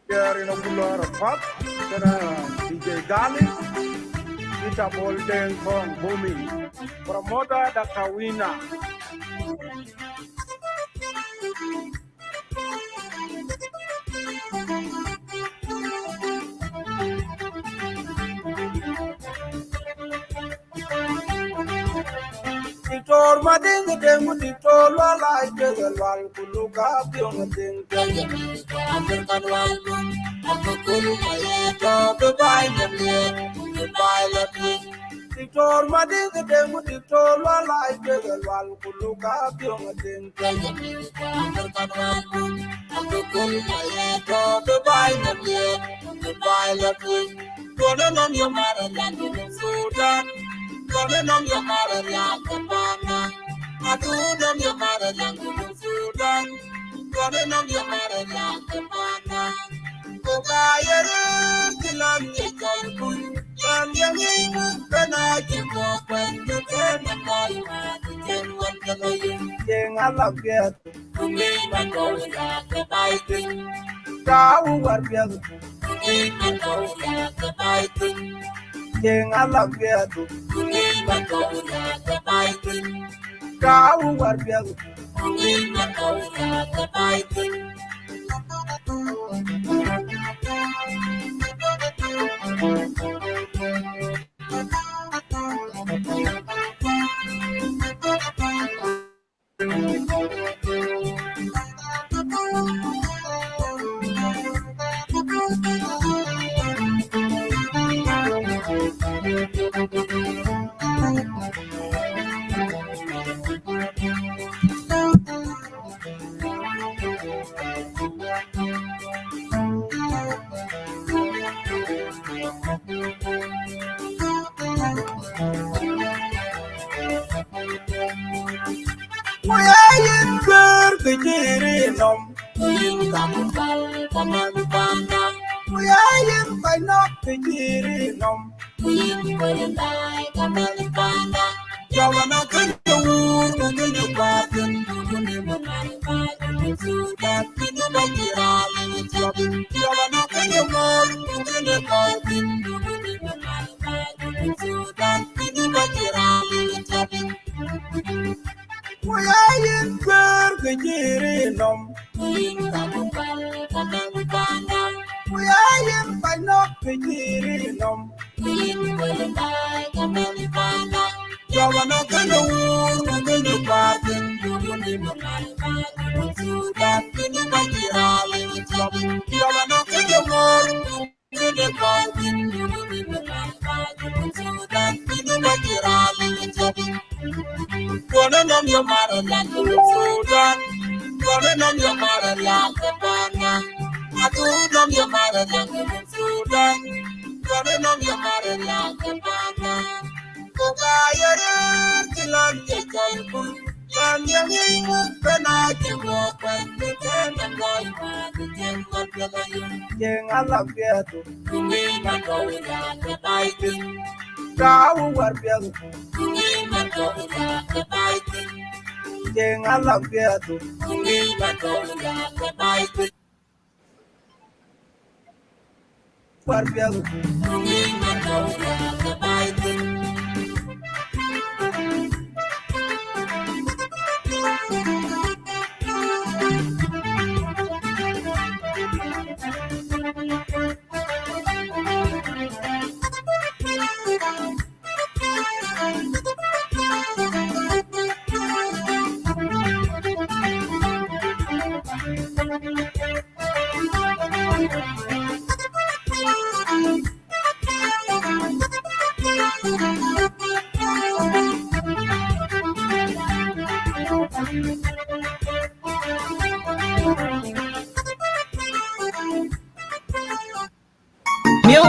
Here in a cooler pub, DJ Galis, Peter Bolden from Booming, promoter Dr. Wina. Tor mading demu di tolo lai tegal wal kuluka piong ding ding African wal aku kulu kaya to bai nemle bai lati tor mading demu di tolo lai tegal wal kuluka piong ding ding African wal aku kulu kaya to bai nemle bai lati kono nom yo mara landu Sudan. Kono nom yo mara Yaak Atu nom yo mara Sudan. Kono nom yo mara Yaak Kokayere kilam yekul Kam yangi kana jiko kwendo kena kalma Jen wanda noyum Jeng alabiyat Kumi mako Yaak baitin Tawu warbiyak Kumi mako Yaak baitin Jeng alabiyat Kumi mako Yaak baitin Tawu warbiyak Kumi mako Yaak baitin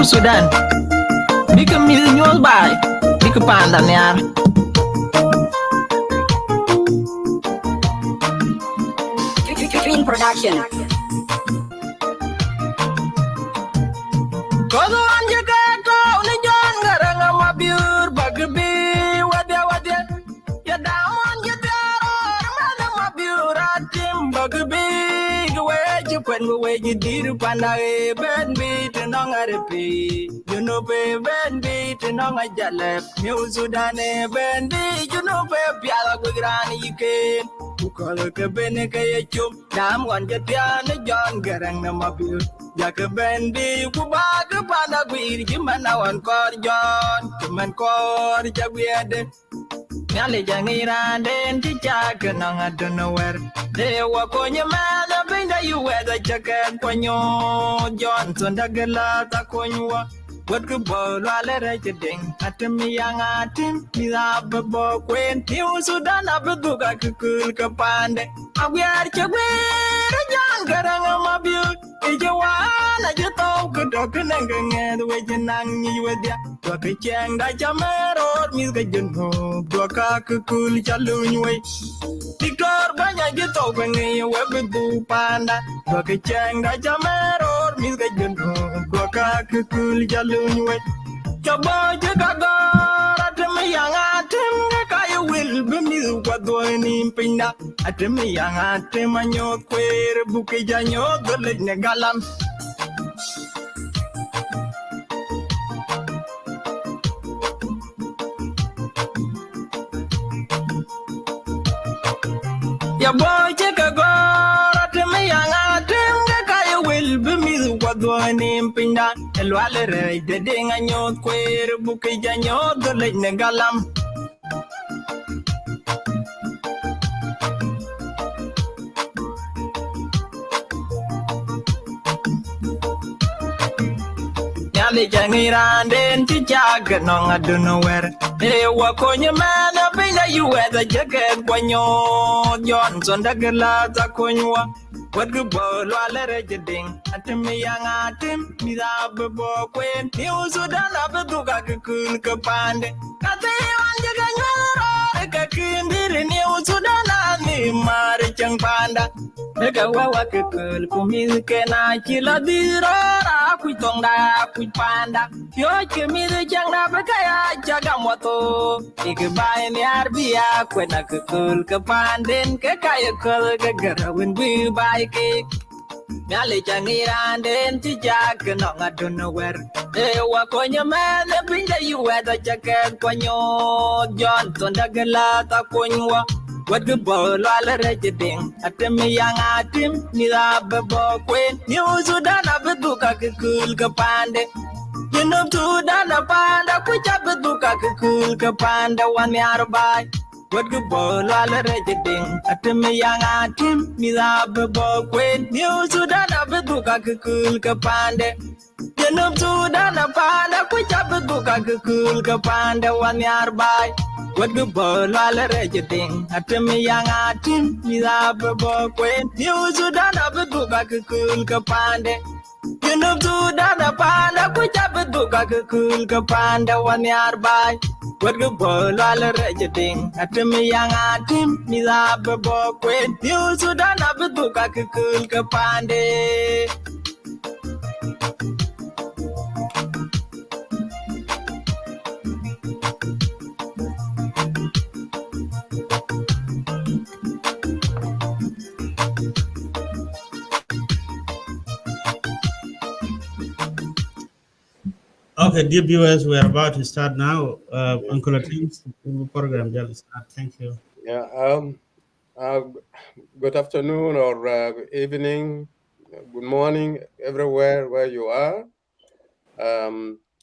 Sudan, bika mil nyol bay, bika panda nyar. Green production. Kodo anje kato ni jon garang mabur bagbi wadia ya damon je daro mana mabur atim bagbi gwe you when we did panda ben beat and on a you know ben beat and on a jalep New Sudan ben beat you know piala with granny can who call a cabenica chum damn one get piano John Garang Namabu Yaka ben be kubaga panda gwir jimana wan kor John kuman kor jagwiade Nyali jangira den chichaka nang I don't know where they walk on your man up in the you wear the jacket when you Johnson dagala takonwa what good ball wale ding Atem young Atem Milabo Queen New Sudan Abaduga Kukul Kapande Abiar Chagwe John Garangamabu Ijawana Jato Kudokan and Wajanang you with ya Dwaka Chang Dajamero Milka Junho Dwaka Kukul Chalunway Victor Banya Jato when you webu panda Dwaka Chang Dajamero Milka Junho Dwaka Kukul Chalunway Jabo Jagago Atem young Atem Kaya will be me what doing in Pinda Atem young Atem Anyo Queer Bukijanyo the Lake Negalam Ya boy Chicago Atem young Atem Kaya will be me what doing in Pinda El Valere the Deng Anyo Queer Bukijanyo the Lake Negalam Nyali jangira den chichaga nong I don't know where they walk on your man up in the you wear the jacket when you Johnson dagala takonwa what good ball wale ding Atem young Atem Milabo Queen New Sudan Abaduga Kukul Kapande Kate on Jaganyara Kakindiri New Sudan Ani Mari Chang Panda Mega wawa kekul kumizke na chila dirora kuitonda kuipanda yo kemize changna bekaya jaga moto ikibai ni arbia kwena kekul kepanden kekaya kul kegarawin bi baike Nyali changira den tijak nong I don't know where Ewa konyo mele pinda you wear the jacket konyo Johnson dagala ta konywa What good ball wale ding Atem young Atem Milabo Queen New Sudan Abaduka Kukul Kapande You know Sudan Panda Kucha Abaduka Kukul Kapanda one yard by What good ball wale ding Atem young Atem Milabo Queen New Sudan Abaduka Kukul Kapande You know Sudan Panda Kucha Abaduka Kukul Kapanda one yard by What good ball wale ding Atem young Atem Milabo Queen New Sudan Abaduka Kukul Kapande You know Sudan Panda Kucha Abaduka Kukul Kapanda one yard by What good ball wale ding Atem young Atem Milabo Queen New Sudan Abaduka Kukul Kapande Okay, dear viewers, we are about to start now. Uncle Atem's program just start. Thank you. Yeah. Good afternoon or evening, good morning, everywhere where you are.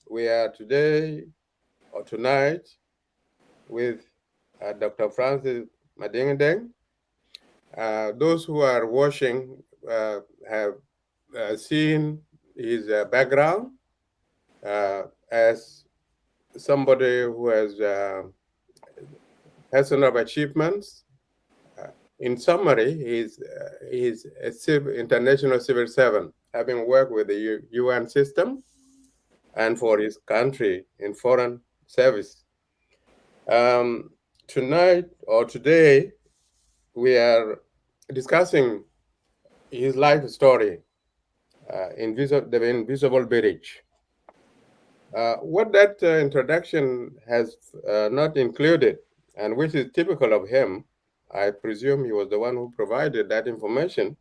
We are today or tonight with Dr. Francis Madingdeng. Those who are watching have seen his background as somebody who has personal achievements. In summary, he's a international civil servant, having worked with the UN system and for his country in foreign service. Tonight or today, we are discussing his life story, the Invisible Bridge. What that introduction has not included, and which is typical of him, I presume he was the one who provided that information,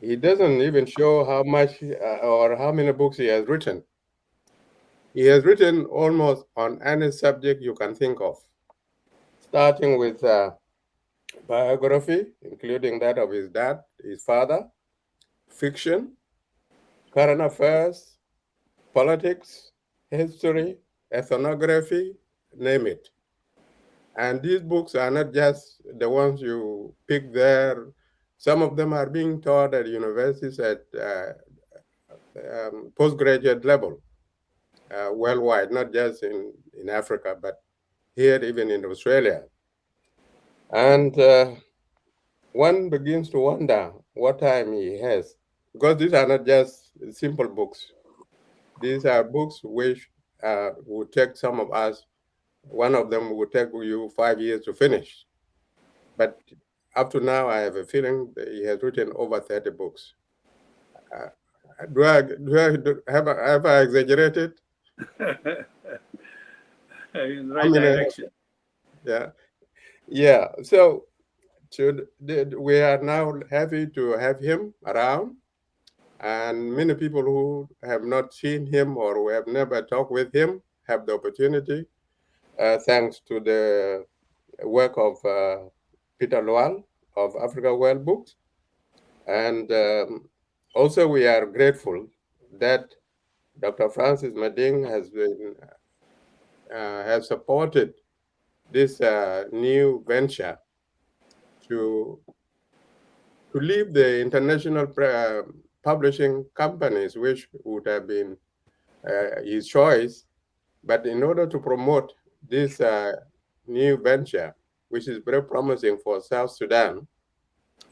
He doesn't even show how much or how many books he has written. He has written almost on any subject you can think of, starting with biography, including that of his dad, his father, fiction, current affairs, politics, history, ethnography, name it. And these books are not just the ones you pick there. Some of them are being taught at universities at postgraduate level worldwide, not just in Africa, but here even in Australia. And one begins to wonder what time he has, because these are not just simple books. These are books which would take some of us, one of them would take you 5 years to finish. But up to now, I have a feeling that he has written over 30 books. Have I exaggerated? In the right direction. Yeah. So we are now happy to have him around. And many people who have not seen him or who have never talked with him have the opportunity, thanks to the work of Peter Lual of Africa World Books. And also we are grateful that Dr. Francis Mading has supported this new venture to leave the international publishing companies, which would have been his choice. But in order to promote this new venture, which is very promising for South Sudan,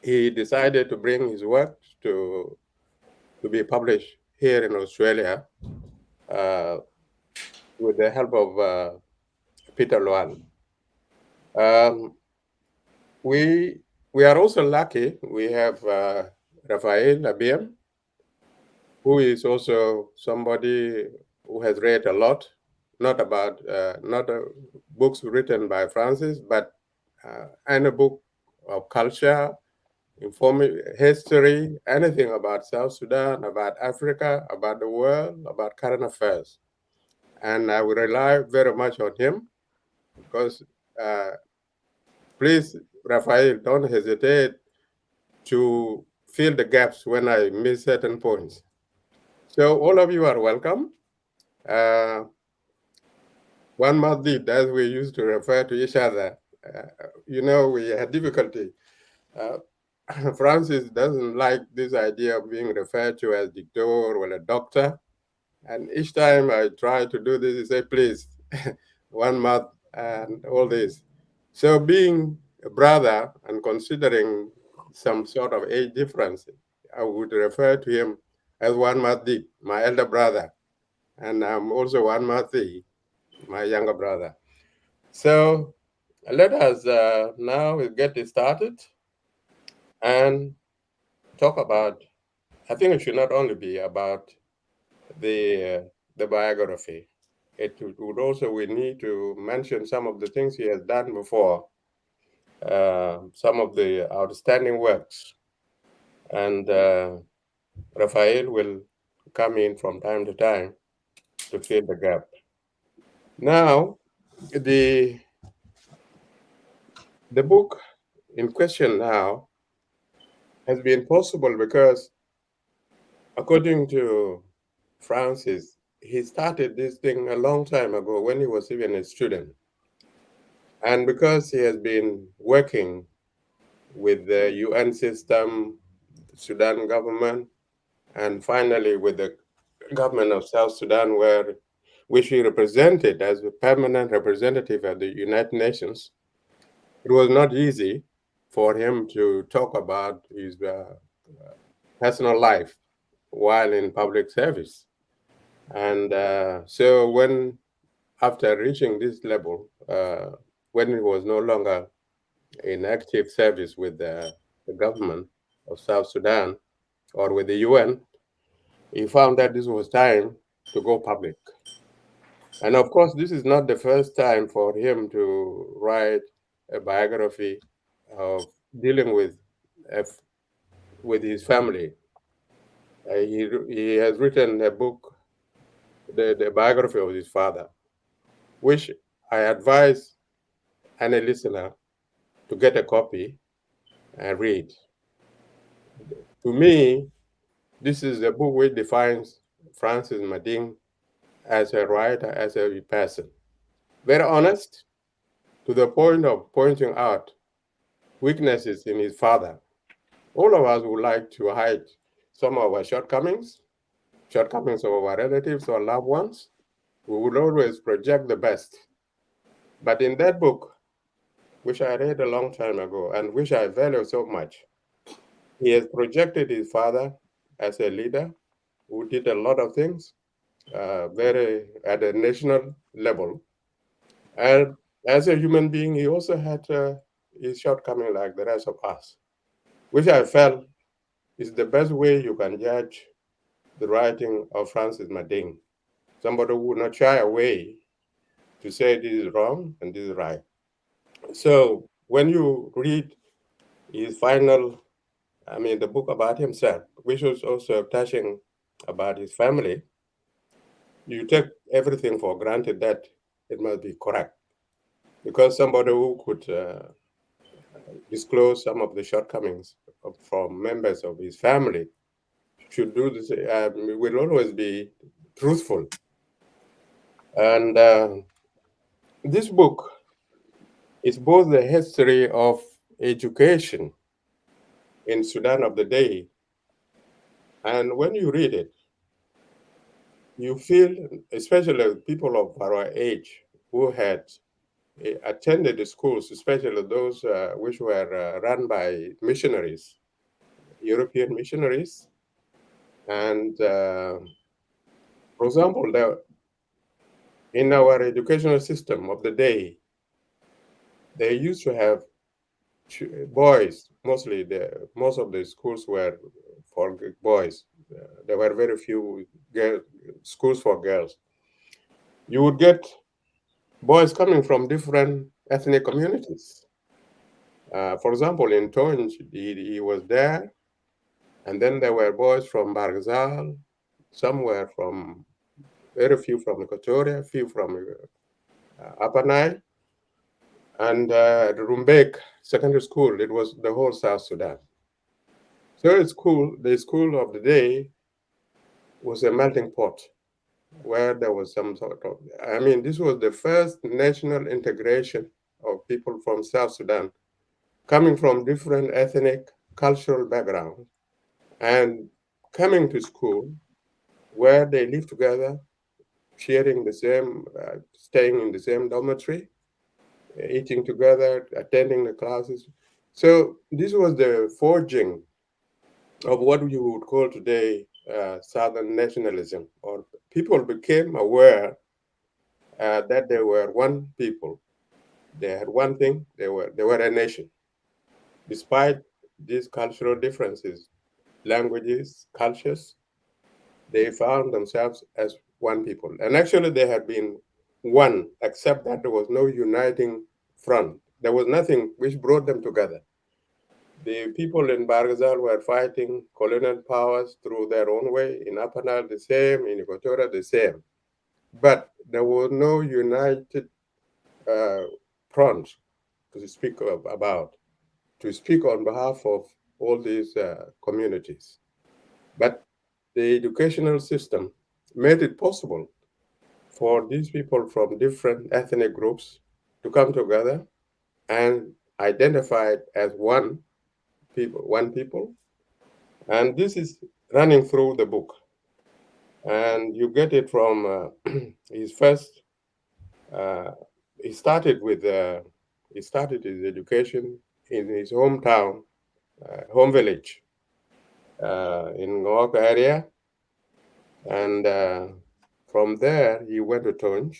he decided to bring his work to be published here in Australia with the help of Peter Luan. We are also lucky. We have Raphael Abiem, who is also somebody who has read a lot, not books written by Francis, but any book of culture, history, anything about South Sudan, about Africa, about the world, about current affairs. And I will rely very much on him because, please, Raphael, don't hesitate to fill the gaps when I miss certain points. So all of you are welcome. One must did, as we used to refer to each other. We had difficulty. Francis doesn't like this idea of being referred to as doctor or a doctor. And each time I try to do this, he says, please, one month and all this. So being a brother and considering some sort of age difference, I would refer to him as one Mahdi, my elder brother. And I'm also one Mahdi, my younger brother. So let us now get it started and talk about, I think it should not only be about the biography. It would also, we need to mention some of the things he has done before, some of the outstanding works. And Raphael will come in from time to time to fill the gap. Now, the book in question now has been possible because, according to Francis, he started this thing a long time ago when he was even a student. And because he has been working with the UN system, the Sudan government, and finally with the government of South Sudan, which he represented as a permanent representative at the United Nations, it was not easy for him to talk about his personal life while in public service. And so after reaching this level, when he was no longer in active service with the government of South Sudan or with the UN, he found that this was time to go public. And of course, this is not the first time for him to write a biography of dealing with with his family. He has written a book, the biography of his father, which I advise any listener to get a copy and read. To me, this is a book which defines Francis Mading as a writer, as a person. Very honest, to the point of pointing out weaknesses in his father. All of us would like to hide some of our shortcomings of our relatives or loved ones. We would always project the best. But in that book, which I read a long time ago and which I value so much, he has projected his father as a leader who did a lot of things, very at a national level. And as a human being, he also had his shortcoming like the rest of us, which I felt is the best way you can judge the writing of Francis Mading. Somebody who would not shy away to say this is wrong and this is right. So when you read his final, the book about himself, which was also touching about his family, you take everything for granted that it must be correct. Because somebody who could disclose some of the shortcomings from members of his family should do this, will always be truthful. And this book is both the history of education in Sudan of the day, and when you read it, you feel, especially people of our age who had attended the schools, especially those which were run by missionaries, European missionaries. And for example, in our educational system of the day, they used to have boys, mostly most of the schools were for boys. There were very few schools for girls. You would get boys coming from different ethnic communities. For example, in Tonj, he was there, and then there were boys from Bargazal, some were from, very few from Equatoria, few from Upper Nile, and the Rumbek Secondary School, it was the whole South Sudan. So the school of the day was a melting pot where there was some sort of, this was the first national integration of people from South Sudan coming from different ethnic, cultural backgrounds and coming to school where they live together, sharing the same, staying in the same dormitory, eating together, attending the classes. So this was the forging of what you would call today Southern nationalism, or people became aware that they were one people. They had one thing, they were a nation. Despite these cultural differences, languages, cultures, they found themselves as one people. And actually they had been one, except that there was no uniting front. There was nothing which brought them together. The people in Bargazal were fighting colonial powers through their own way. In Upper Nile, the same. In Equatoria, the same. But there was no united front to speak about, to speak on behalf of all these communities. But the educational system made it possible for these people from different ethnic groups to come together and identify as one people. And this is running through the book. And you get it from his first, he started his education in his hometown, home village in Ngok area. And from there, he went to Tonj.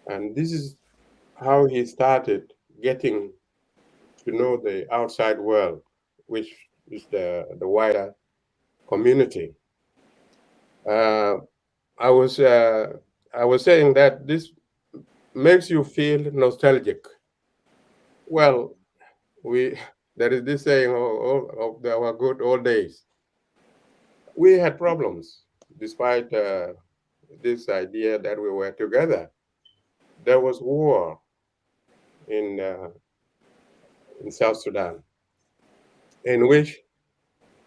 And this is how he started getting to know the outside world, which is the wider community. I was saying that this makes you feel nostalgic. Well, we There is this saying of our good old days. We had problems despite this idea that we were together. There was war in South Sudan, in which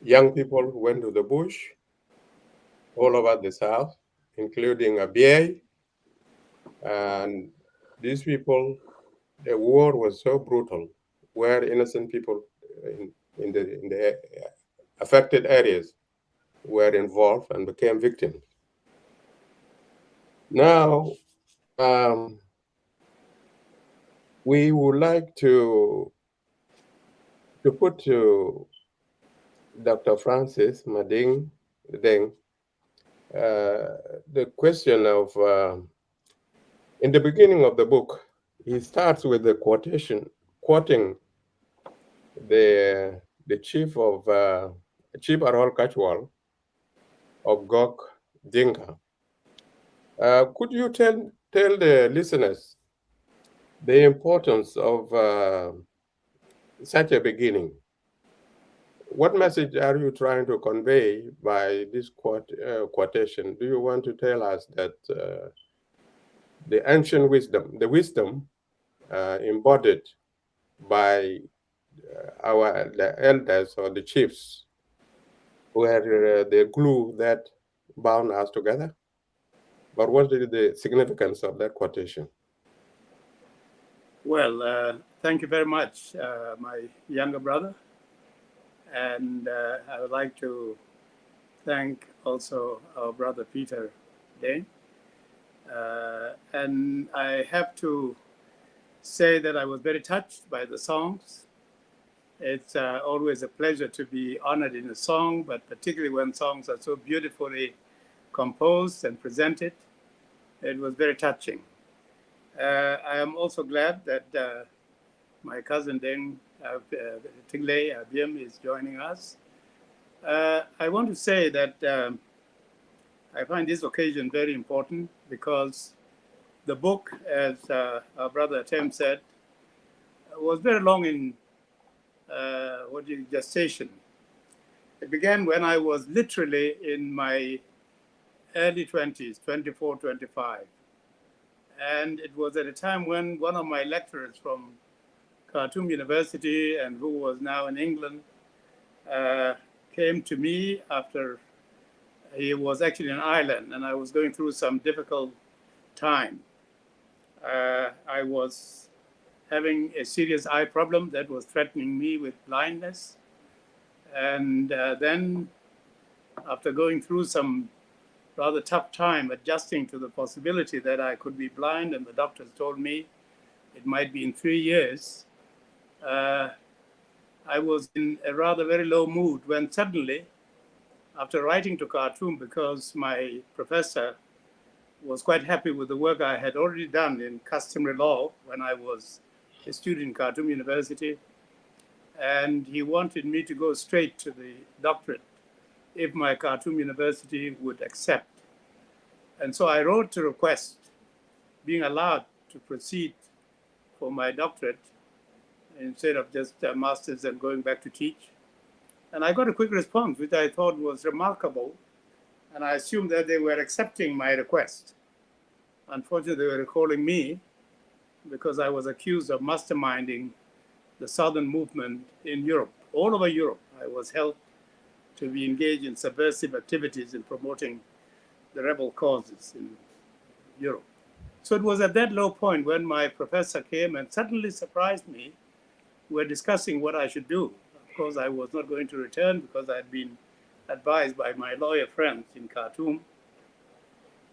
young people went to the bush all over the South, including Abyei. And these people, the war was so brutal, where innocent people in the affected areas were involved and became victims. Now, we would like to put to Dr. Francis Deng the question of, in the beginning of the book, he starts with the quoting the chief of Chief Arol Kachwal of Gok Dinka. Could you tell the listeners the importance of such a beginning? What message are you trying to convey by this quotation? Do you want to tell us that the ancient wisdom, the wisdom embodied by the elders or the chiefs, were the glue that bound us together? But what is the significance of that quotation? Well, thank you very much, my younger brother. And I would like to thank also our brother Peter Deng. And I have to say that I was very touched by the songs. It's always a pleasure to be honored in a song, but particularly when songs are so beautifully composed and presented, it was very touching. I am also glad that my cousin Deng Tingley Abiem is joining us. I want to say that I find this occasion very important because the book, as our brother Atem said, was very long in gestation. It began when I was literally in my early 20s, 24, 25. And it was at a time when one of my lecturers from Khartoum University, and who was now in England, came to me after he was actually in Ireland, and I was going through some difficult time. I was having a serious eye problem that was threatening me with blindness. And then after going through some rather tough time adjusting to the possibility that I could be blind, and the doctors told me it might be in 3 years, I was in a rather very low mood when suddenly, after writing to Khartoum, because my professor was quite happy with the work I had already done in customary law when I was a student in Khartoum University, and he wanted me to go straight to the doctorate if my Khartoum University would accept. And so I wrote to request being allowed to proceed for my doctorate instead of just a master's and going back to teach. And I got a quick response, which I thought was remarkable. And I assumed that they were accepting my request. Unfortunately, they were calling me because I was accused of masterminding the Southern movement in Europe. All over Europe, I was held to be engaged in subversive activities in promoting the rebel causes in Europe. So it was at that low point when my professor came and suddenly surprised me. We were discussing what I should do. Of course, I was not going to return because I had been advised by my lawyer friends in Khartoum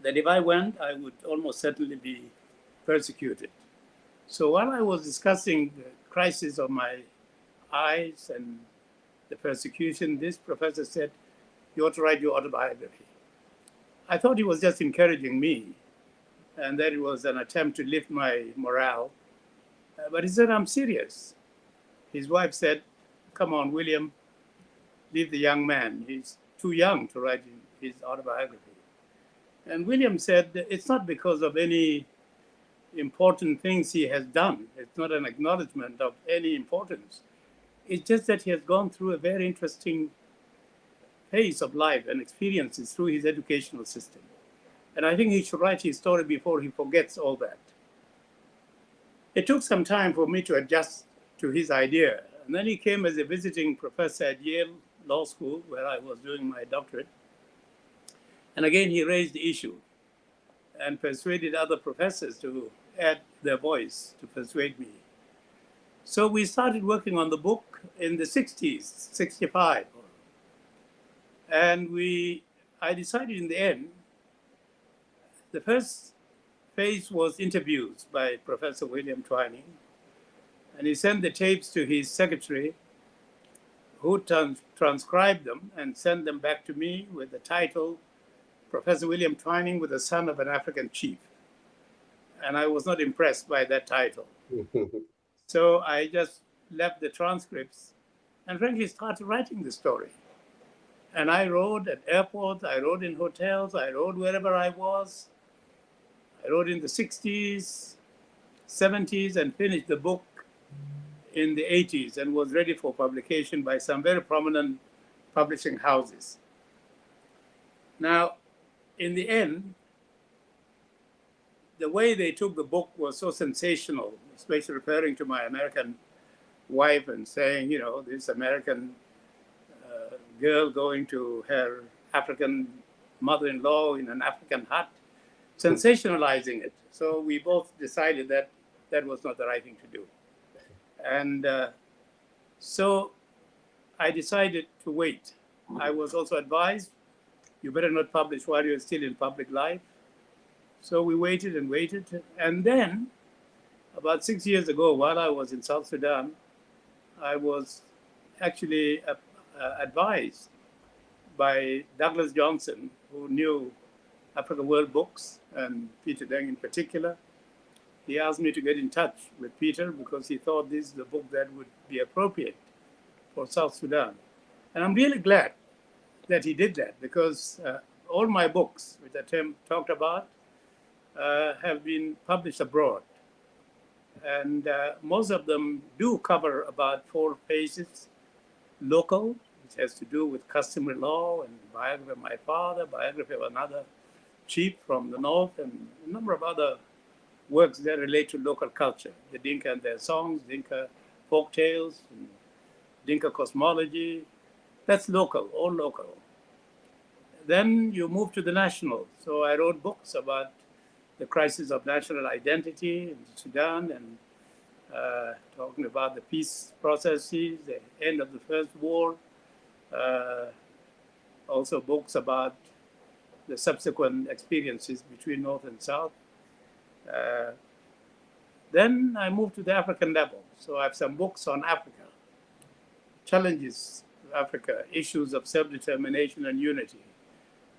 that if I went, I would almost certainly be persecuted. So while I was discussing the crisis of my eyes and the persecution, this professor said, "You ought to write your autobiography." I thought he was just encouraging me and that it was an attempt to lift my morale. But he said, "I'm serious." His wife said, "Come on, William, leave the young man. He's too young to write his autobiography." And William said, "It's not because of any important things he has done. It's not an acknowledgement of any importance. It's just that he has gone through a very interesting phase of life and experiences through his educational system. And I think he should write his story before he forgets all that. It took some time for me to adjust to his idea. And then he came as a visiting professor at Yale Law School, where I was doing my doctorate. And again, he raised the issue and persuaded other professors to add their voice to persuade me. So we started working on the book in the 60s, 65. And I decided in the end, the first phase was interviews by Professor William Twining. And he sent the tapes to his secretary, who transcribed them and sent them back to me with the title, Professor William Twining with the Son of an African Chief. And I was not impressed by that title. So I just left the transcripts and frankly started writing the story. And I wrote at airports, I wrote in hotels, I wrote wherever I was. I wrote in the 60s, 70s, and finished the book in the 80s and was ready for publication by some very prominent publishing houses. Now, in the end, the way they took the book was so sensational, especially referring to my American wife and saying, you know, this American girl going to her African mother-in-law in an African hut, sensationalizing it. So we both decided that that was not the right thing to do. And so I decided to wait. I was also advised, you better not publish while you're still in public life. So we waited and waited. And then about 6 years ago, while I was in South Sudan, I was actually advised by Douglas Johnson, who knew Africa World Books and Peter Deng in particular. He asked me to get in touch with Peter because he thought this is the book that would be appropriate for South Sudan. And I'm really glad that he did that because all my books, which Atem talked about, have been published abroad. And most of them do cover about 4 pages, local, which has to do with customary law and biography of my father, biography of another chief from the north, and a number of other works that relate to local culture, the Dinka and their songs, Dinka folk tales, and Dinka cosmology. That's local, all local. Then you move to the national. So I wrote books about the crisis of national identity in Sudan and talking about the peace processes, the end of the First War. Also books about the subsequent experiences between North and South. Then I moved to the African level. So I have some books on Africa, challenges of Africa, issues of self-determination and unity,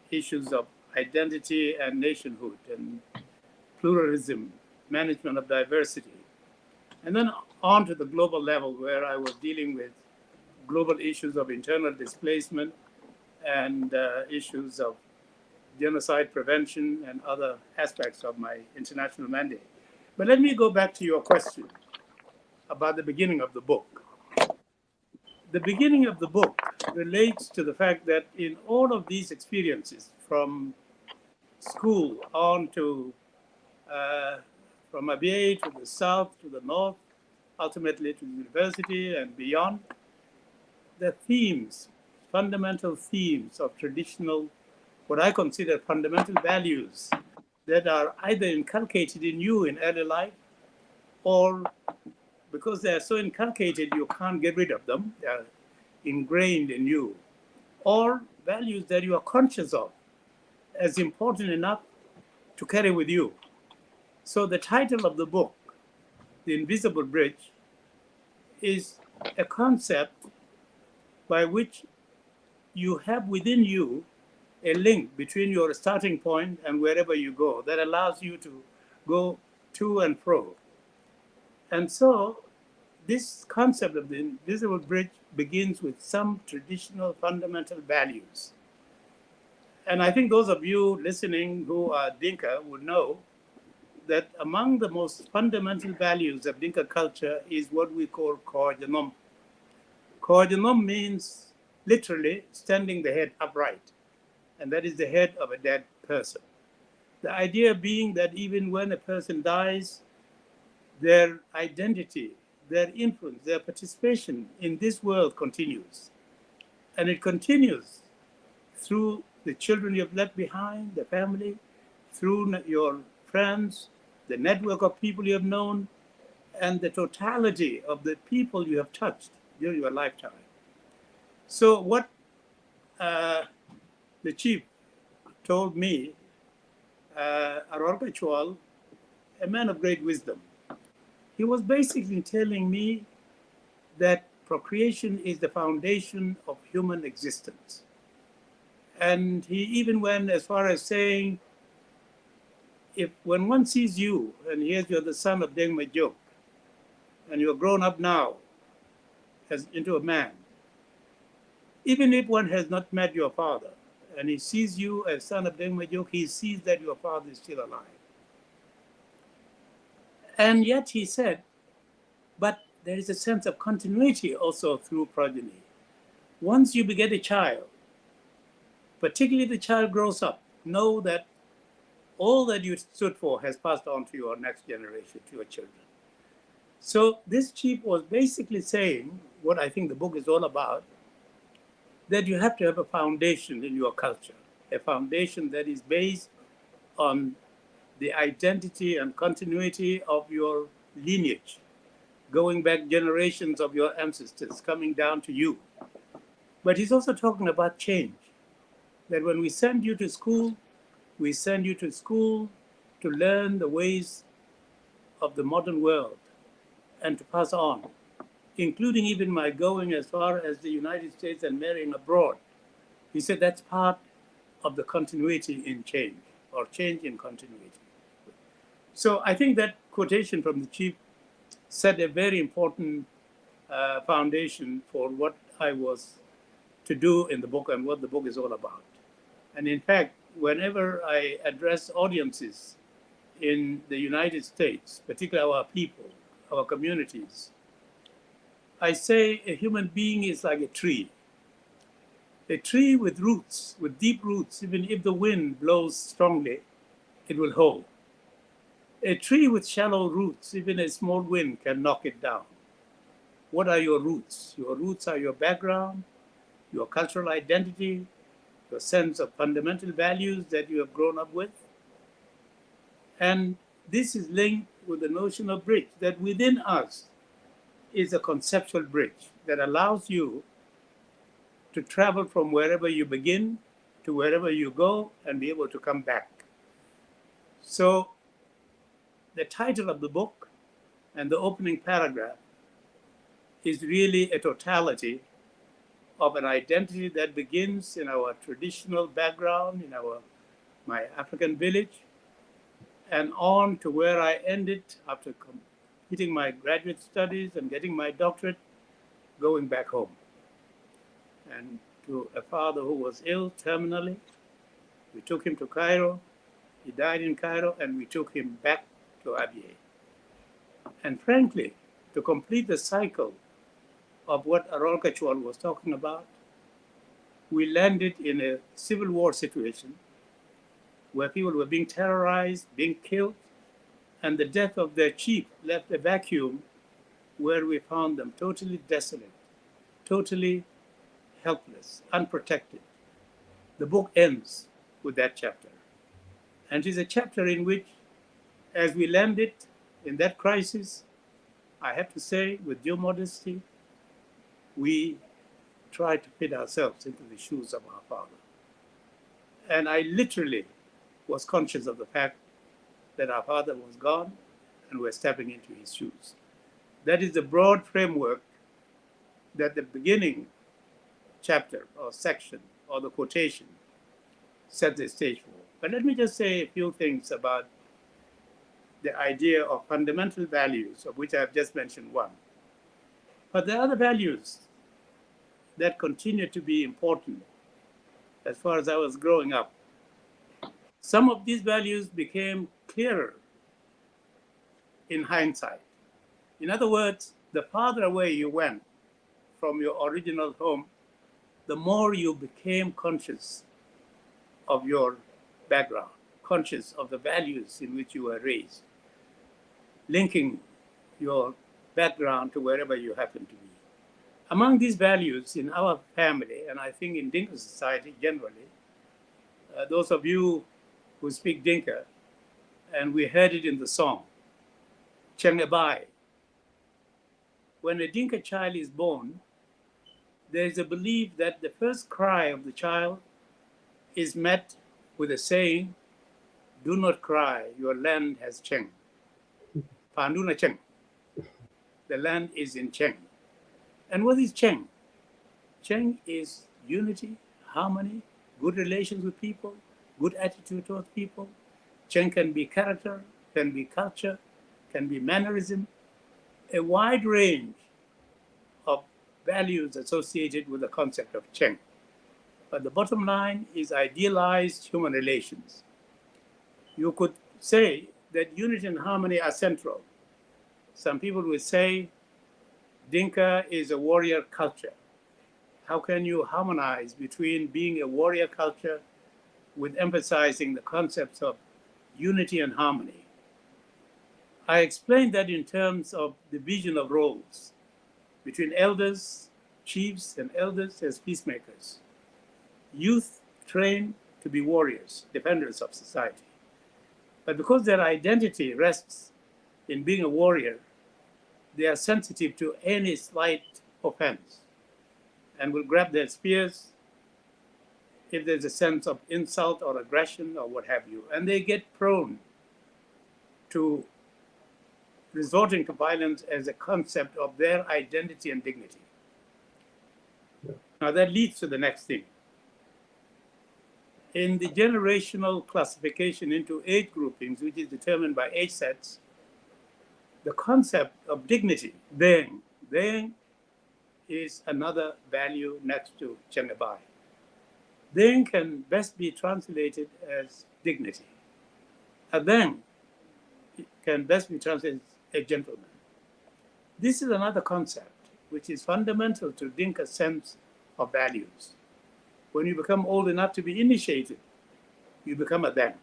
issues of identity and nationhood and pluralism, management of diversity. And then on to the global level where I was dealing with global issues of internal displacement and issues of genocide prevention and other aspects of my international mandate. But let me go back to your question about the beginning of the book. The beginning of the book relates to the fact that in all of these experiences, from school on to, from Abyei to the south, to the north, ultimately to the university and beyond, the themes, fundamental themes of traditional, what I consider fundamental values that are either inculcated in you in early life, or because they are so inculcated you can't get rid of them, they are ingrained in you, or values that you are conscious of as important enough to carry with you. So the title of the book, The Invisible Bridge, is a concept by which you have within you a link between your starting point and wherever you go that allows you to go to and fro. And so this concept of the invisible bridge begins with some traditional fundamental values. And I think those of you listening who are Dinka would know that among the most fundamental values of Dinka culture is what we call Kojanom. Koajanom means literally standing the head upright, and that is the head of a dead person. The idea being that even when a person dies, their identity, their influence, their participation in this world continues. And it continues through the children you have left behind, the family, through your friends, the network of people you have known, and the totality of the people you have touched during your lifetime. So what the chief told me, Arorkachual, a man of great wisdom, he was basically telling me that procreation is the foundation of human existence. And he even went as far as saying, when one sees you and hears you're the son of Deng, and you're grown up now into a man, even if one has not met your father and he sees you as son of Deng, he sees that your father is still alive. And yet he said, but there is a sense of continuity also through progeny. Once you beget a child, particularly the child grows up, know that all that you stood for has passed on to your next generation, to your children. So this chief was basically saying, what I think the book is all about, that you have to have a foundation in your culture, a foundation that is based on the identity and continuity of your lineage, going back generations of your ancestors, coming down to you. But he's also talking about change, that when we send you to school, we send you to school to learn the ways of the modern world and to pass on, including even my going as far as the United States and marrying abroad. He said that's part of the continuity in change, or change in continuity. So I think that quotation from the chief set a very important foundation for what I was to do in the book and what the book is all about. And in fact, whenever I address audiences in the United States, particularly our people, our communities, I say a human being is like a tree with roots, with deep roots. Even if the wind blows strongly, it will hold. A tree with shallow roots, even a small wind can knock it down. What are your roots? Your roots are your background, your cultural identity, your sense of fundamental values that you have grown up with. And this is linked with the notion of bridge, that within us is a conceptual bridge that allows you to travel from wherever you begin to wherever you go and be able to come back. So the title of the book and the opening paragraph is really a totality of an identity that begins in our traditional background, in my African village, and on to where I ended after completing my graduate studies and getting my doctorate, going back home. And to a father who was ill terminally. We took him to Cairo. He died in Cairo, and we took him back to Abyei. And frankly, to complete the cycle of what Arolkachual was talking about, we landed in a civil war situation where people were being terrorized, being killed, and the death of their chief left a vacuum where we found them totally desolate, totally helpless, unprotected. The book ends with that chapter. And it is a chapter in which, as we landed in that crisis, I have to say, with due modesty, we tried to fit ourselves into the shoes of our father. And I literally was conscious of the fact that our father was gone and we're stepping into his shoes. That is the broad framework that the beginning chapter or section or the quotation set the stage for. But let me just say a few things about the idea of fundamental values, of which I have just mentioned one. But there are other values that continue to be important as far as I was growing up. Some of these values became clearer in hindsight. In other words, the farther away you went from your original home, the more you became conscious of your background, conscious of the values in which you were raised, linking your background to wherever you happen to be. Among these values in our family, and I think in Dinka society generally, those of you who speak Dinka, and we heard it in the song, Chengabai. When a Dinka child is born, there is a belief that the first cry of the child is met with a saying, "Do not cry, your land has Cheng." Panduna Cheng. The land is in Cheng. And what is Cheng? Cheng is unity, harmony, good relations with people, good attitude towards people. Cheng can be character, can be culture, can be mannerism, a wide range of values associated with the concept of Cheng. But the bottom line is idealized human relations. You could say that unity and harmony are central. Some people would say Dinka is a warrior culture. How can you harmonize between being a warrior culture with emphasizing the concepts of unity and harmony? I explained that in terms of division of roles between elders, chiefs, and elders as peacemakers. Youth trained to be warriors, defenders of society. But because their identity rests in being a warrior, they are sensitive to any slight offense and will grab their spears if there's a sense of insult or aggression or what have you. And they get prone to resorting to violence as a concept of their identity and dignity. Yeah. Now that leads to the next thing. In the generational classification into age groupings, which is determined by age sets, the concept of dignity, Deng is another value next to Chengabai. Deng can best be translated as dignity. A Deng can best be translated as a gentleman. This is another concept which is fundamental to Dinka's sense of values. When you become old enough to be initiated, you become a Deng.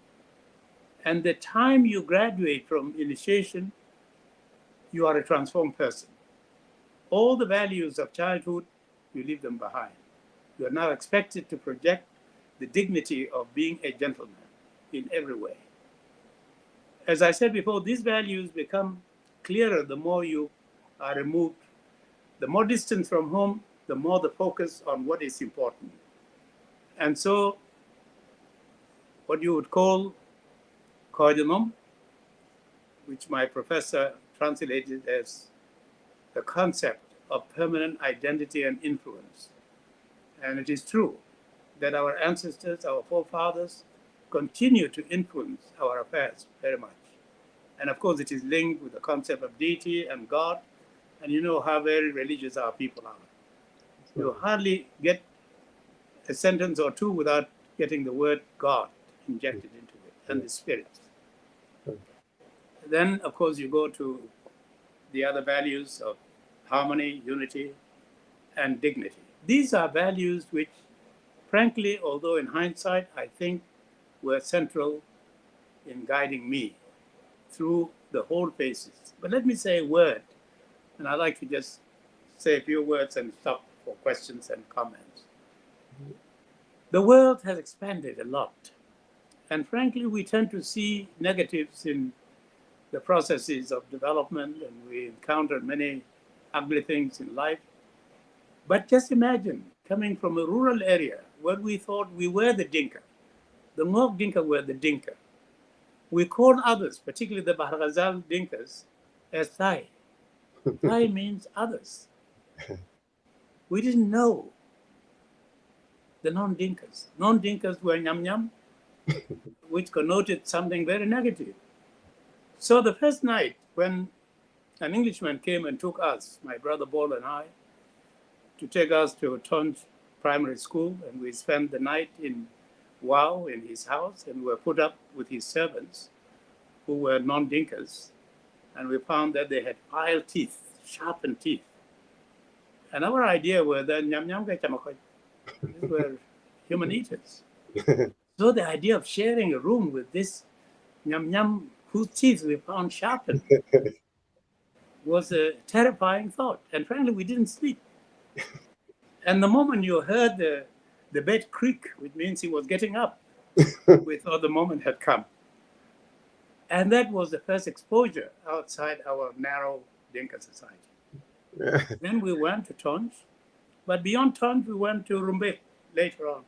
And the time you graduate from initiation, you are a transformed person. All the values of childhood, you leave them behind. You are now expected to project the dignity of being a gentleman in every way. As I said before, these values become clearer the more you are removed. The more distance from home, the more the focus on what is important. And so, what you would call koidinum, which my professor translated as the concept of permanent identity and influence. And it is true that our ancestors, our forefathers, continue to influence our affairs very much. And of course, it is linked with the concept of deity and God. And you know how very religious our people are. You hardly get a sentence or two without getting the word God injected into it, and the spirit. Then, of course, you go to the other values of harmony, unity, and dignity. These are values which, frankly, although in hindsight, I think were central in guiding me through the whole phases. But let me say a word, and I'd like to just say a few words and stop for questions and comments. The world has expanded a lot. And frankly, we tend to see negatives in the processes of development, and we encounter many ugly things in life. But just imagine coming from a rural area where we thought we were the Dinka. The Ngok Dinka were the Dinka. We called others, particularly the Bahar Ghazal Dinkas, as Thai. Thai means others. We didn't know the non-Dinkas. Non-Dinkas were Nyam Nyam, which connoted something very negative. So the first night when an Englishman came and took us, my brother Bol and I, to take us to Tonj Primary School, and we spent the night in Wow in his house, and we were put up with his servants who were non-Dinkas, and we found that they had filed teeth, sharpened teeth. And our idea was that these were human eaters. So the idea of sharing a room with this nyam whose teeth we found sharpened was a terrifying thought. And frankly, we didn't sleep. And the moment you heard the bed creak, which means he was getting up, we thought the moment had come. And that was the first exposure outside our narrow Dinka society. Then we went to Tonj, but beyond Tonj, we went to Rumbek later on.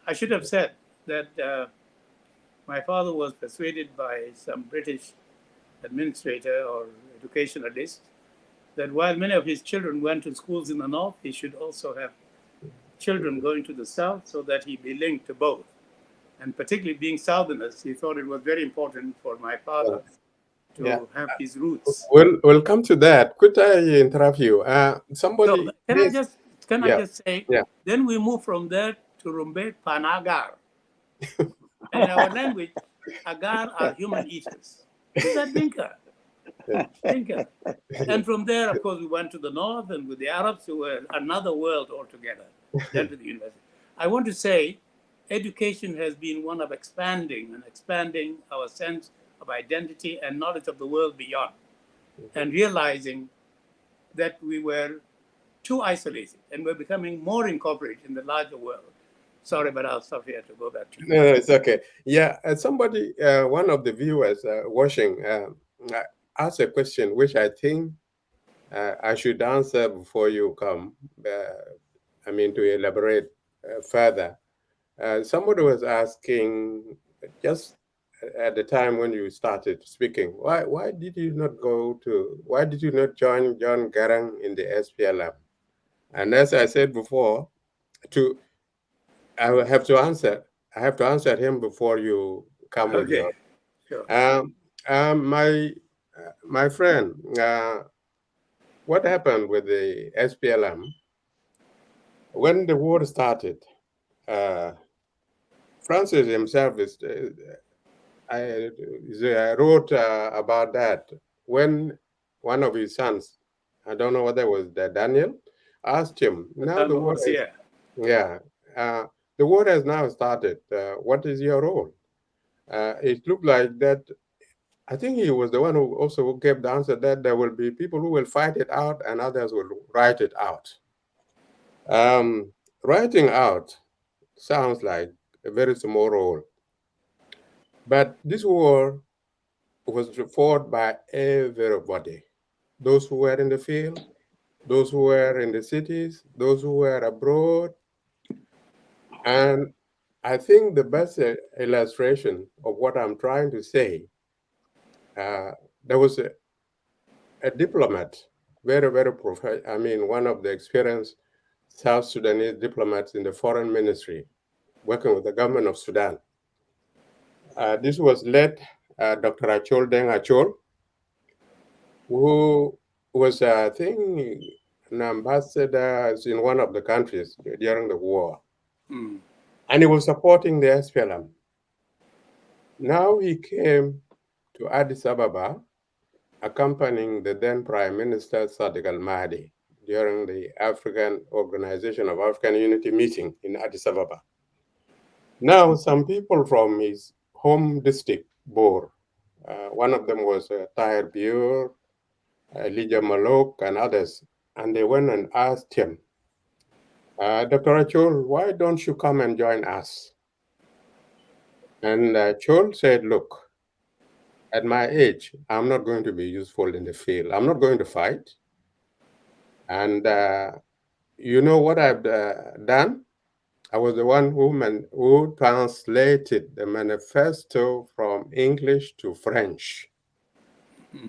I should have said that my father was persuaded by some British administrator or educationalist that while many of his children went to schools in the north, he should also have children going to the south so that he be linked to both. And particularly being Southerners, he thought it was very important for my father to have his roots. We'll come to that. Could I interrupt you? Somebody. So, can I just say? Yeah. Then we moved from there to Rumbek Panagar. And in our language, agar are human eaters. Is that Dinka? Dinka. And from there, of course, we went to the north, and with the Arabs, who were another world altogether. Then to the university. I want to say, education has been one of expanding our sense of identity and knowledge of the world beyond, and realizing that we were too isolated and we're becoming more incorporated in the larger world. Sorry, but I'll stop here to go back to you. No, it's okay. Yeah, somebody, one of the viewers watching, asked a question which I think I should answer before you come. To elaborate further. Somebody was asking, just at the time when you started speaking, why did you not join John Garang in the SPLM? And as I said before, I have to answer him before you come with your. Sure. My friend, what happened with the SPLM when the war started? Francis himself wrote about that when one of his sons, I don't know whether it was Daniel, asked him. Now the war, the war has now started. What is your role? It looked like that. I think he was the one who also gave the answer that there will be people who will fight it out and others will write it out. Writing out sounds like a very small role. But this war was fought by everybody. Those who were in the field, those who were in the cities, those who were abroad. And I think the best illustration of what I'm trying to say, there was a diplomat, very, very one of the experienced South Sudanese diplomats in the foreign ministry, working with the government of Sudan. This was led Dr. Deng, who was, I think, an ambassador in one of the countries during the war. Mm. And he was supporting the SPLM. Now he came to Addis Ababa, accompanying the then Prime Minister Sadiq al-Mahdi during the African Organization of African Unity meeting in Addis Ababa. Now, some people from his home district, Bor, one of them was Tahir Biur, Elijah Malok, and others, and they went and asked him, Dr. Achol, why don't you come and join us? And Achol said, look, at my age, I'm not going to be useful in the field. I'm not going to fight. And you know what I've done? I was the one who translated the manifesto from English to French. Mm-hmm.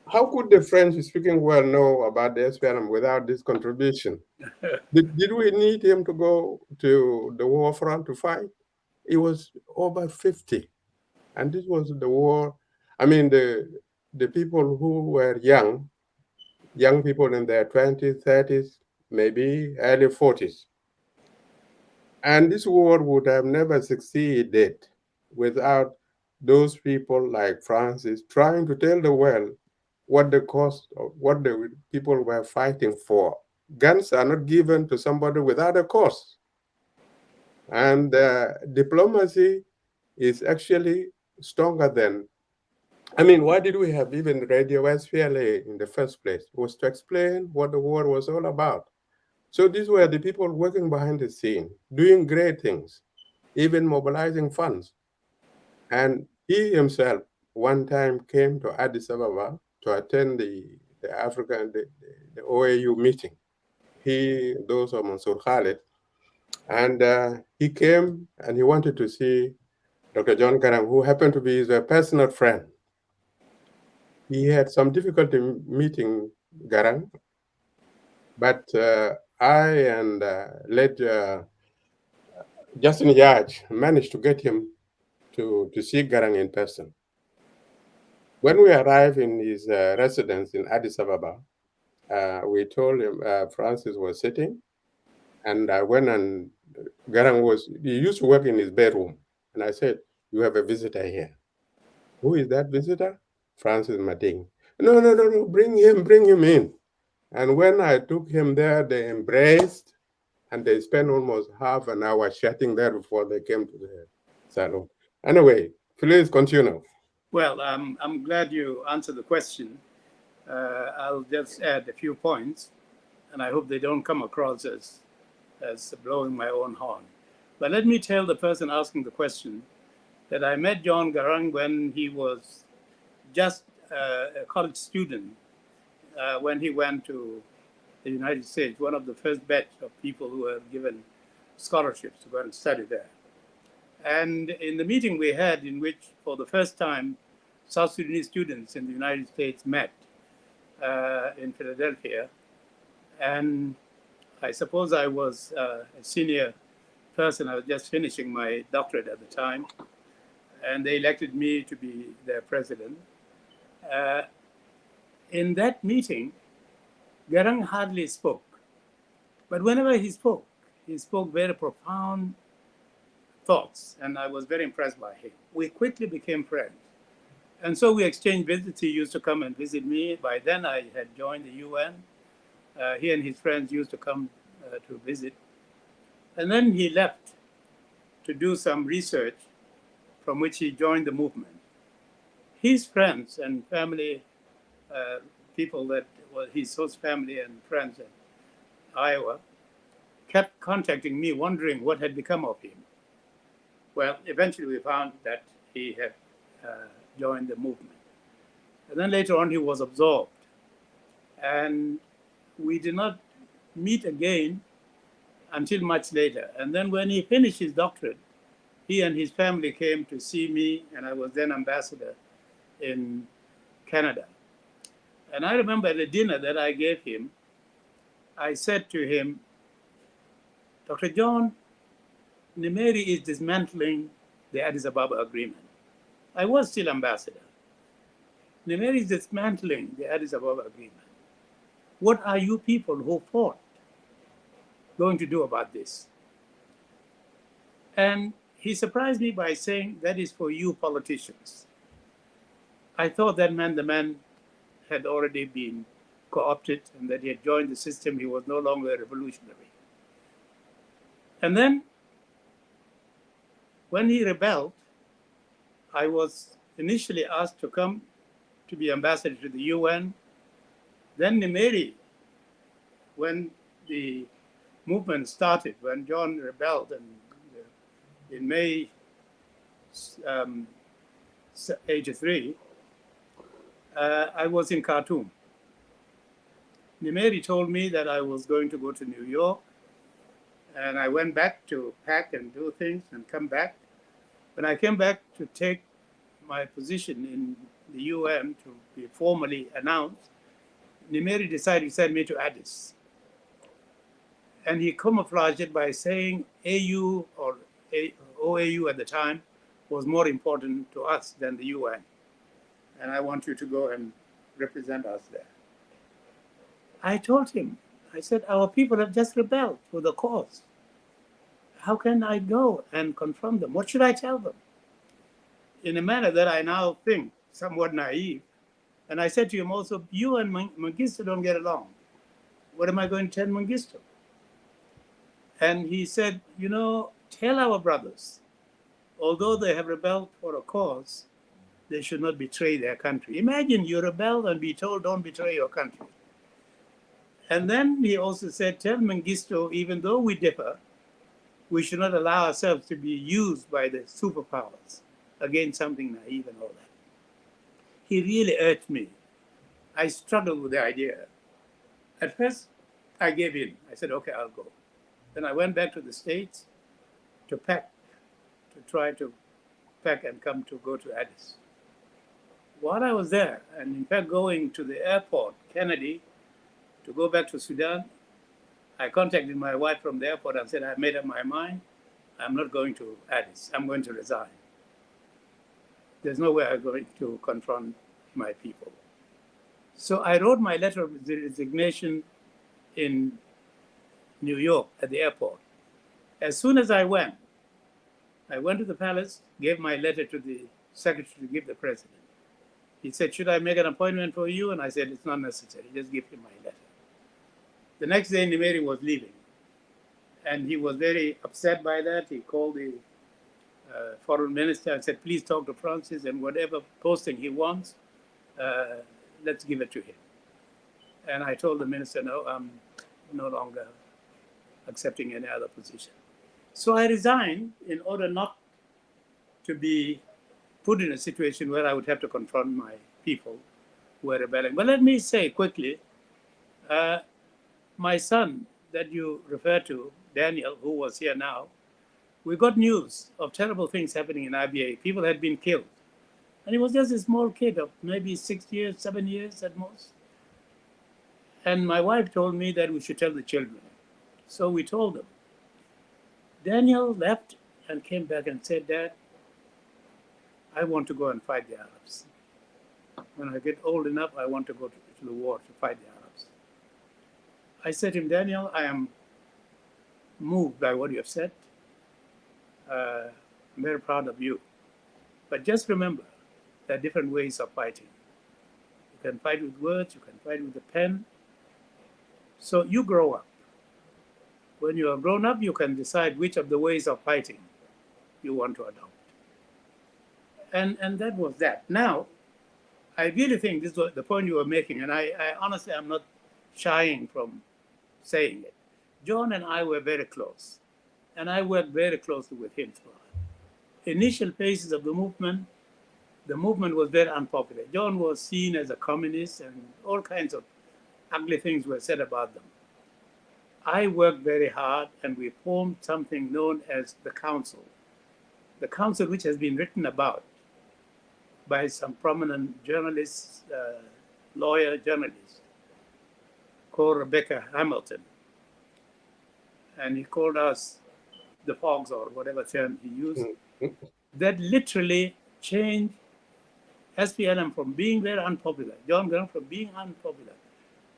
How could the French-speaking world know about the SPLM without this contribution? Did we need him to go to the war front to fight? It was over 50. And this was the war. I mean, the people who were young people in their 20s, 30s, maybe early 40s. And this war would have never succeeded without those people like Francis trying to tell the world what the cost of what the people were fighting for. guns are not given to somebody without a cause. And diplomacy is actually stronger than, I mean, why did we have even Radio SPLA in the first place? It was to explain what the war was all about. So these were the people working behind the scene, doing great things, even mobilizing funds. And he himself one time came to Addis Ababa to attend the OAU meeting. Those are Mansour Khalid, and he came and he wanted to see Dr. John Garang, who happened to be his personal friend. He had some difficulty meeting Garang, but I and led Justin Yaak managed to get him to see Garang in person. When we arrived in his residence in Addis Ababa, we told him Francis was sitting, and I went and Garang he used to work in his bedroom. And I said, "You have a visitor here." "Who is that visitor?" "Francis Mading." No, bring him in. And when I took him there, they embraced, and they spent almost half an hour chatting there before they came to the salon. Anyway, please continue. Well, I'm glad you answered the question. I'll just add a few points, and I hope they don't come across as blowing my own horn. But let me tell the person asking the question that I met John Garang when he was just a college student when he went to the United States, one of the first batch of people who were given scholarships to go and study there. And in the meeting we had, in which for the first time South Sudanese students in the United States met in Philadelphia, and I suppose I was a senior person. I was just finishing my doctorate at the time, and they elected me to be their president. In that meeting, Garang hardly spoke, but whenever he spoke very profound thoughts, and I was very impressed by him. We quickly became friends. And so we exchanged visits. He used to come and visit me. By then I had joined the UN. He and his friends used to come to visit. And then he left to do some research, from which he joined the movement. His friends and family, people that were his host family and friends in Iowa, kept contacting me, wondering what had become of him. Well, eventually we found that he had joined the movement. And then later on, he was absorbed. And we did not meet again until much later. And then when he finished his doctorate, he and his family came to see me, and I was then ambassador in Canada. And I remember at the dinner that I gave him, I said to him, "Dr. John, Nimeri is dismantling the Addis Ababa Agreement." I was still ambassador. Nimeri is dismantling the Addis Ababa Agreement. What are you people who fought going to do about this? And he surprised me by saying, "That is for you politicians." I thought that meant the man had already been co-opted and that he had joined the system. He was no longer a revolutionary. And then when he rebelled, I was initially asked to come to be ambassador to the UN. Then Nimeri, when the movement started, when John rebelled in May 83, I was in Khartoum. Nimeri told me that I was going to go to New York, and I went back to pack and do things and come back. When I came back to take my position in the UN to be formally announced, Nimeri decided to send me to Addis. And he camouflaged it by saying AU or OAU at the time was more important to us than the UN. And I want you to go and represent us there. I told him, I said, our people have just rebelled for the cause. How can I go and confront them? What should I tell them? In a manner that I now think somewhat naive. And I said to him also, you and Mengistu don't get along. What am I going to tell Mengistu? And he said, tell our brothers, although they have rebelled for a cause, they should not betray their country. Imagine you rebel and be told, don't betray your country. And then he also said, tell Mengistu, even though we differ, we should not allow ourselves to be used by the superpowers against something naive and all that. He really urged me. I struggled with the idea. At first, I gave in. I said, okay, I'll go. Then I went back to the States to try to pack and go to Addis. While I was there, and in fact going to the airport, Kennedy, to go back to Sudan, I contacted my wife from the airport and said, I made up my mind. I'm not going to Addis. I'm going to resign. There's no way I'm going to confront my people. So I wrote my letter of resignation in New York at the airport. As soon as I went to the palace, gave my letter to the secretary to give the president. He said, should I make an appointment for you? And I said, it's not necessary. Just give him my letter. The next day, Nimeri was leaving. And he was very upset by that. He called the foreign minister and said, please talk to Francis, and whatever posting he wants, let's give it to him. And I told the minister, no, I'm no longer accepting any other position. So I resigned in order not to be put in a situation where I would have to confront my people who were rebelling. But let me say quickly, my son that you refer to, Daniel, who was here now, we got news of terrible things happening in IBA. People had been killed. And he was just a small kid of maybe 6 years, 7 years at most. And my wife told me that we should tell the children. So we told them. Daniel left and came back and said, Dad, I want to go and fight the Arabs. When I get old enough, I want to go to the war to fight the Arabs. I said to him, Daniel, I am moved by what you have said. I'm very proud of you. But just remember, there are different ways of fighting. You can fight with words, you can fight with the pen. So you grow up. When you are grown up, you can decide which of the ways of fighting you want to adopt. And that was that. Now, I really think this was the point you were making, and I honestly, I'm not shying from saying it. John and I were very close, and I worked very closely with him throughout. Initial phases of the movement was very unpopular. John was seen as a communist, and all kinds of ugly things were said about them. I worked very hard, and we formed something known as the council which has been written about by some prominent journalists, journalists, called Rebecca Hamilton. And he called us the fogs, or whatever term he used. That literally changed SPLM from being very unpopular, John Grant from being unpopular,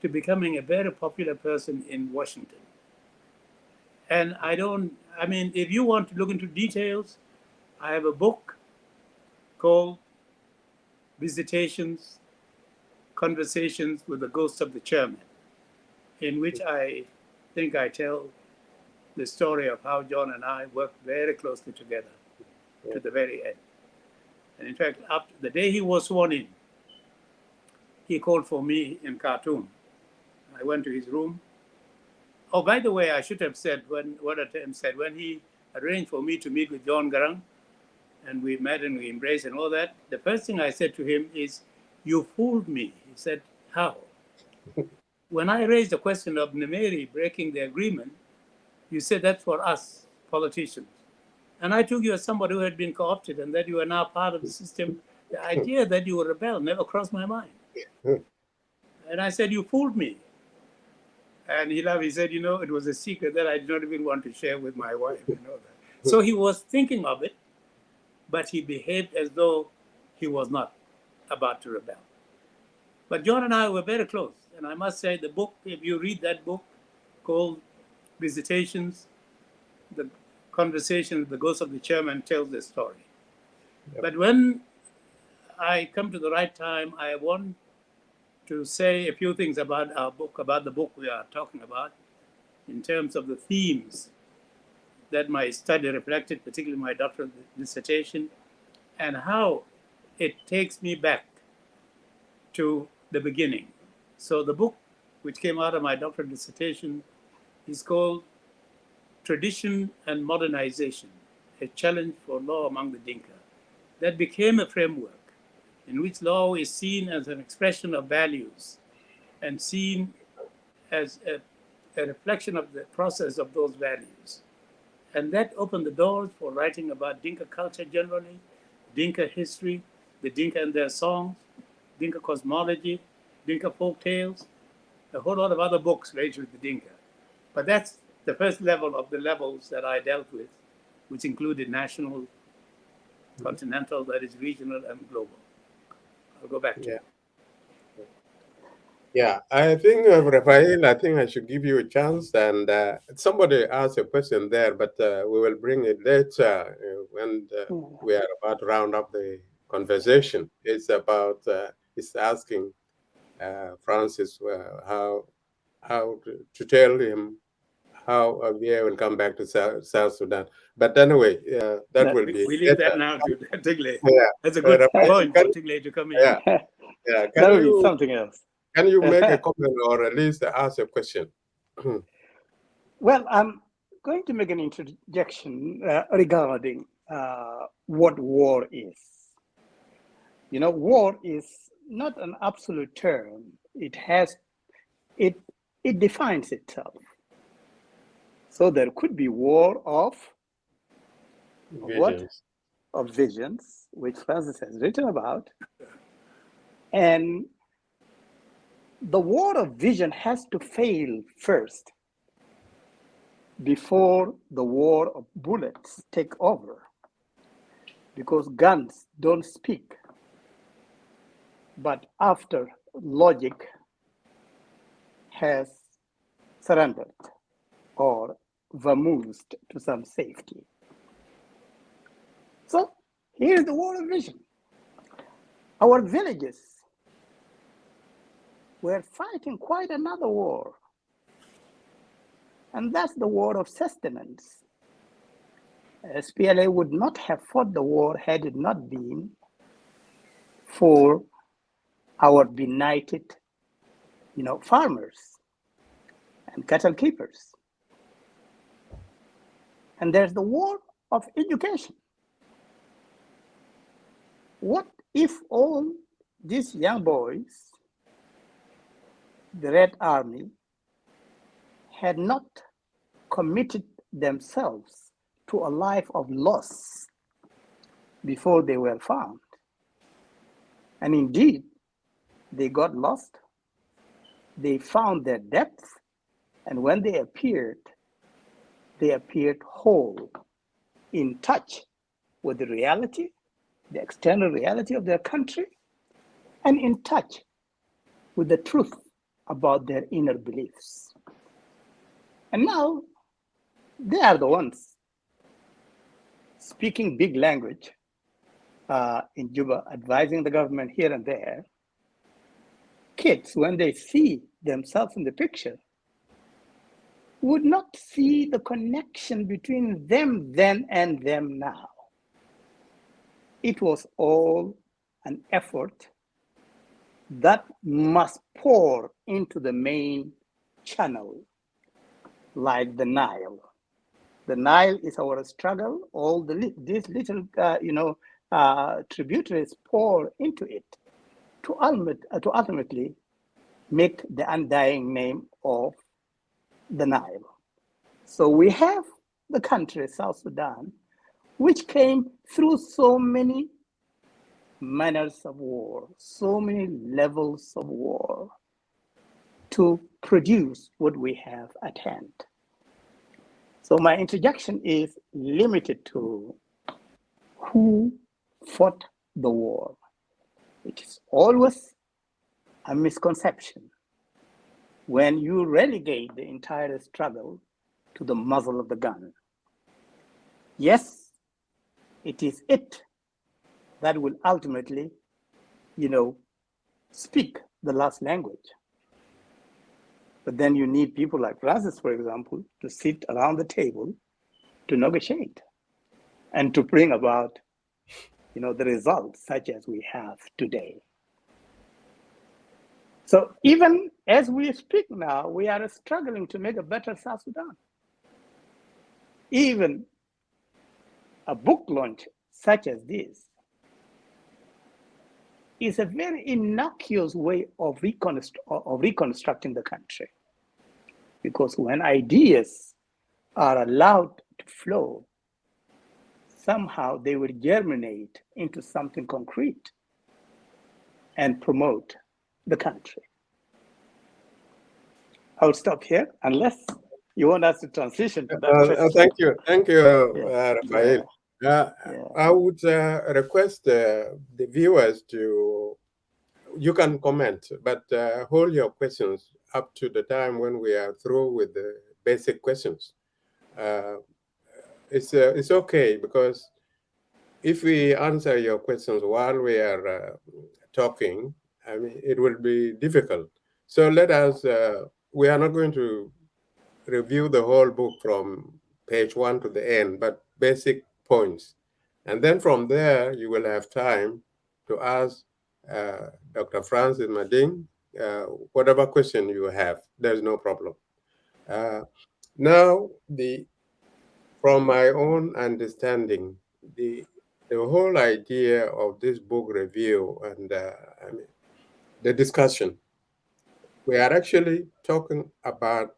to becoming a very popular person in Washington. And if you want to look into details, I have a book called Visitations, Conversations with the Ghost of the Chairman, in which I think I tell the story of how John and I worked very closely together to the very end. And in fact, after the day he was sworn in, he called for me in Khartoum. I went to his room. Oh, by the way, I should have said what Atem said, when he arranged for me to meet with John Garang, and we met and we embraced and all that, the first thing I said to him is, you fooled me. He said, how? When I raised the question of Nimeri breaking the agreement, you said that's for us, politicians. And I took you as somebody who had been co-opted and that you are now part of the system. The idea that you were rebel never crossed my mind. And I said, you fooled me. And he laughed. He said, it was a secret that I did not even want to share with my wife. That. So he was thinking of it, but he behaved as though he was not about to rebel. But John and I were very close. And I must say, the book, if you read that book called Visitations, the Conversation with the Ghost of the Chairman tells the story. Yep. But when I come to the right time, I want to say a few things about our book, about the book we are talking about, in terms of the themes that my study reflected, particularly my doctoral dissertation, and how it takes me back to the beginning. So the book which came out of my doctoral dissertation is called Tradition and Modernization, a Challenge for Law Among the Dinka. That became a framework in which law is seen as an expression of values and seen as a reflection of the process of those values. And that opened the doors for writing about Dinka culture generally, Dinka history, the Dinka and their songs, Dinka cosmology, Dinka folk tales, a whole lot of other books related with the Dinka. But that's the first level of the levels that I dealt with, which included national, continental, that is regional, and global. I'll go back to you. Yeah, I think, Rafael, I think I should give you a chance. And somebody asked a question there, but we will bring it later when we are about to round up the conversation. It's about, it's asking Francis how to tell him how Abia will come back to South Sudan. But anyway, that will be... We leave that now to Tigley. Yeah. That's a good point for Tigley to come in. Yeah. Yeah. That would be something else. Can you make a comment or at least ask a question? Well, I'm going to make an interjection regarding what war is. You know, war is not an absolute term. It defines itself. So there could be war of Visions. Of visions, which Francis has written about. And the war of vision has to fail first before the war of bullets take over, because guns don't speak. But after logic has surrendered or vamoosed to some safety. So here's the war of vision. Our villages were fighting quite another war. And that's the war of sustenance. SPLA would not have fought the war had it not been for our benighted, farmers and cattle keepers. And there's the war of education. What if all these young boys, the Red Army, had not committed themselves to a life of loss before they were found? And indeed, they got lost. They found their depth, and when they appeared whole, in touch with the reality, the external reality of their country, and in touch with the truth about their inner beliefs. And now, they are the ones speaking big language in Juba, advising the government here and there. Kids, when they see themselves in the picture, would not see the connection between them then and them now. It was all an effort that must pour into the main channel, like the Nile. The Nile is our struggle. All these little, tributaries pour into it to ultimately make the undying name of the Nile. So we have the country, South Sudan, which came through so many manners of war, so many levels of war, to produce what we have at hand. So my introduction is limited to who fought the war. It is always a misconception when you relegate the entire struggle to the muzzle of the gun. Yes, it is it that will ultimately, speak the last language. But then you need people like Francis, for example, to sit around the table to negotiate and to bring about, the results such as we have today. So even as we speak now, we are struggling to make a better South Sudan. Even a book launch such as this is a very innocuous way of reconstructing the country. Because when ideas are allowed to flow, somehow they will germinate into something concrete and promote the country. I'll stop here unless you want us to transition to that question. Thank you, Raphael. I would request the viewers you can comment, but hold your questions up to the time when we are through with the basic questions. It's okay, because if we answer your questions while we are talking, I mean, it will be difficult. So let us, we are not going to review the whole book from page 1 to the end, but basic points. And then from there, you will have time to ask Dr. Francis Mading whatever question you have. There's no problem. Now, from my own understanding, the whole idea of this book review and I mean, the discussion, we are actually talking about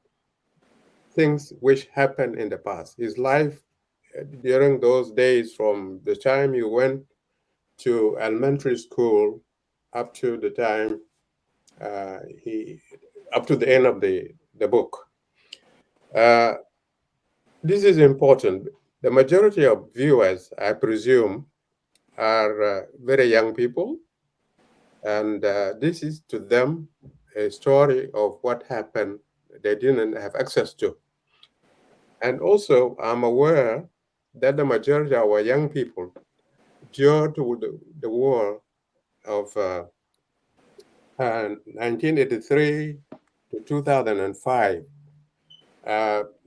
things which happened in the past. His life during those days, from the time you went to elementary school up to the time up to the end of the book. This is important. The majority of viewers, I presume, are very young people, and this is to them a story of what happened they didn't have access to. And also, I'm aware that the majority of our young people, due to the war of 1983 to 2005,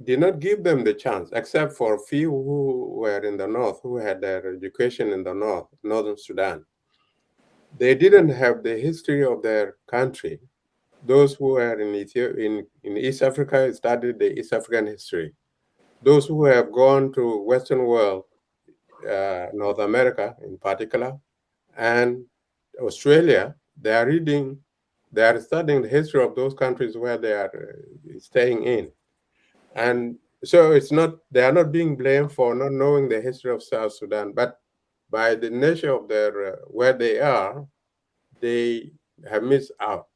did not give them the chance, except for a few who were in the north, who had their education in the northern Sudan. They didn't have the history of their country. Those who were in East Africa studied the East African history. Those who have gone to Western world, North America in particular, and Australia, they are studying the history of those countries where they are staying in. And so they are not being blamed for not knowing the history of South Sudan, but by the nature of their where they are, they have missed out.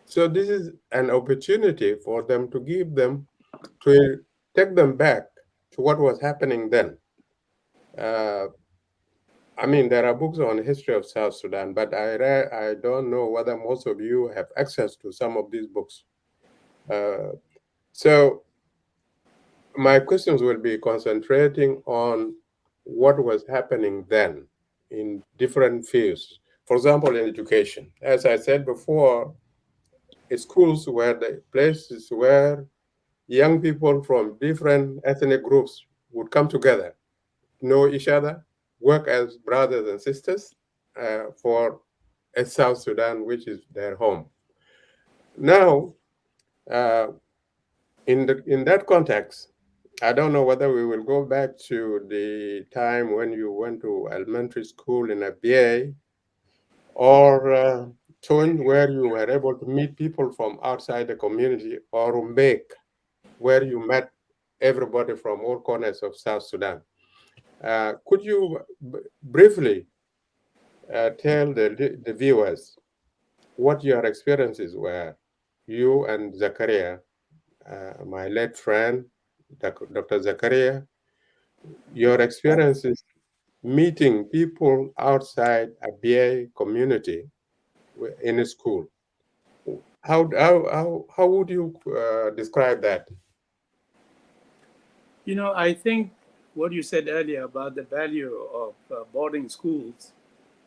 So this is an opportunity for them to take them back to what was happening then. I mean, there are books on the history of South Sudan, but I don't know whether most of you have access to some of these books. So my questions will be concentrating on what was happening then in different fields. For example, in education. As I said before, schools were the places where young people from different ethnic groups would come together, know each other, work as brothers and sisters for South Sudan, which is their home. Now, in that context, I don't know whether we will go back to the time when you went to elementary school in Abia, or Tony, where you were able to meet people from outside the community, or Rumbek, where you met everybody from all corners of South Sudan. Could you briefly tell the viewers what your experiences were, you and Zakaria, my late friend, Dr. Zakaria, your experiences meeting people outside a BA community in a school? How would you describe that? You know, I think what you said earlier about the value of boarding schools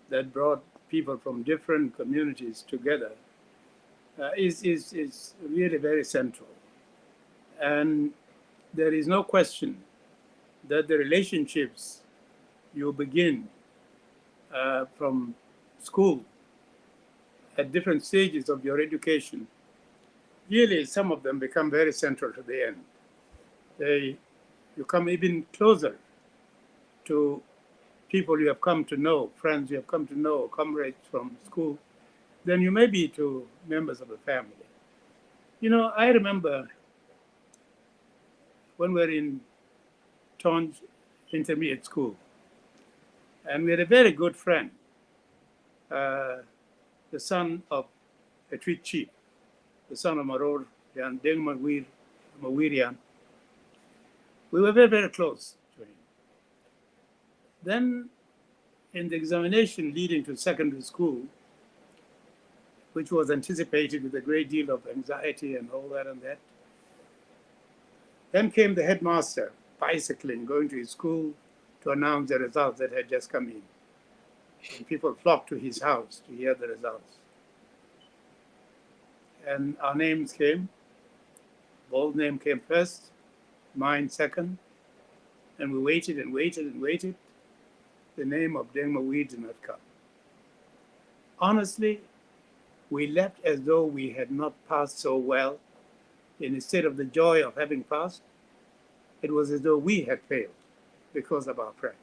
that brought people from different communities together is really very central. And there is no question that the relationships you begin from school at different stages of your education, really some of them become very central to the end. You come even closer to people you have come to know, friends you have come to know, comrades from school, than you may be to members of the family. You know, I remember when we were in Tonj Intermediate School, and we had a very good friend, the son of a Tweed chief, the son of Maror, and Deng Mawirian. We were very, very close to him. Then, in the examination leading to secondary school, which was anticipated with a great deal of anxiety and all that and that, then came the headmaster, bicycling, going to his school to announce the results that had just come in. And people flocked to his house to hear the results. And our names came. Ball's name came first, mine second, and we waited and waited and waited. The name of Deng Mawir did not come. Honestly, we left as though we had not passed so well. Instead of the joy of having passed, it was as though we had failed because of our friend.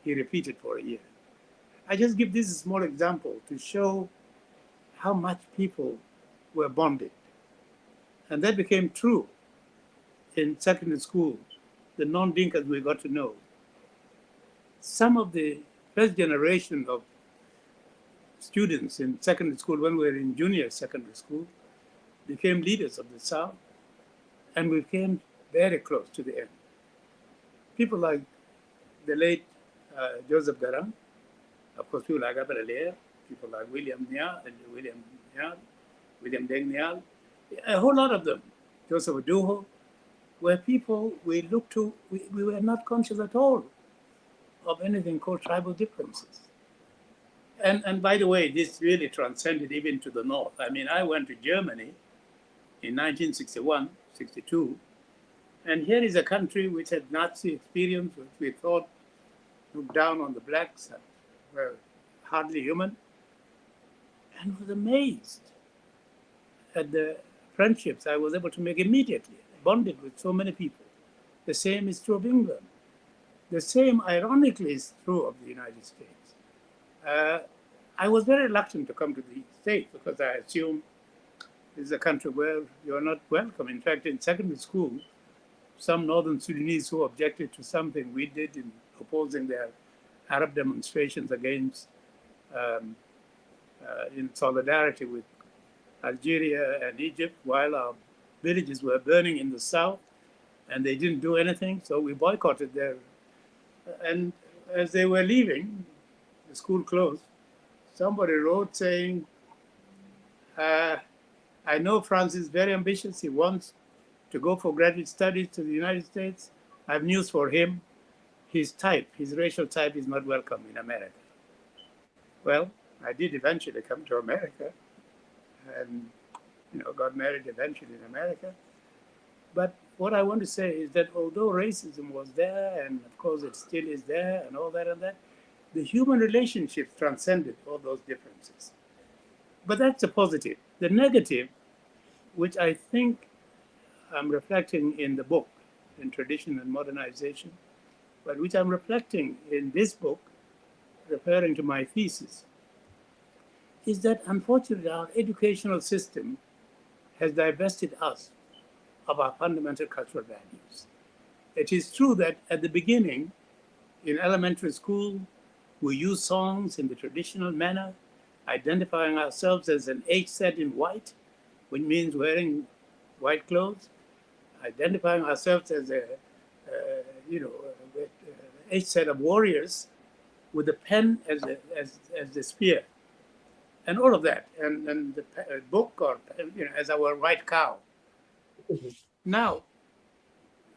He repeated for a year. I just give this a small example to show how much people were bonded. And that became true in secondary school, the non-Dinkas we got to know. Some of the first generation of students in secondary school, when we were in junior secondary school, became leaders of the South, and we came very close to the end. People like the late Joseph Garang, of course, people like Abel Alair, people like William Deng Nial, a whole lot of them, Joseph Aduho, were people we looked to, we were not conscious at all of anything called tribal differences. And by the way, this really transcended even to the north. I mean, I went to Germany in 1961, 62, and here is a country which had Nazi experience, which we thought looked down on the blacks and were hardly human, and was amazed at the friendships I was able to make immediately, bonded with so many people. The same is true of England. The same, ironically, is true of the United States. I was very reluctant to come to the States because I assumed this is a country where you're not welcome. In fact, in secondary school, some Northern Sudanese who objected to something we did in opposing their Arab demonstrations against, in solidarity with Algeria and Egypt, while our villages were burning in the south, and they didn't do anything, so we boycotted their. And as they were leaving, the school closed, somebody wrote saying, I know Francis is very ambitious. He wants to go for graduate studies to the United States. I have news for him. His type, his racial type is not welcome in America. Well, I did eventually come to America and, got married eventually in America. But what I want to say is that although racism was there, and of course it still is there, and all that and that, the human relationships transcended all those differences. But that's a positive. The negative, which I think I'm reflecting in the book, in Tradition and Modernization, but which I'm reflecting in this book, referring to my thesis, is that unfortunately our educational system has divested us of our fundamental cultural values. It is true that at the beginning, in elementary school, we use songs in the traditional manner, identifying ourselves as an H set in white, which means wearing white clothes, identifying ourselves as a H set of warriors with the pen as the spear, and all of that, and the book, or as our white cow. Now,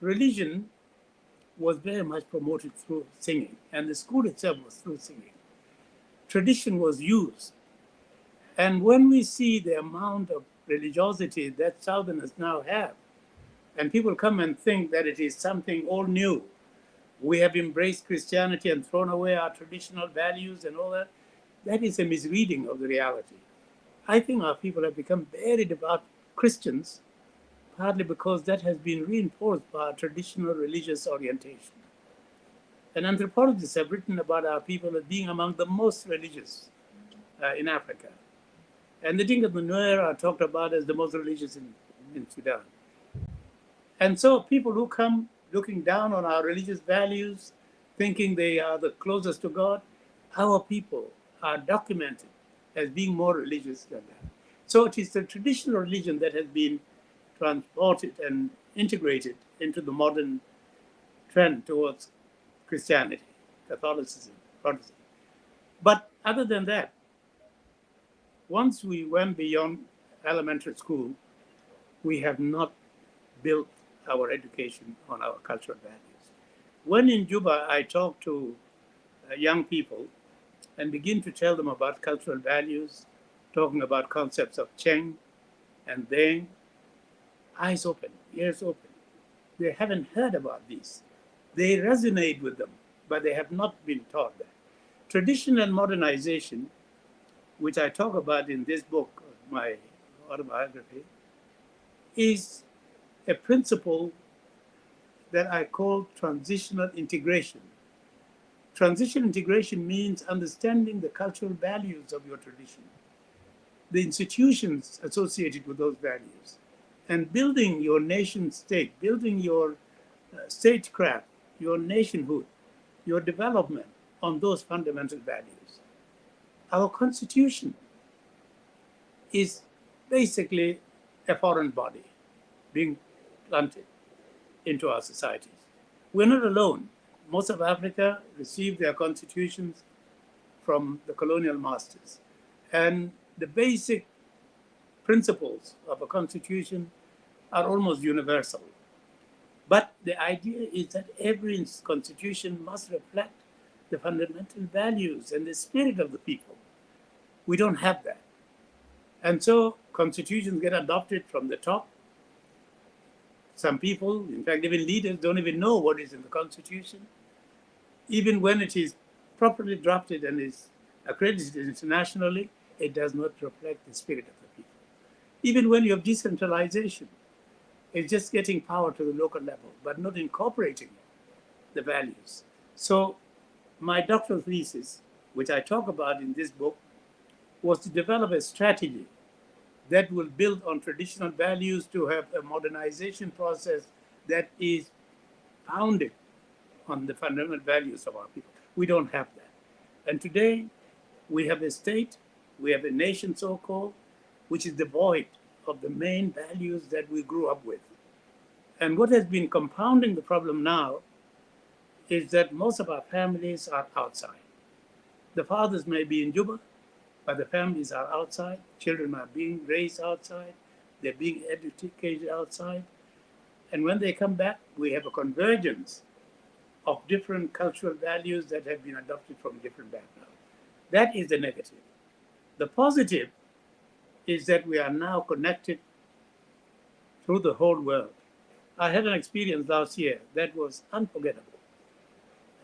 religion was very much promoted through singing, and the school itself was through singing. Tradition was used And when we see the amount of religiosity that Southerners now have, and people come and think that it is something all new, we have embraced Christianity and thrown away our traditional values and all that, that is a misreading of the reality. I think our people have become very devout Christians, partly because that has been reinforced by our traditional religious orientation. And anthropologists have written about our people as being among the most religious in Africa. And the Dinka and the Nuer are talked about as the most religious in Sudan. And so people who come looking down on our religious values, thinking they are the closest to God, our people are documented as being more religious than that. So it is the traditional religion that has been transported and integrated into the modern trend towards Christianity, Catholicism, Protestant. But other than that, once we went beyond elementary school, we have not built our education on our cultural values. When in Juba, I talk to young people and begin to tell them about cultural values, talking about concepts of Cheng and Deng, eyes open, ears open. They haven't heard about these. They resonate with them, but they have not been taught that. Tradition and modernization, which I talk about in this book, my autobiography, is a principle that I call transitional integration. Transitional integration means understanding the cultural values of your tradition, the institutions associated with those values, and building your nation state, building your statecraft, your nationhood, your development on those fundamental values. Our constitution is basically a foreign body being planted into our societies. We're not alone. Most of Africa received their constitutions from the colonial masters. And the basic principles of a constitution are almost universal. But the idea is that every constitution must reflect the fundamental values and the spirit of the people. We don't have that. And so constitutions get adopted from the top. Some people, in fact, even leaders, don't even know what is in the constitution. Even when it is properly drafted and is accredited internationally, it does not reflect the spirit of the people. Even when you have decentralization, it's just getting power to the local level, but not incorporating the values. So my doctoral thesis, which I talk about in this book, was to develop a strategy that will build on traditional values to have a modernization process that is founded on the fundamental values of our people. We don't have that. And today, we have a state, we have a nation so-called, which is devoid of the main values that we grew up with. And what has been compounding the problem now is that most of our families are outside. The fathers may be in Juba, but the families are outside. Children are being raised outside. They're being educated outside. And when they come back, we have a convergence of different cultural values that have been adopted from different backgrounds. That is the negative. The positive is that we are now connected through the whole world. I had an experience last year that was unforgettable.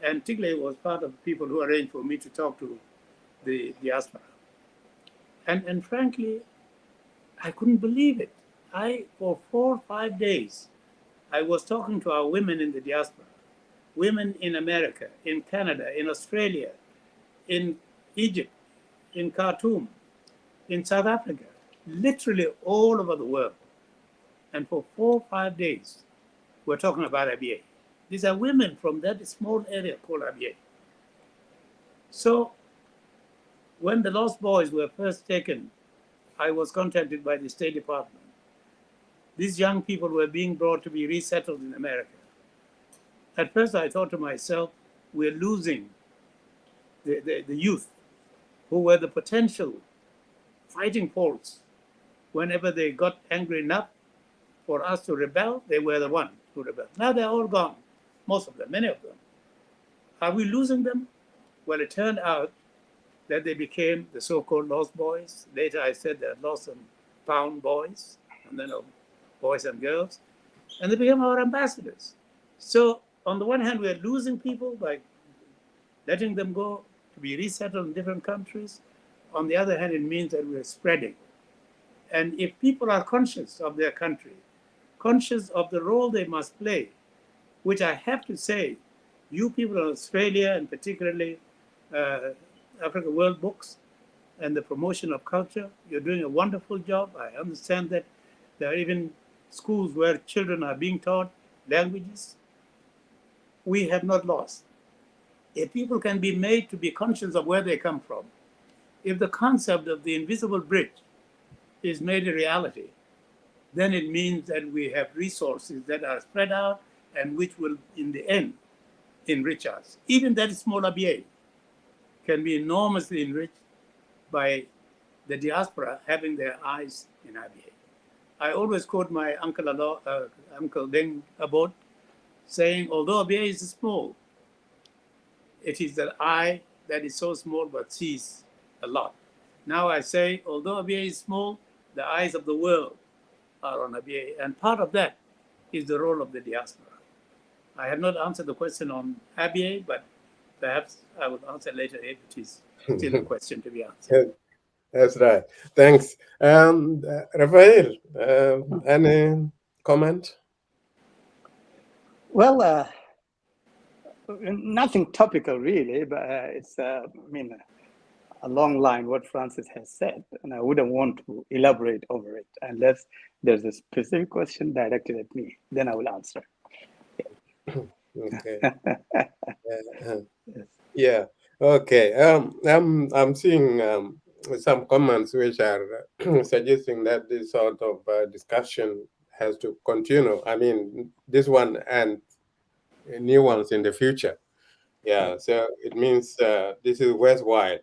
And Tigley was part of the people who arranged for me to talk to the diaspora. And frankly, I couldn't believe it. For 4 or 5 days, I was talking to our women in the diaspora, women in America, in Canada, in Australia, in Egypt, in Khartoum, in South Africa, literally all over the world. And for 4 or 5 days, we're talking about Abyei. These are women from that small area called Abyei. So when the lost boys were first taken, I was contacted by the State Department. These young people were being brought to be resettled in America. At first, I thought to myself, we're losing the youth who were the potential fighting force. Whenever they got angry enough for us to rebel, they were the one who rebelled. Now they're all gone, most of them, many of them. Are we losing them? Well, it turned out that they became the so-called lost boys. Later I said they're lost and found boys, and then boys and girls, and they became our ambassadors. So on the one hand, we are losing people by letting them go to be resettled in different countries. On the other hand, it means that we are spreading. And if people are conscious of their country, conscious of the role they must play, which I have to say, you people in Australia, and particularly Africa World Books and the promotion of culture, you're doing a wonderful job. I understand that there are even schools where children are being taught languages. We have not lost. If people can be made to be conscious of where they come from, if the concept of the invisible bridge is made a reality, then it means that we have resources that are spread out and which will, in the end, enrich us. Even that small ABA can be enormously enriched by the diaspora having their eyes in ABA. I always quote my Uncle Deng Abod saying, although ABA is small, it is the eye that is so small but sees a lot. Now I say, although ABA is small, the eyes of the world are on ABA, and part of that is the role of the diaspora. I have not answered the question on ABA, but perhaps I will answer later if it is still a question to be answered. That's right. Thanks. Rafael, any comment? Well, nothing topical really, but it's, I mean, a long line what Francis has said, and I wouldn't want to elaborate over it unless there's a specific question directed at me. Then I will answer. Okay. Yeah. Okay. I'm seeing some comments which are suggesting that this sort of discussion has to continue. I mean, this one and new ones in the future. Yeah. So it means this is worthwhile.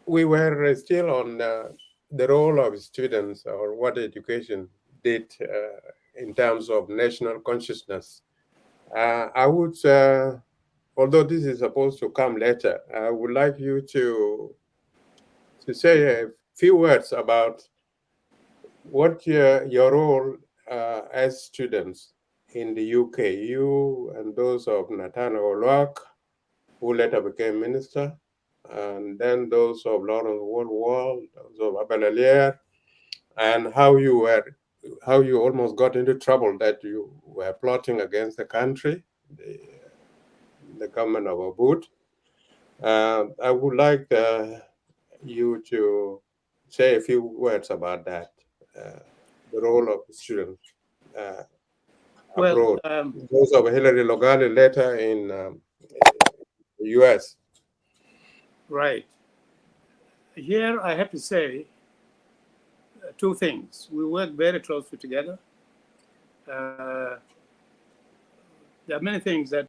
We were still on the role of students or what education did in terms of national consciousness. I would, although this is supposed to come later, I would like you to say a few words about what your role as students in the UK, you and those of Nathaniel Yaak, who later became minister, and then those of Lawrence Woolward, those of Abel, and how you almost got into trouble that you were plotting against the country, the government of Aboud. I would like you to say a few words about that, the role of the students abroad. Those of Hillary Logali later in the US. Right. Here I have to say two things. We work very closely together. There are many things that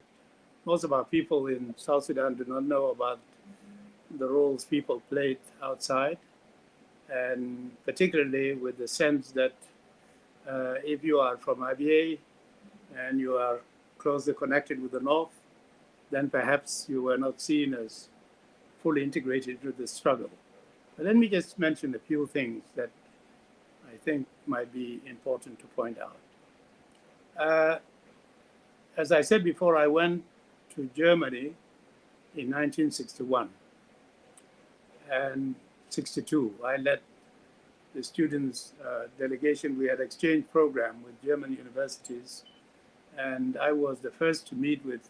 most of our people in South Sudan do not know about the roles people played outside, and particularly with the sense that if you are from IBA and you are closely connected with the North, then perhaps you were not seen as fully integrated into the struggle. But let me just mention a few things that I think might be important to point out. As I said before, I went to Germany in 1961 and 62. I led the students' delegation. We had an exchange program with German universities, and I was the first to meet with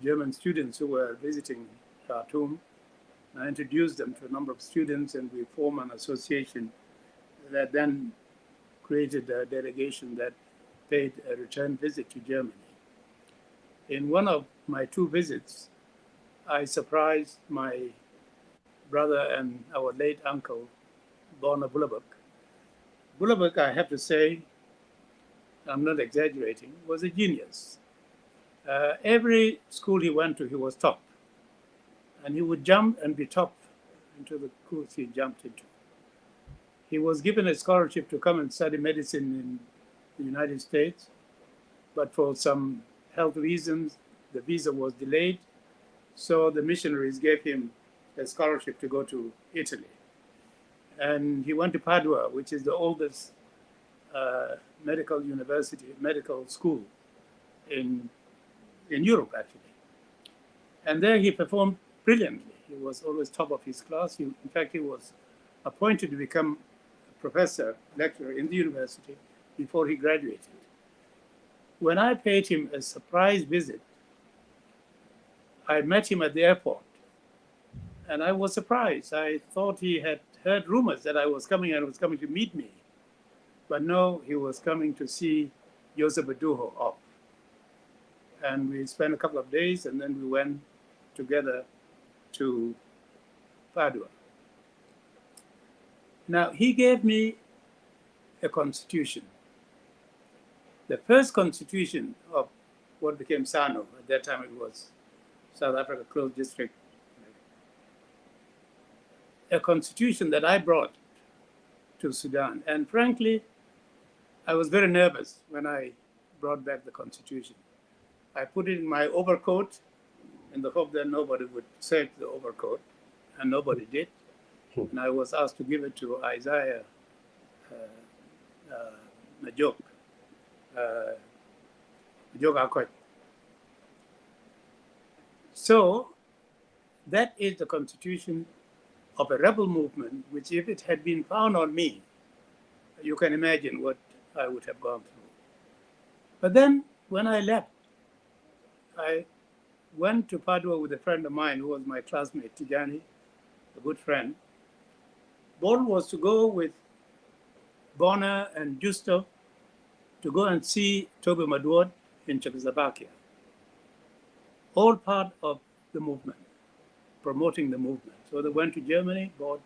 German students who were visiting Khartoum. I introduced them to a number of students, and we formed an association that then created a delegation that paid a return visit to Germany. In one of my two visits, I surprised my brother and our late uncle, Borna Bulabuk. Bulabuk, I have to say, I'm not exaggerating, was a genius. Every school he went to, he was top. And he would jump and be top into the course he jumped into. He was given a scholarship to come and study medicine in the United States, but for some health reasons, the visa was delayed. So the missionaries gave him a scholarship to go to Italy. And he went to Padua, which is the oldest medical university, medical school in Europe, actually. And there he performed brilliantly. He was always top of his class. In fact, he was appointed to become a professor, lecturer in the university before he graduated. When I paid him a surprise visit, I met him at the airport. And I was surprised. I thought he had heard rumors that I was coming and was coming to meet me. But no, he was coming to see Joseph Baduho off. And we spent a couple of days, and then we went together to Padua. Now, he gave me a constitution. The first constitution of what became SANO, at that time it was South Africa Closed District, a constitution that I brought to Sudan. And frankly, I was very nervous when I brought back the constitution. I put it in my overcoat in the hope that nobody would search the overcoat, and nobody did. And I was asked to give it to Isaiah Najok Akoy. So that is the constitution of a rebel movement, which if it had been found on me, you can imagine what I would have gone through. But then when I left, I went to Padua with a friend of mine who was my classmate, Tijani, a good friend. Bol was to go with Bona and Justo to go and see Toby Madwad in Czechoslovakia. All part of the movement, promoting the movement. So they went to Germany, bought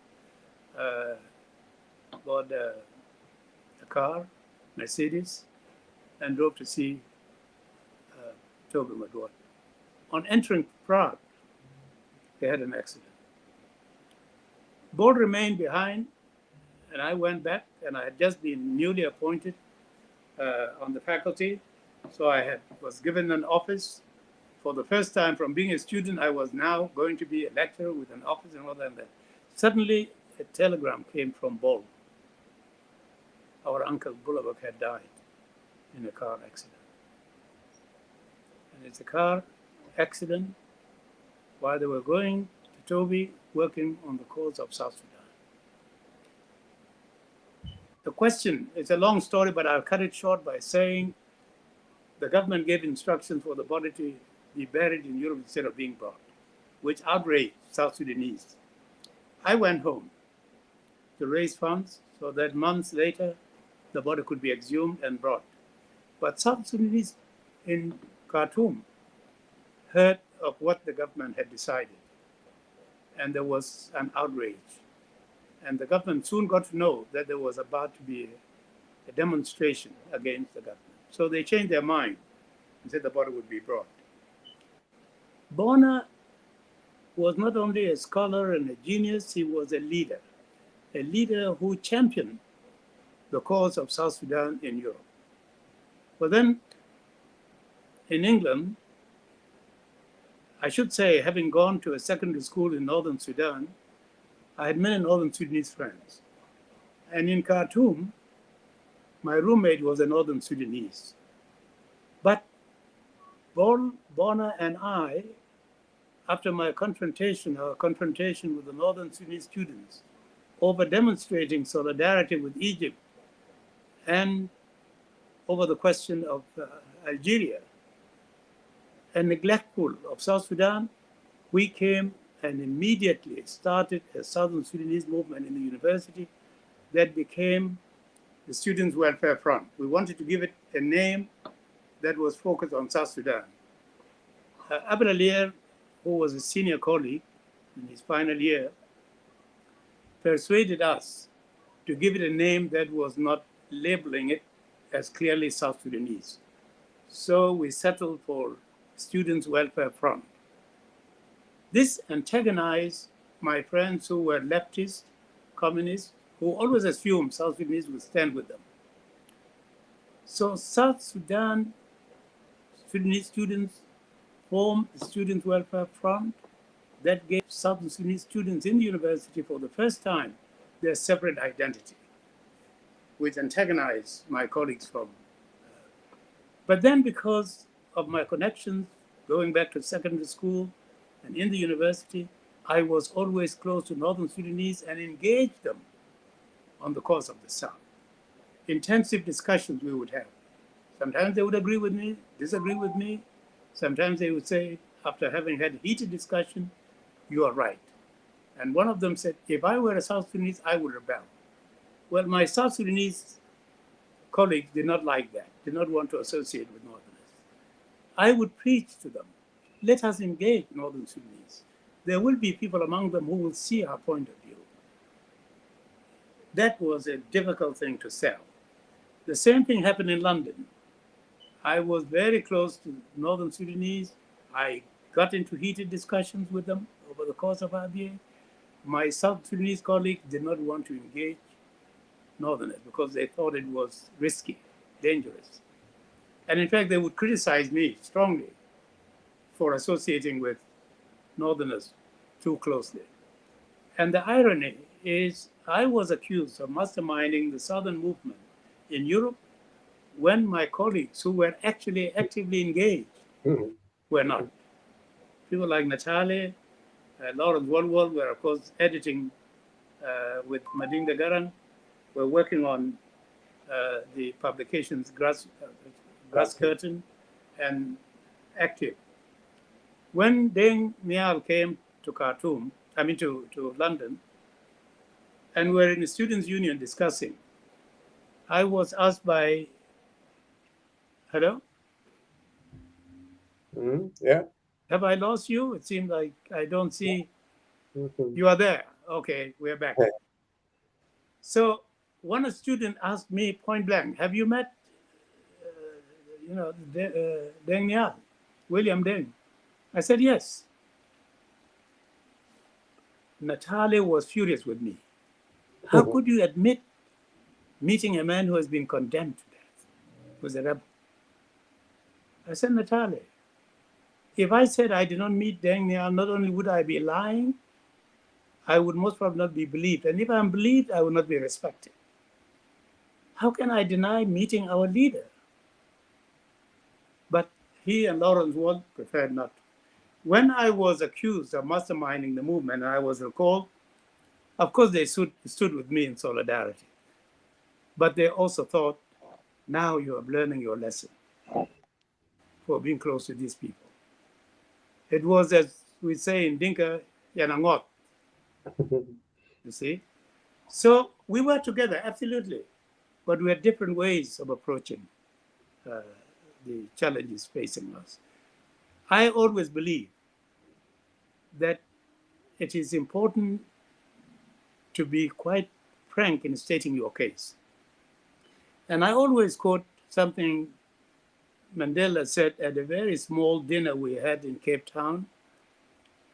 a car, Mercedes, and drove to see Toby Madwad. On entering Prague, they had an accident. Bol remained behind, and I went back, and I had just been newly appointed on the faculty. So I was given an office. For the first time from being a student, I was now going to be a lecturer with an office and all that. Suddenly, a telegram came from Bol. Our uncle Bulabak had died in a car accident. And it's a car accident while they were going to Toby, working on the cause of South Sudan. The question, it's a long story, but I'll cut it short by saying the government gave instructions for the body to be buried in Europe instead of being brought, which outraged South Sudanese. I went home to raise funds so that months later, the body could be exhumed and brought. But South Sudanese in Khartoum heard of what the government had decided, and there was an outrage. And the government soon got to know that there was about to be a demonstration against the government. So they changed their mind and said the body would be brought. Bona was not only a scholar and a genius, he was a leader who championed the cause of South Sudan in Europe. But then in England, I should say, having gone to a secondary school in northern Sudan, I had many northern Sudanese friends. And in Khartoum, my roommate was a northern Sudanese. But Bona and I, after our confrontation with the northern Sudanese students over demonstrating solidarity with Egypt and over the question of Algeria and neglectful of South Sudan, we came and immediately started a Southern Sudanese movement in the university that became the Students' Welfare Front. We wanted to give it a name that was focused on South Sudan. Abel Alier, who was a senior colleague in his final year, persuaded us to give it a name that was not labeling it as clearly South Sudanese. So we settled for Students' Welfare Front. This antagonized my friends who were leftists, communists, who always assumed South Sudanese would stand with them. So South Sudanese students formed the Student Welfare Front that gave South Sudanese students in the university for the first time their separate identity, which antagonized my colleagues from. But then because of my connections, going back to secondary school and in the university, I was always close to Northern Sudanese and engaged them on the cause of the South. Intensive discussions we would have. Sometimes they would agree with me, disagree with me. Sometimes they would say, after having had heated discussion, you are right. And one of them said, if I were a South Sudanese, I would rebel. Well, my South Sudanese colleagues did not like that, did not want to associate with Northerners. I would preach to them, let us engage Northern Sudanese. There will be people among them who will see our point of view. That was a difficult thing to sell. The same thing happened in London. I was very close to Northern Sudanese. I got into heated discussions with them over the course of RBA. My South Sudanese colleagues did not want to engage Northerners because they thought it was risky, dangerous. And in fact, they would criticize me strongly for associating with Northerners too closely. And the irony is I was accused of masterminding the Southern movement in Europe when my colleagues who were actually actively engaged were not. People like Natalie, Lawrence Walwell were, of course, editing with Madinda Garan. We're working on the publications Grass Curtain and Active. When Deng Nial came to Khartoum, to London, and we're in the Students' Union discussing, I was asked by, hello? Yeah. Have I lost you? It seems like I don't see. You are there. Okay, we're back. Yeah. So one student asked me point blank, have you met, Deng Nial, William Deng? I said, yes. Natalie was furious with me. How could you admit meeting a man who has been condemned to death, who's a rebel? I said, Natalie, if I said I did not meet Deng Nial, not only would I be lying, I would most probably not be believed. And if I'm believed, I will not be respected. How can I deny meeting our leader? But he and Lawrence Wall preferred not to. When I was accused of masterminding the movement, and I was recalled, of course they stood with me in solidarity. But they also thought, now you are learning your lesson for being close to these people. It was, as we say in Dinka, Yanangot. You see? So we were together, absolutely. But we had different ways of approaching the challenges facing us. I always believe that it is important to be quite frank in stating your case. And I always quote something Mandela said at a very small dinner we had in Cape Town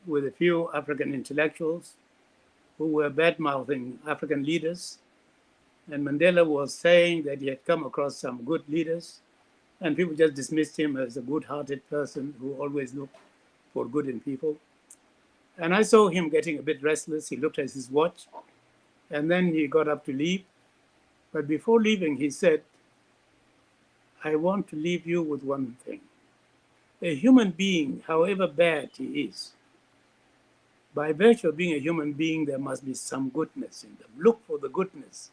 with a few African intellectuals who were bad-mouthing African leaders. And Mandela was saying that he had come across some good leaders, and people just dismissed him as a good-hearted person who always looked for good in people. And I saw him getting a bit restless. He looked at his watch, and then he got up to leave. But before leaving, he said, I want to leave you with one thing. A human being, however bad he is, by virtue of being a human being, there must be some goodness in them. Look for the goodness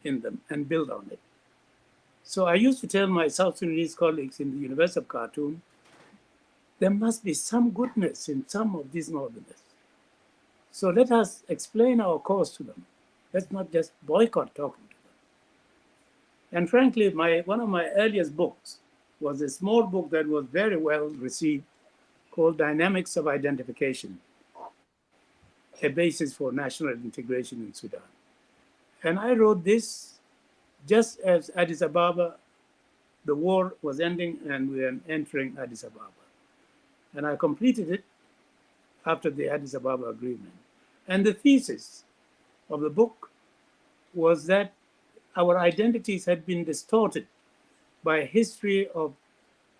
in them and build on it. So I used to tell my South Sudanese colleagues in the University of Khartoum, there must be some goodness in some of these Northerners. So let us explain our cause to them. Let's not just boycott talking to them. And frankly, one of my earliest books was a small book that was very well received called Dynamics of Identification, a basis for national integration in Sudan. And I wrote this just as Addis Ababa, the war was ending and we were entering Addis Ababa. And I completed it after the Addis Ababa agreement. And the thesis of the book was that our identities had been distorted by a history of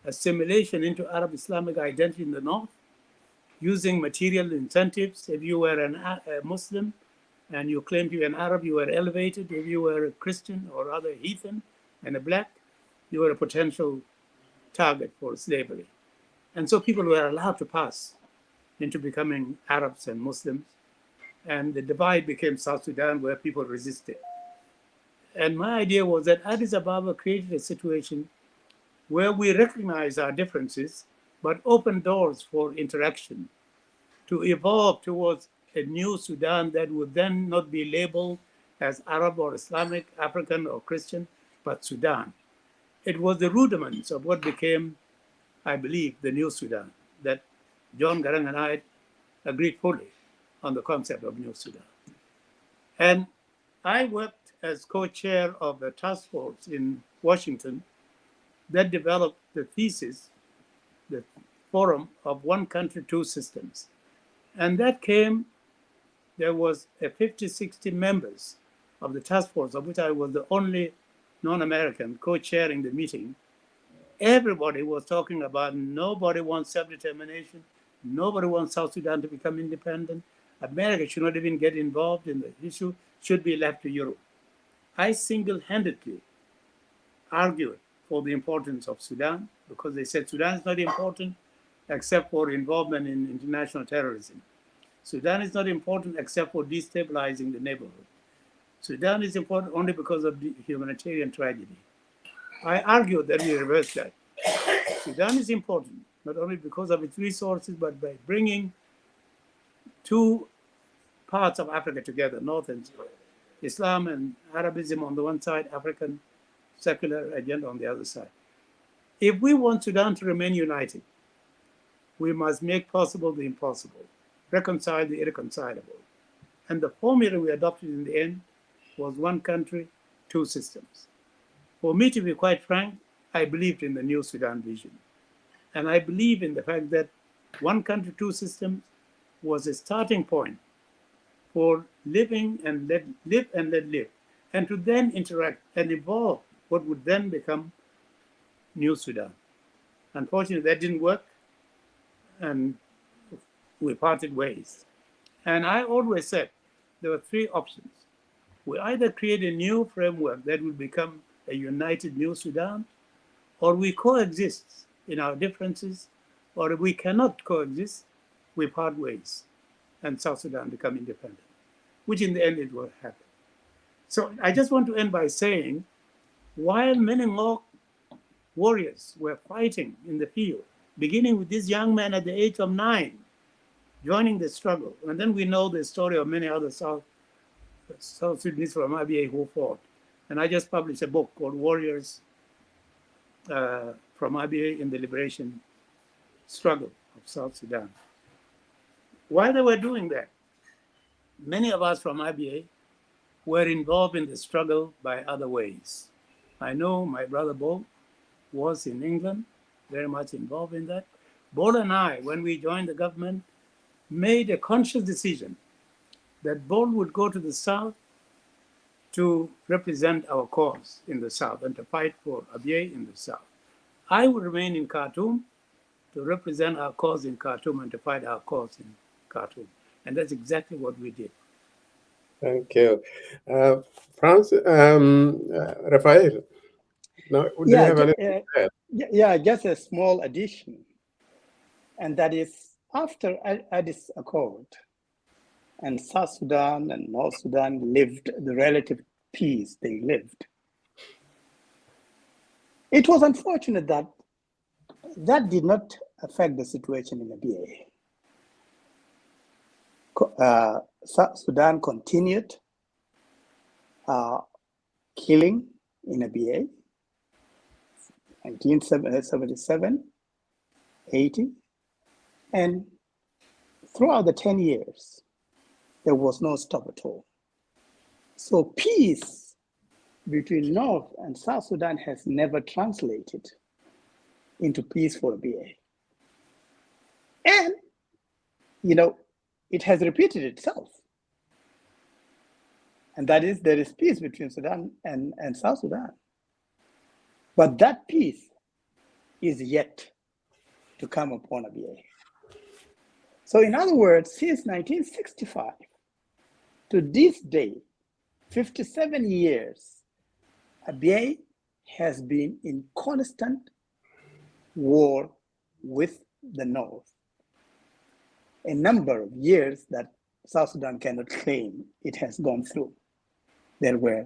assimilation into Arab Islamic identity in the north, using material incentives. If you were a Muslim and you claimed you were an Arab, you were elevated. If you were a Christian or other heathen and a black, you were a potential target for slavery. And so people were allowed to pass into becoming Arabs and Muslims. And the divide became South Sudan, where people resisted. And my idea was that Addis Ababa created a situation where we recognize our differences, but open doors for interaction to evolve towards a new Sudan that would then not be labeled as Arab or Islamic, African or Christian, but Sudan. It was the rudiments of what became, I believe, the new Sudan, that John Garang and I agreed fully on the concept of New Sudan. And I worked as co-chair of the task force in Washington that developed the thesis, the forum of one country, two systems. And that came, there was a 50, 60 members of the task force, of which I was the only non-American co-chairing the meeting. Everybody was talking about nobody wants self-determination, nobody wants South Sudan to become independent. America should not even get involved in the issue, should be left to Europe. I single-handedly argued for the importance of Sudan because they said Sudan is not important except for involvement in international terrorism. Sudan is not important except for destabilizing the neighborhood. Sudan is important only because of the humanitarian tragedy. I argued that we reverse that. Sudan is important, not only because of its resources, but by bringing two parts of Africa together, North and South. Islam and Arabism on the one side, African secular agenda on the other side. If we want Sudan to remain united, we must make possible the impossible, reconcile the irreconcilable. And the formula we adopted in the end was one country, two systems. For me, to be quite frank, I believed in the New Sudan vision. And I believe in the fact that one country, two systems was a starting point for living and let live and let live, and to then interact and evolve what would then become New Sudan. Unfortunately, that didn't work, and we parted ways. And I always said there were three options. We either create a new framework that will become a united New Sudan, or we coexist in our differences, or if we cannot coexist, we part ways and South Sudan become independent, which in the end it will happen. So I just want to end by saying, while many more warriors were fighting in the field, beginning with this young man at the age of 9, joining the struggle, and then we know the story of many other South Sudanese from RBA who fought. And I just published a book called Warriors from RBA in the Liberation Struggle of South Sudan. While they were doing that, many of us from RBA were involved in the struggle by other ways. I know my brother Bo was in England, very much involved in that. Bo and I, when we joined the government, made a conscious decision that Bo would go to the South to represent our cause in the South and to fight for Abyei in the South. I would remain in Khartoum to represent our cause in Khartoum and to fight our cause in Khartoum. And that's exactly what we did. Thank you. Rafael, do you have anything to add? Yeah, just a small addition. And that is, after Addis Accord, and South Sudan and North Sudan lived the relative peace they lived, it was unfortunate that that did not affect the situation in Abyei. South Sudan continued killing in Abyei, 1977, 80, and throughout the 10 years, there was no stop at all. So peace between North and South Sudan has never translated into peace for Abyei. And, it has repeated itself. And that is, there is peace between Sudan and South Sudan. But that peace is yet to come upon Abyei. So in other words, since 1965 to this day, 57 years, Abyei has been in constant war with the North. A number of years that South Sudan cannot claim it has gone through. There were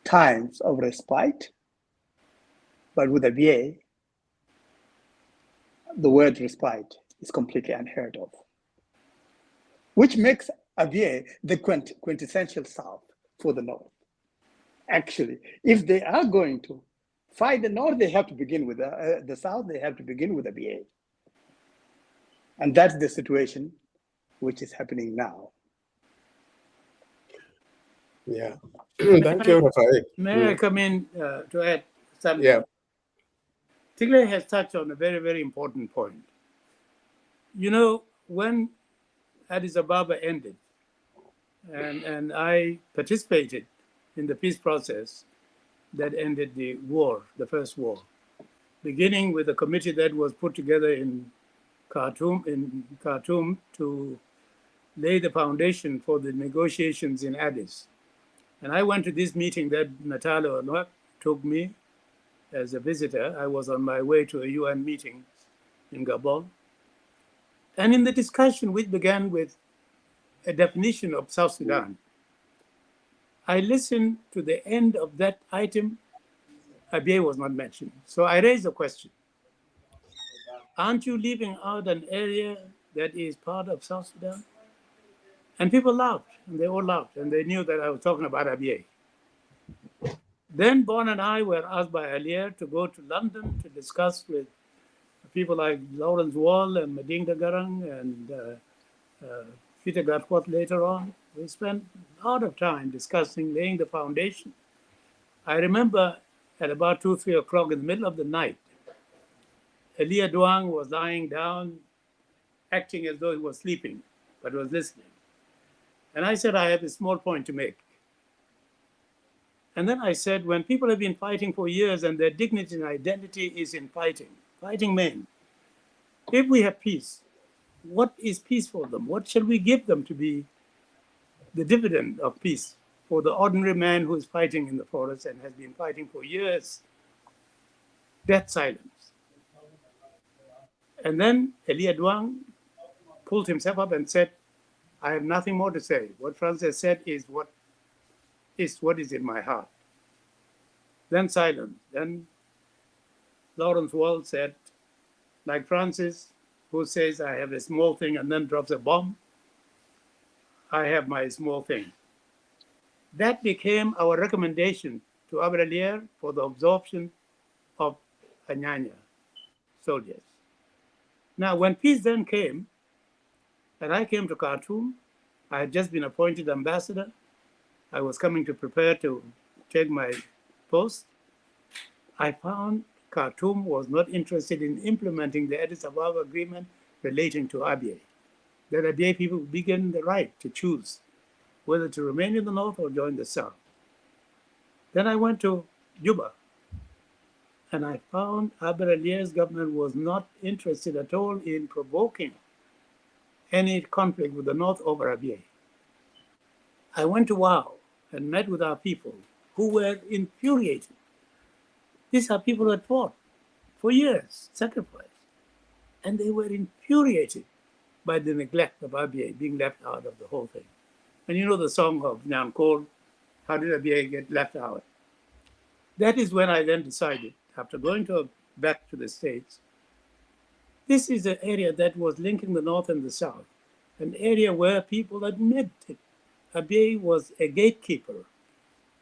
times of respite, but with Abyei, the word respite is completely unheard of, which makes Abyei the quintessential South for the North. Actually, if they are going to fight the North, they have to begin with the South, they have to begin with Abyei. And that's the situation which is happening now. Yeah. Thank you, Rafael. May I come in to add something? Yeah. Tigray has touched on a very, very important point. You know, when Addis Ababa ended, and I participated in the peace process that ended the war, the first war, beginning with a committee that was put together in Khartoum to lay the foundation for the negotiations in Addis. And I went to this meeting that Natalo Anwak took me as a visitor. I was on my way to a UN meeting in Gabon. And in the discussion, which began with a definition of South Sudan, I listened to the end of that item. Abyei was not mentioned. So I raised the question, aren't you leaving out an area that is part of South Sudan? And people laughed, and they all laughed, and they knew that I was talking about Abyei. Then Bon and I were asked by Alier to go to London to discuss with people like Lawrence Wall and Madinga Garang and Peter Gatkwat later on. We spent a lot of time discussing, laying the foundation. I remember at about 2, 3 o'clock in the middle of the night, Elia Duang was lying down, acting as though he was sleeping, but was listening. And I said, I have a small point to make. And then I said, when people have been fighting for years and their dignity and identity is in fighting men, if we have peace, what is peace for them? What shall we give them to be the dividend of peace for the ordinary man who is fighting in the forest and has been fighting for years? Dead silence. And then Elia Duang pulled himself up and said, I have nothing more to say. What Francis said is what is in my heart. Then silence. Then Lawrence Wall said, like Francis, who says, I have a small thing and then drops a bomb, I have my small thing. That became our recommendation to Abralier for the absorption of Anyanya soldiers. Now, when peace then came, and I came to Khartoum, I had just been appointed ambassador. I was coming to prepare to take my post. I found Khartoum was not interested in implementing the Addis Ababa agreement relating to Abyei. That Abyei people began the right to choose whether to remain in the north or join the south. Then I went to Juba, and I found Abralier's government was not interested at all in provoking any conflict with the north over Abyei. I went to Wau and met with our people who were infuriated. These are people who had fought for years, sacrificed, and they were infuriated by the neglect of Abyei being left out of the whole thing. And you know the song of Nyan Kol, how did Abyei get left out? That is when I then decided, after going back to the States, this is an area that was linking the north and the south, an area where people admitted Abyei was a gatekeeper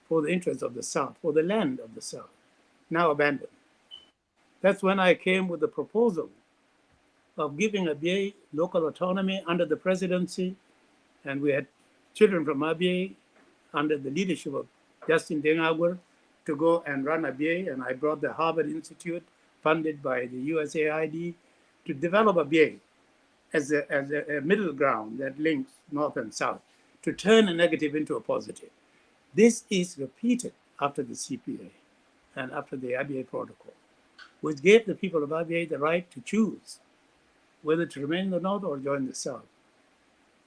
for the interests of the south, for the land of the south, now abandoned. That's when I came with the proposal of giving Abyei local autonomy under the presidency, and we had children from Abyei under the leadership of Justin Deng to go and run Abyei, and I brought the Harvard Institute, funded by the USAID, to develop Abyei as a middle ground that links north and south, to turn a negative into a positive. This is repeated after the CPA and after the Abyei Protocol. which gave the people of Abyei the right to choose whether to remain in the north or join the south.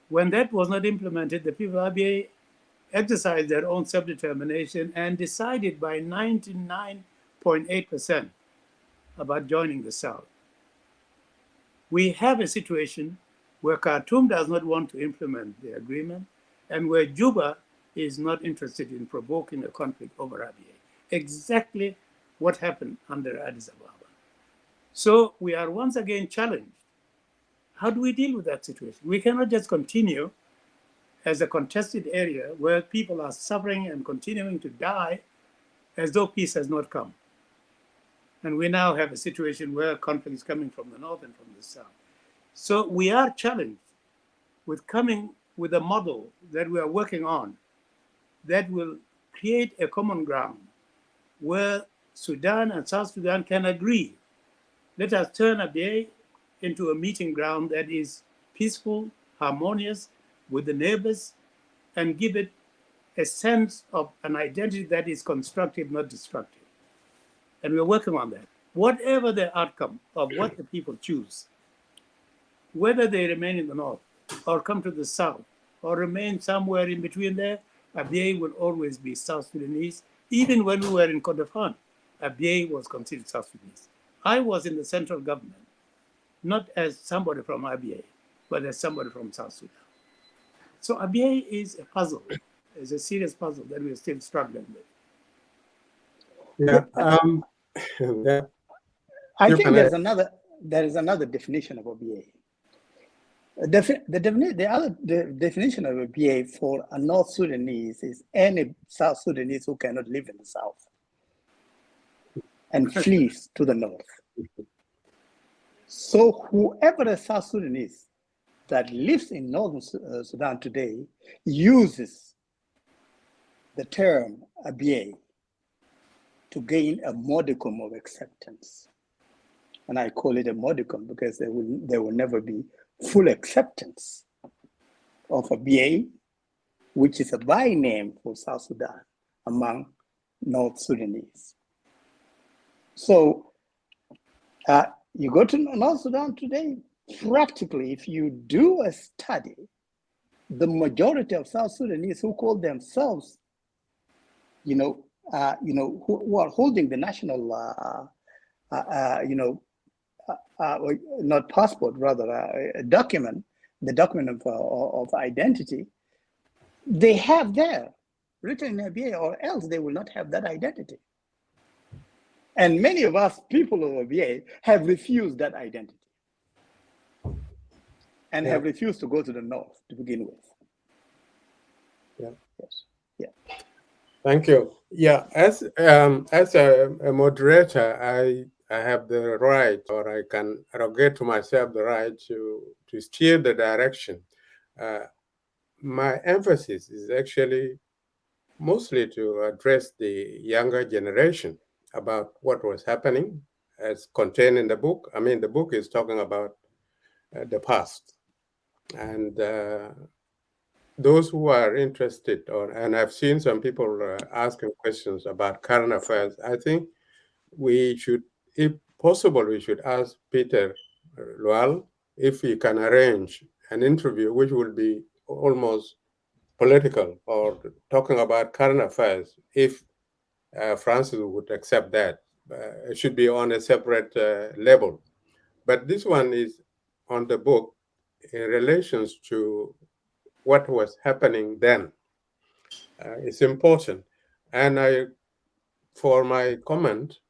When that was not implemented, the people of Abyei exercised their own self-determination and decided by 99.8% about joining the south. We have a situation where Khartoum does not want to implement the agreement and where Juba is not interested in provoking a conflict over Abyei. Exactly what happened under Addis Ababa. So we are once again challenged. How do we deal with that situation? We cannot just continue as a contested area where people are suffering and continuing to die as though peace has not come. And we now have a situation where conflict is coming from the north and from the south. So we are challenged with coming with a model that we are working on that will create a common ground where Sudan and South Sudan can agree. Let us turn Abyei into a meeting ground that is peaceful, harmonious with the neighbors, and give it a sense of an identity that is constructive, not destructive. And we're working on that. Whatever the outcome of what the people choose, whether they remain in the north or come to the south or remain somewhere in between there, Abyei will always be South Sudanese. Even when we were in Kordofan, Abyei was considered South Sudanese. I was in the central government, not as somebody from Abyei, but as somebody from South Sudan. So Abyei is a puzzle, is a serious puzzle that we're still struggling with. Yeah. I think there is another definition of Abyei. The other definition of Abyei for a North Sudanese is any South Sudanese who cannot live in the south and flees to the north. So whoever a South Sudanese that lives in northern Sudan today uses the term Abyei to gain a modicum of acceptance. And I call it a modicum because there will never be full acceptance of Abyei, which is a by name for South Sudan among North Sudanese. So you go to North Sudan today, practically, if you do a study, the majority of South Sudanese who call themselves, who are holding the national, not passport, rather a document, the document of identity, they have there written in Abyei, or else they will not have that identity. And many of us, people of Abyei, have refused that identity and have refused to go to the north to begin with. Yeah. Yes. Yeah. Thank you. Yeah. As a moderator, I have the right, or I can arrogate to myself the right to steer the direction. My emphasis is actually mostly to address the younger generation about what was happening as contained in the book. I mean, the book is talking about the past. And those who are interested, and I've seen some people asking questions about current affairs, I think we should, if possible, we should ask Peter Lual if he can arrange an interview which will be almost political or talking about current affairs, if Francis would accept that. It should be on a separate level. But this one is on the book in relations to what was happening then. It's important. And for my comment,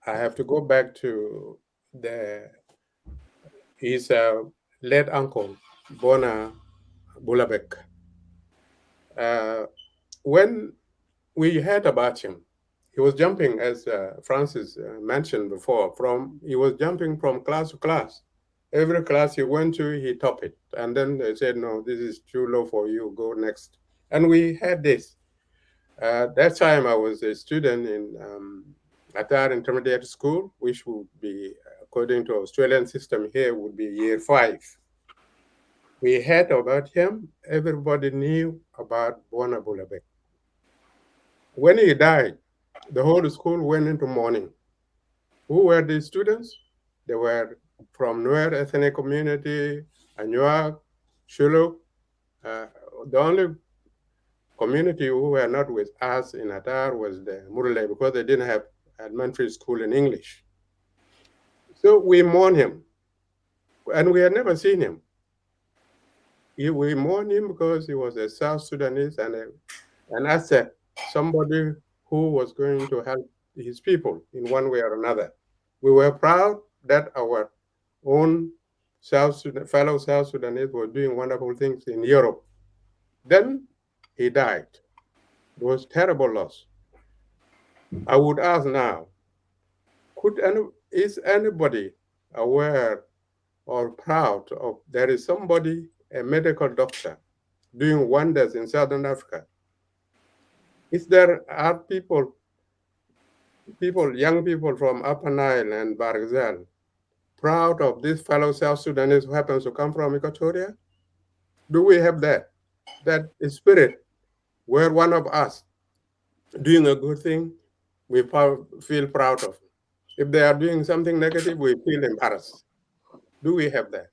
I have to go back to his late uncle, Bona Bulabek. When we heard about him, he was jumping, as Francis mentioned before, he was jumping from class to class. Every class he went to, he topped it. And then they said, no, this is too low for you, go next. And we had this. That time I was a student in Atar Intermediate School, which would be, according to Australian system here, would be year 5. We heard about him. Everybody knew about Bona Bulabek. When he died, the whole school went into mourning. Who were these students? They were from Nuer ethnic community, Anuak, Shuluk. The only community who were not with us in Atar was the Murle, because they didn't have elementary school in English. So we mourn him, and we had never seen him. We mourn him because he was a South Sudanese and as somebody who was going to help his people in one way or another. We were proud that our own fellow South Sudanese were doing wonderful things in Europe. Then he died. It was terrible loss. I would ask now, is anybody aware or proud of there is somebody, a medical doctor, doing wonders in Southern Africa? Are young people from Upper Nile and Barghazal, proud of this fellow South Sudanese who happens to come from Equatoria? Do we have that spirit where one of us doing a good thing, we feel proud of? If they are doing something negative, we feel embarrassed. Do we have that?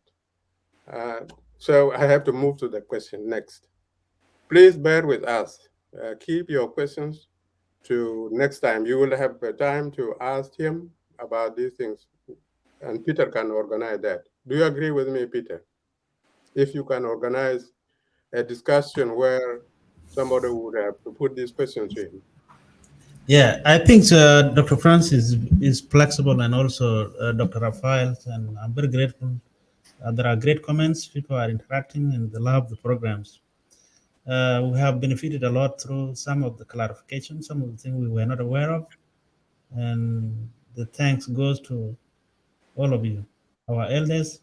So I have to move to the question next. Please bear with us. Keep your questions to next time. You will have time to ask him about these things, and Peter can organize that. Do you agree with me, Peter? If you can organize a discussion where somebody would have to put these questions to him. Yeah, I think Dr. Francis is flexible, and also Dr. Raphael, and I'm very grateful. There are great comments. People are interacting, and they love the programs. We have benefited a lot through some of the clarifications, some of the things we were not aware of, and the thanks goes to all of you, our elders.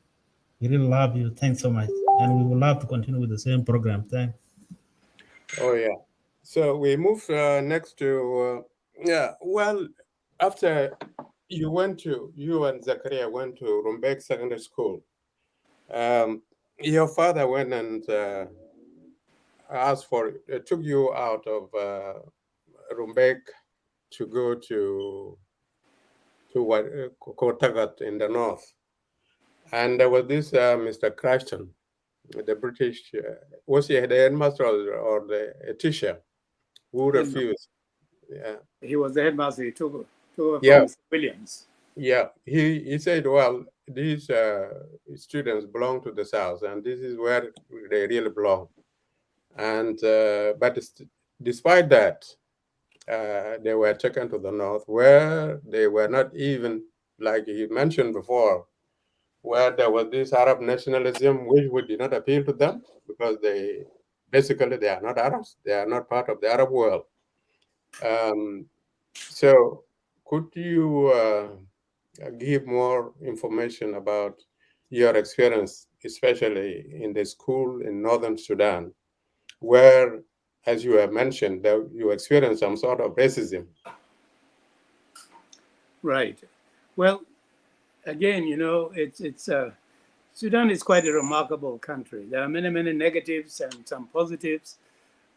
We really love you. Thanks so much, and we would love to continue with the same program. Thanks. Oh yeah. So we move next to well, after you and Zakaria went to Rumbek Secondary School, your father went and took you out of Rumbek to go to Kotagat in the north, and there was this Mr. Crichton, the British, was he the headmaster or a teacher who refused? Yeah, he was the headmaster. He took over yeah, from Williams. yeah. He said, well, these students belong to the South, and this is where they really belong. And but despite that, they were taken to the north, where they were not even, like you mentioned before, where there was this Arab nationalism, which did not appeal to them, because they are not Arabs. They are not part of the Arab world. So could you give more information about your experience, especially in the school in Northern Sudan, where, as you have mentioned, that you experienced some sort of racism? Right. Well, again, it's Sudan is quite a remarkable country. There are many, many negatives and some positives.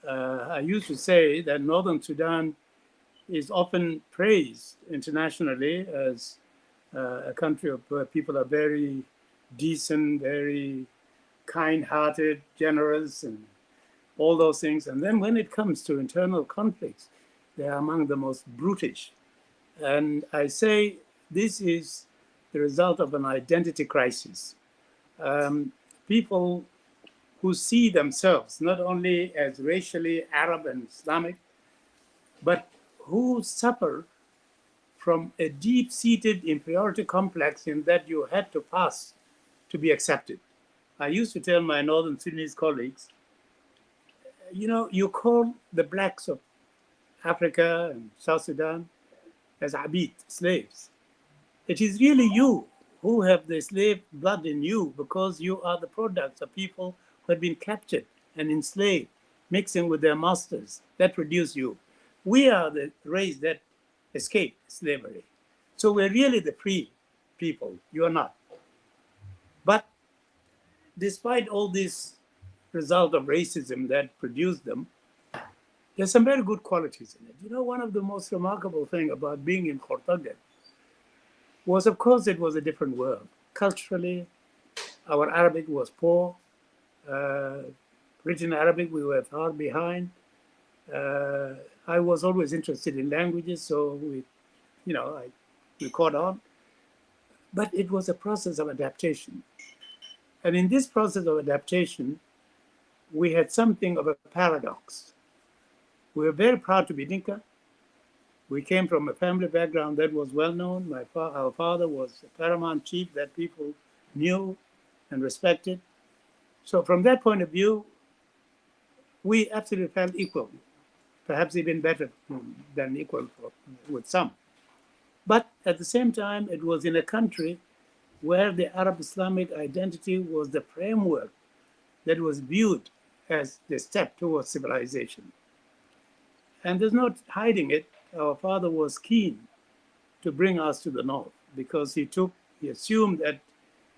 I used to say that Northern Sudan is often praised internationally as a country where people are very decent, very kind-hearted, generous, and all those things. And then when it comes to internal conflicts, they are among the most brutish. And I say this is the result of an identity crisis. People who see themselves not only as racially Arab and Islamic, but who suffer from a deep-seated inferiority complex in that you had to pass to be accepted. I used to tell my Northern Sudanese colleagues, you call the blacks of Africa and South Sudan as abid, slaves. It is really you who have the slave blood in you, because you are the products of people who have been captured and enslaved, mixing with their masters that produce you. We are the race that escaped slavery. So we're really the free people. You are not. But despite all this result of racism that produced them, there's some very good qualities in it. One of the most remarkable things about being in Khartoum was, of course, it was a different world. Culturally, our Arabic was poor. Written Arabic, we were far behind. I was always interested in languages, so we caught on. But it was a process of adaptation. And in this process of adaptation, we had something of a paradox. We were very proud to be Dinka. We came from a family background that was well known. Our father was a paramount chief that people knew and respected. So from that point of view, we absolutely felt equal, perhaps even better than equal with some. But at the same time, it was in a country where the Arab Islamic identity was the framework that was viewed as the step towards civilization. And there's no hiding it. Our father was keen to bring us to the North because he assumed that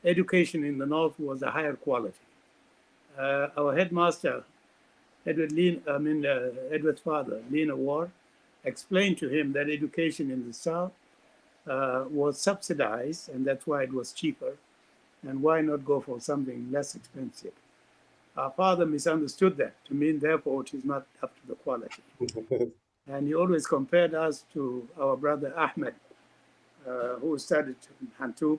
education in the North was a higher quality. Our headmaster, Edward's father, Lena Ward, explained to him that education in the South was subsidized, and that's why it was cheaper. And why not go for something less expensive? Our father misunderstood that to mean, therefore, it is not up to the quality. And he always compared us to our brother Ahmed, who studied in Khartoum,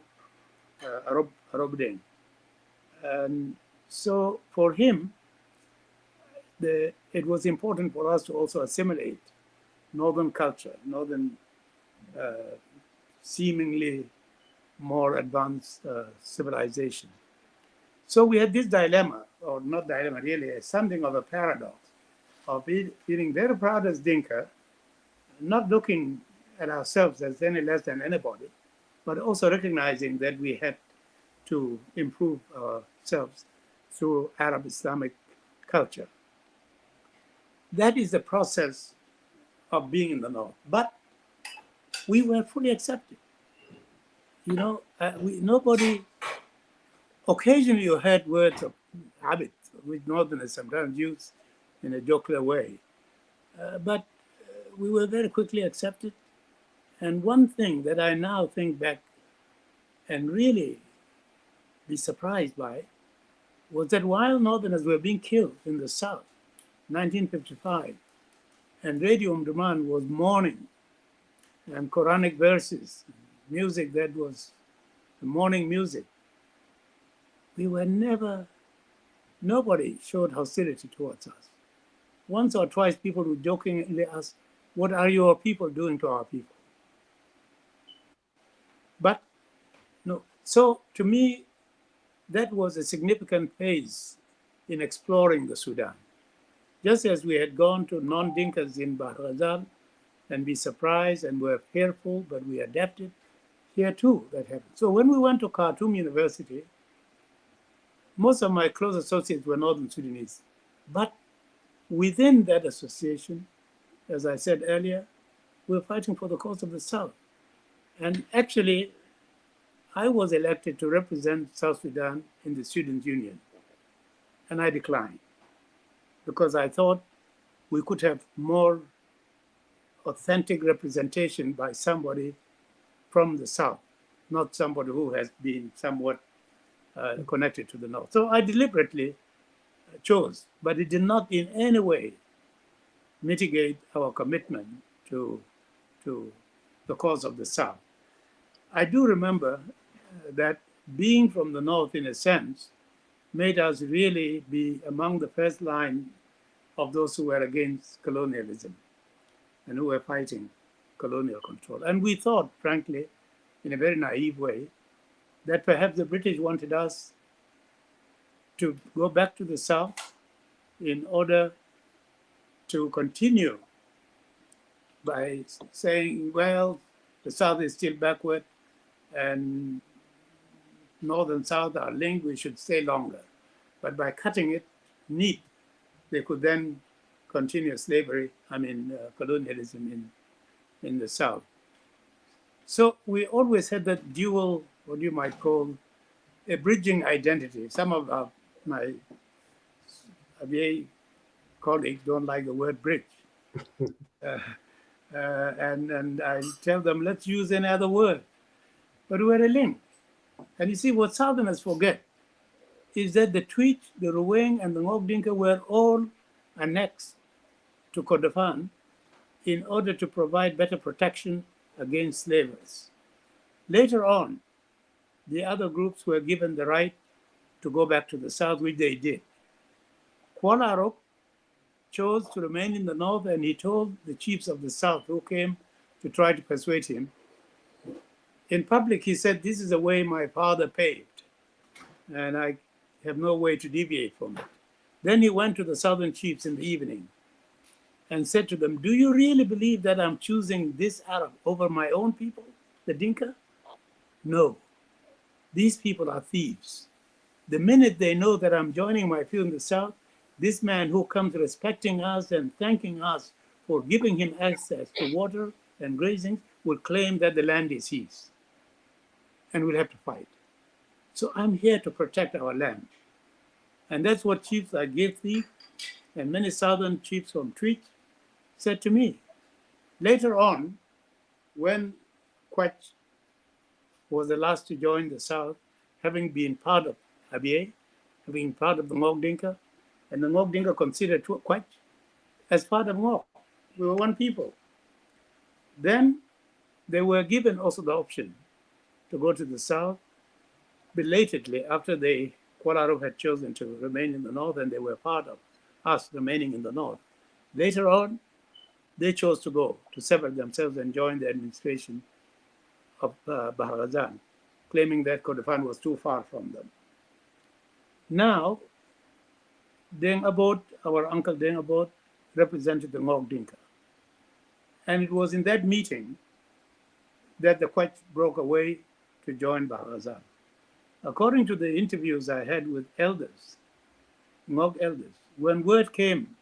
Roving. And so for him, it was important for us to also assimilate Northern culture, Northern seemingly more advanced civilization. So we had this dilemma, or not dilemma really, something of a paradox of feeling very proud as Dinka, not looking at ourselves as any less than anybody, but also recognizing that we had to improve ourselves through Arab Islamic culture. That is the process of being in the North. But we were fully accepted. Nobody, occasionally you heard words of habit, which Northerners sometimes use in a jocular way. But we were very quickly accepted. And one thing that I now think back and really be surprised by was that while Northerners were being killed in the South, 1955, and Radio Umdurman was mourning, and Quranic verses, music that was mourning music, we were nobody showed hostility towards us. Once or twice people would jokingly ask, what are your people doing to our people? But no, so to me, that was a significant phase in exploring the Sudan. Just as we had gone to non-Dinkas in Bahr Ghazal and be surprised and were fearful, but we adapted, here too that happened. So when we went to Khartoum University, most of my close associates were Northern Sudanese. But within that association, as I said earlier, we were fighting for the cause of the South. And actually, I was elected to represent South Sudan in the Student Union. And I declined because I thought we could have more authentic representation by somebody from the South, not somebody who has been somewhat connected to the North. So I deliberately chose, but it did not in any way mitigate our commitment to the cause of the South. I do remember that being from the North, in a sense, made us really be among the first line of those who were against colonialism and who were fighting colonial control. And we thought, frankly, in a very naive way, that perhaps the British wanted us to go back to the South in order to continue by saying, well, the South is still backward and North and South are linked, we should stay longer. But by cutting it neat, they could then continue slavery, colonialism in the South. So we always had that dual, what you might call a bridging identity. Some of my ABA colleagues don't like the word bridge. And I tell them, let's use any other word. but we were a link. And you see, what Southerners forget is that the Tweet, the Roving, and the Ngok Dinka were all annexed to Kordofan in order to provide better protection against slavers. Later on, the other groups were given the right to go back to the south, which they did. Kwalarok chose to remain in the north, and he told the chiefs of the south who came to try to persuade him. In public, he said, "This is the way my father paved, and I have no way to deviate from it." Then he went to the southern chiefs in the evening and said to them, "Do you really believe that I'm choosing this Arab over my own people, the Dinka? No, these people are thieves. The minute they know that I'm joining my field in the south, this man who comes respecting us and thanking us for giving him access to water and grazing will claim that the land is his, and we'll have to fight. So I'm here to protect our land." And that's what chiefs like J.S.D and many southern chiefs from Tweet said to me. Later on, when Quach was the last to join the south, having been part of Abyei, having been part of the Ngok Dinka, and the Ngok Dinka considered Quach as part of Ngok. We were one people. Then they were given also the option to go to the south belatedly after Kwalarok had chosen to remain in the north, and they were part of us remaining in the north. Later on, they chose to go, to sever themselves and join the administration of Bahar Ghazal, claiming that Kordofan was too far from them. Now, Deng Abod, our uncle Deng Abod, represented the Ngok Dinka. And it was in that meeting that the Quach broke away to join Bahar Ghazal. According to the interviews I had with elders, Ngok elders, when word came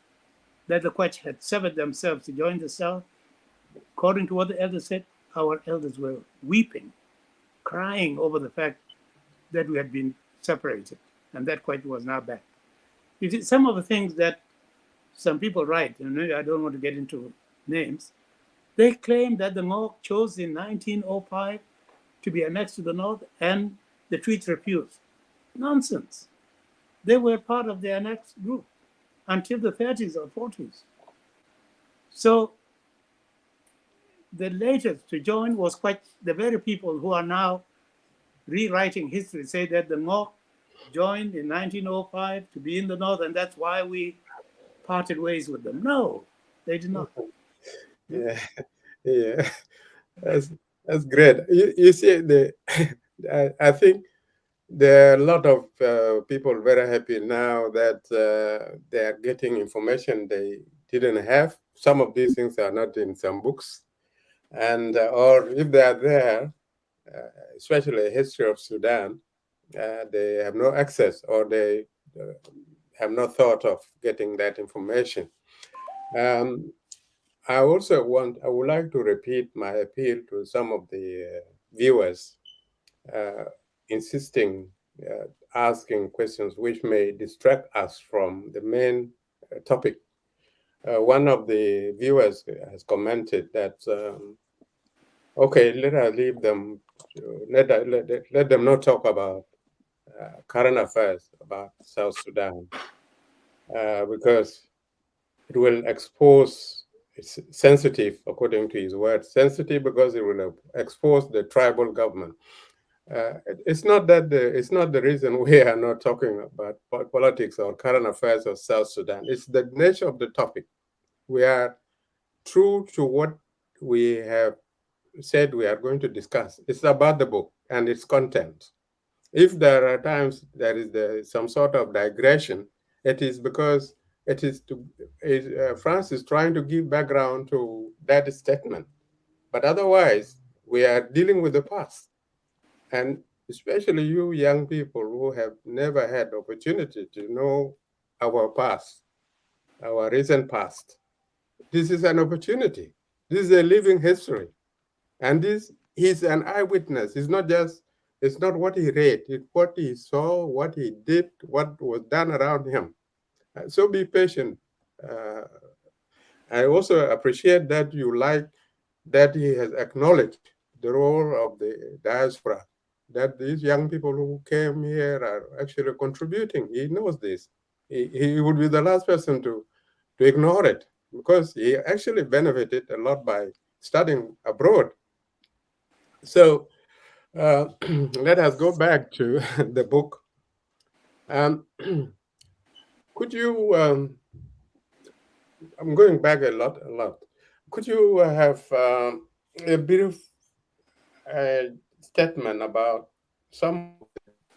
that the Quach had severed themselves to join the South, according to what the elders said, our elders were weeping, crying over the fact that we had been separated and that Quach was now back. You see, some of the things that some people write, and I don't want to get into names, they claim that the Ngok chose in 1905 to be annexed to the North and the Tweets refused. Nonsense. They were part of the annexed group until the 30s or 40s. So the latest to join was quite the very people who are now rewriting history say that the Ngok joined in 1905 to be in the North, and that's why we parted ways with them. No, they did not. Yeah, yeah, that's great. You see, I think there are a lot of people very happy now that they are getting information they didn't have. Some of these things are not in some books, and or if they are there, especially history of Sudan, they have no access or they have no thought of getting that information. I would like to repeat my appeal to some of the viewers, insisting, asking questions which may distract us from the main topic. One of the viewers has commented that, okay, let us leave them, let them not talk about current affairs about South Sudan, because it will expose, it's sensitive, according to his words, sensitive because it will expose the tribal government. It's not the reason we are not talking about politics or current affairs of South Sudan. It's the nature of the topic. We are true to what we have said we are going to discuss. It's about the book and its content. If there are times there is some sort of digression, it is because France is trying to give background to that statement. But otherwise, we are dealing with the past. And especially you young people who have never had opportunity to know our past, our recent past. This is an opportunity. This is a living history. And he's an eyewitness. It's not what he read, it's what he saw, what he did, what was done around him. So be patient. I also appreciate that you like that he has acknowledged the role of the diaspora, that these young people who came here are actually contributing. He knows this. He would be the last person to ignore it, because he actually benefited a lot by studying abroad. So let us go back to the book. Could you, I'm going back a lot. Could you have a brief statement about some of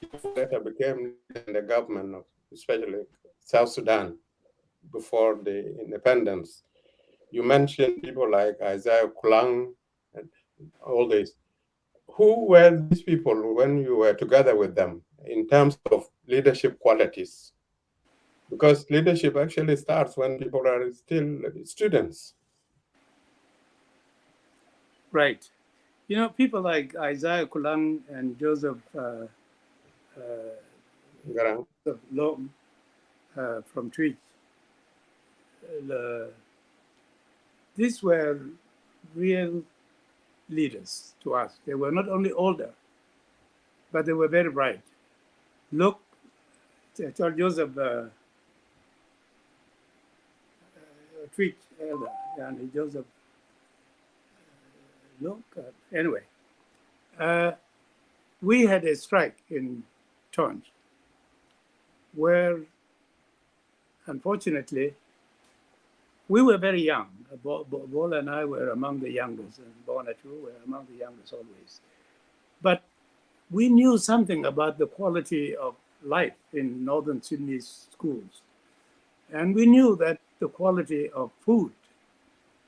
the people that became in the government of especially South Sudan before the independence? You mentioned people like Isaiah Kulang and all this. Who were these people when you were together with them in terms of leadership qualities? Because leadership actually starts when people are still students. Right. You know, people like Isaiah Kulang and Joseph Long from Twitch, these were real leaders to us. They were not only older, but they were very bright. Look, Joseph Twitch elder, and Joseph look. Anyway, we had a strike in Tonj where, unfortunately, we were very young. Bol and I were among the youngest, and Bona too were among the youngest always. But we knew something about the quality of life in northern Sudanese schools. And we knew that the quality of food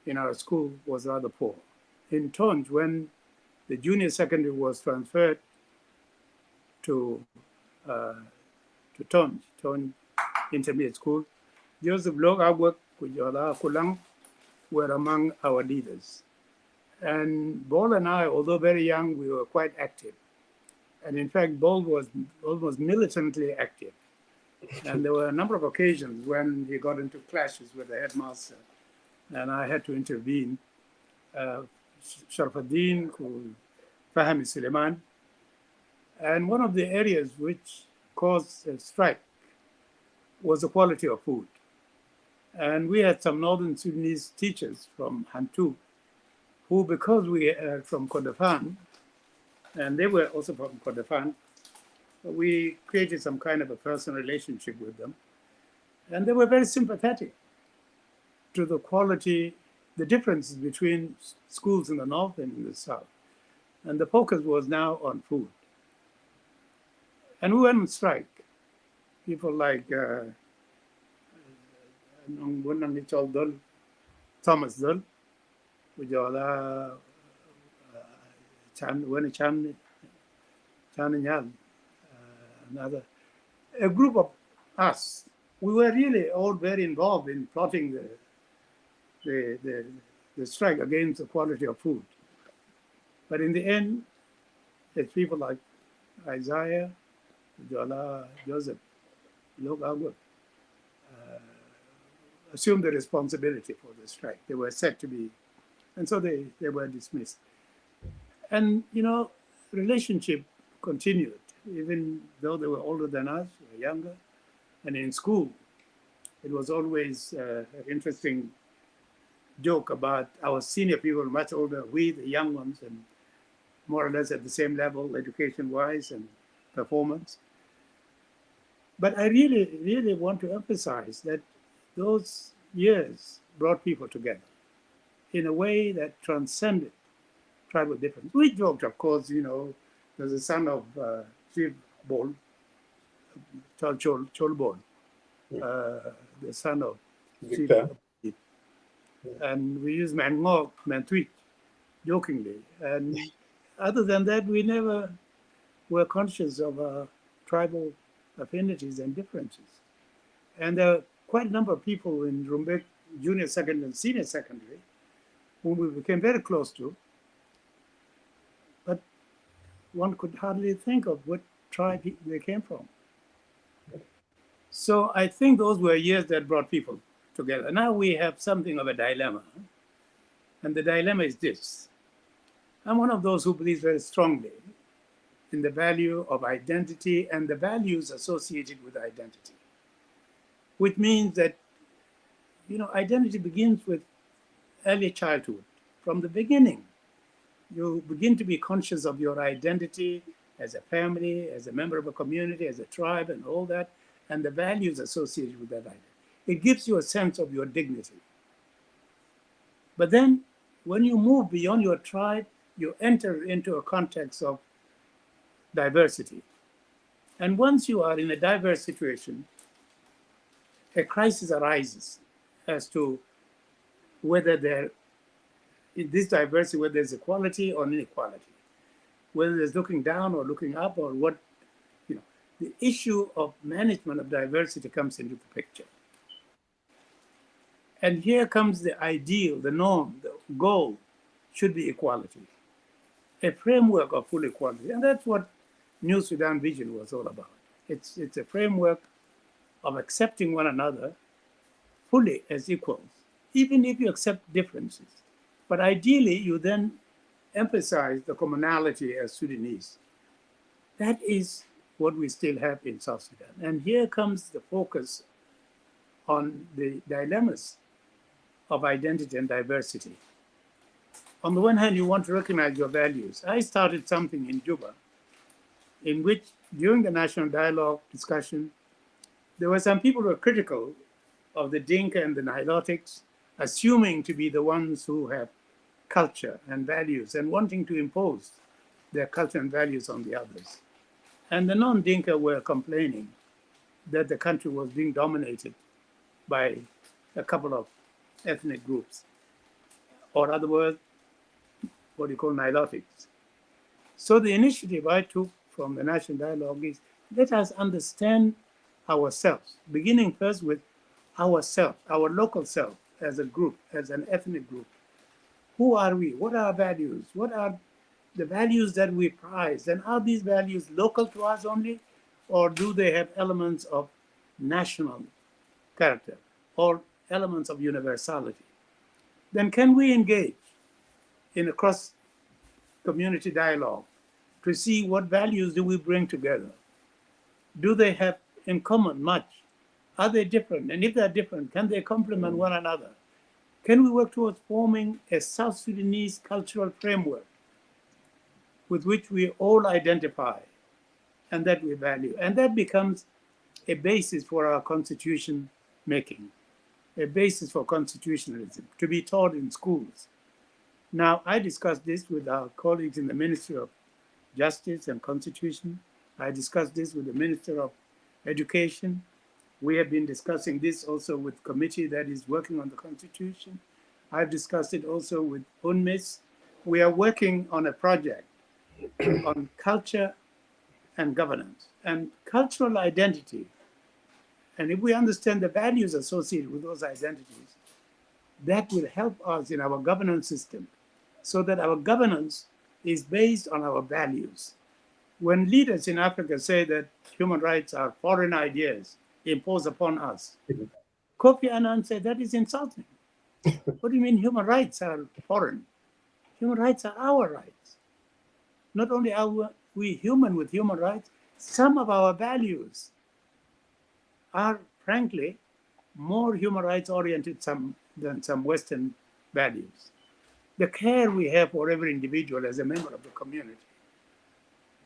in our school was rather poor. In Tonj, when the junior secondary was transferred to Tonj Intermediate School, Joseph Log Agwek, Kujola Kulang were among our leaders. And Bol and I, although very young, we were quite active. And in fact, Bol was almost militantly active. And there were a number of occasions when he got into clashes with the headmaster, and I had to intervene. Sharfaddin, Fahmi Suleiman. And one of the areas which caused a strike was the quality of food. And we had some northern Sudanese teachers from Hantu, who, because we are from Kordofan, and they were also from Kordofan, we created some kind of a personal relationship with them. And they were very sympathetic to the quality, the differences between schools in the north and in the south. And the focus was now on food. And we went on strike. People like Thomas Dull, another, a group of us. We were really all very involved in plotting the strike against the quality of food. But in the end, it's people like Isaiah, Joseph, Log Agwek, assumed the responsibility for the strike. They were said to be, and so they were dismissed. And, you know, relationship continued, even though they were older than us, or younger. And in school, it was always an interesting joke about our senior people, much older, we, the young ones, and more or less at the same level, education-wise and performance. But I really, really want to emphasize that those years brought people together in a way that transcended tribal difference. We joked, of course, you know, there's a son of Chief Bol, Chol Bol, the son of Chief. And we use Man Ngok, Man Tweet, jokingly. And other than that, we never were conscious of our tribal affinities and differences. And there are quite a number of people in Rumbek Junior Secondary and Senior Secondary whom we became very close to. But one could hardly think of what tribe they came from. So I think those were years that brought people together. Now we have something of a dilemma. And the dilemma is this. I'm one of those who believes very strongly in the value of identity and the values associated with identity, which means that, identity begins with early childhood. From the beginning, you begin to be conscious of your identity as a family, as a member of a community, as a tribe, and all that, and the values associated with that identity. It gives you a sense of your dignity. But then, when you move beyond your tribe, you enter into a context of diversity. And once you are in a diverse situation, a crisis arises as to whether in this diversity, whether there's equality or inequality, whether there's looking down or looking up, or what, the issue of management of diversity comes into the picture. And here comes the ideal, the norm, the goal should be equality, a framework of full equality. And that's what New Sudan Vision was all about. It's a framework of accepting one another fully as equals, even if you accept differences. But ideally, you then emphasize the commonality as Sudanese. That is what we still have in South Sudan. And here comes the focus on the dilemmas of identity and diversity. On the one hand, you want to recognize your values. I started something in Juba in which, during the national dialogue discussion, there were some people who were critical of the Dinka and the Nilotics, assuming to be the ones who have culture and values and wanting to impose their culture and values on the others. And the non-Dinka were complaining that the country was being dominated by a couple of ethnic groups, or other words, what you call Nilotics. So the initiative I took from the National Dialogue is, let us understand ourselves, beginning first with ourselves, our local self as a group, as an ethnic group. Who are we? What are our values? What are the values that we prize? And are these values local to us only, or do they have elements of national character or elements of universality? Then can we engage in a cross-community dialogue to see what values do we bring together? Do they have in common much? Are they different? And if they're different, can they complement one another? Can we work towards forming a South Sudanese cultural framework with which we all identify and that we value? And that becomes a basis for our constitution making, a basis for constitutionalism to be taught in schools. Now, I discussed this with our colleagues in the Ministry of Justice and Constitution. I discussed this with the Minister of Education. We have been discussing this also with the committee that is working on the Constitution. I've discussed it also with UNMISS. We are working on a project on culture and governance and cultural identity. And if we understand the values associated with those identities, that will help us in our governance system so that our governance is based on our values. When leaders in Africa say that human rights are foreign ideas imposed upon us, Kofi Annan said that is insulting. What do you mean human rights are foreign? Human rights are our rights. Not only are we human with human rights, some of our values are, frankly, more human rights oriented than some Western values. The care we have for every individual as a member of the community,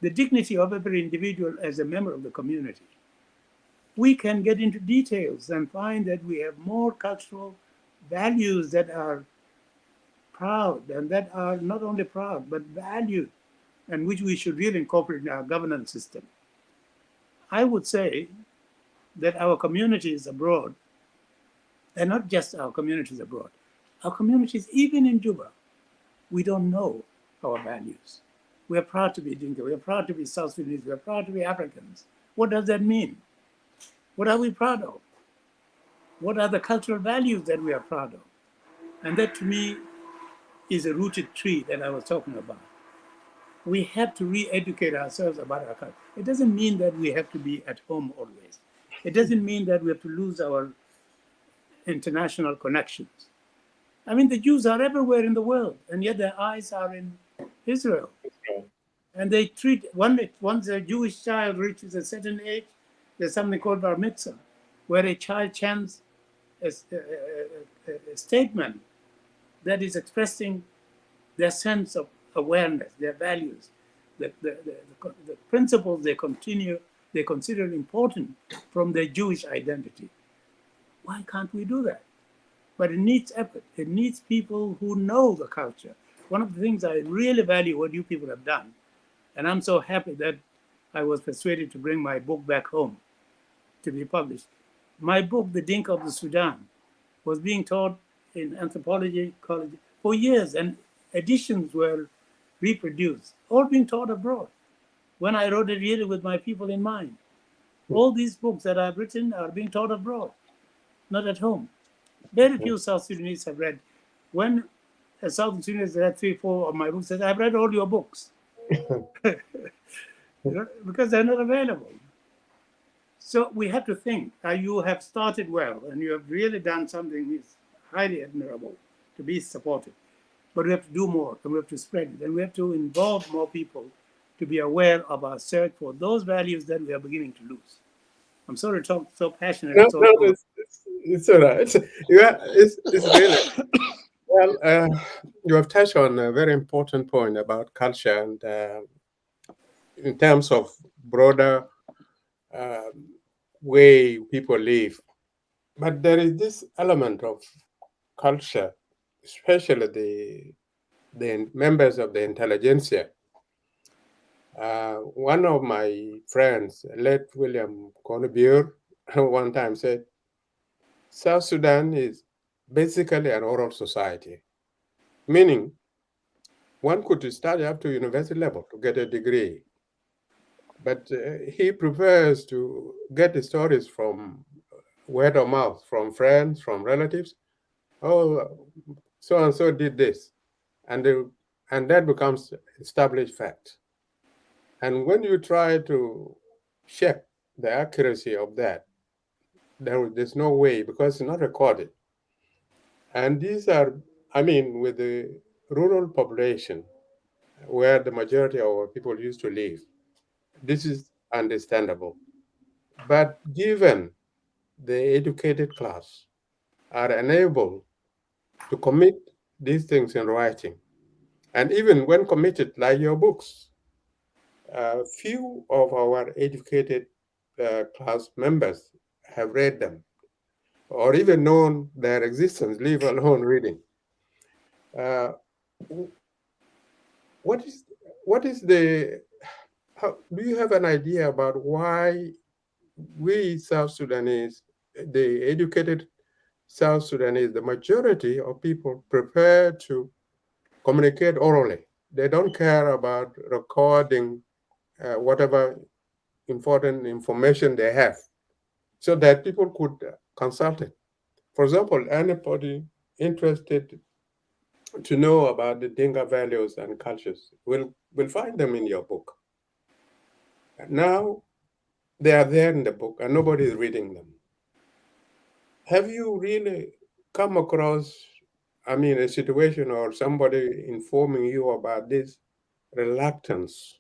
the dignity of every individual as a member of the community. We can get into details and find that we have more cultural values that are proud and that are not only proud, but valued, and which we should really incorporate in our governance system. I would say that our communities abroad, and not just our communities abroad, our communities even in Juba, we don't know our values. We are proud to be Dinka, we are proud to be South Sudanese, we are proud to be Africans. What does that mean? What are we proud of? What are the cultural values that we are proud of? And that to me is a rooted tree that I was talking about. We have to re-educate ourselves about our culture. It doesn't mean that we have to be at home always. It doesn't mean that we have to lose our international connections. I mean, the Jews are everywhere in the world, and yet their eyes are in Israel. And they treat, once a Jewish child reaches a certain age, there's something called bar mitzvah, where a child chants a statement that is expressing their sense of awareness, their values, the principles they consider important from their Jewish identity. Why can't we do that? But it needs effort. It needs people who know the culture. One of the things I really value what you people have done, and I'm so happy that I was persuaded to bring my book back home to be published. My book, The Dinka of the Sudan, was being taught in anthropology college for years, and editions were reproduced, all being taught abroad. When I wrote it really with my people in mind. All these books that I've written are being taught abroad, not at home. Very few South Sudanese have read. When a South Sudanese read 3 or 4 of my books, said, I've read all your books. Because they're not available. So we have to think, you have started well, and you have really done something that's highly admirable to be supported. But we have to do more, and we have to spread it, and we have to involve more people to be aware of our search for those values that we are beginning to lose. I'm sorry to talk so passionate. No, it's all right. It's really well. You have touched on a very important point about culture, and in terms of broader way people live. But there is this element of culture, especially the members of the intelligentsia. One of my friends, late William Cornbury, one time said, South Sudan is basically an oral society, meaning one could study up to university level to get a degree. But he prefers to get the stories from word of mouth, from friends, from relatives. Oh, so-and-so did this. And that becomes established fact. And when you try to check the accuracy of that, there's no way, because it's not recorded. And these are, with the rural population, where the majority of our people used to live, this is understandable. But given the educated class are unable to commit these things in writing, and even when committed, like your books, few of our educated class members have read them or even known their existence, leave alone reading. What is the, do you have an idea about why we South Sudanese, the educated South Sudanese, the majority of people prefer to communicate orally? They don't care about recording whatever important information they have, so that people could consult it. For example, anybody interested to know about the Dinka values and cultures will find them in your book. Now they are there in the book and nobody is reading them. Have you really come across, a situation or somebody informing you about this reluctance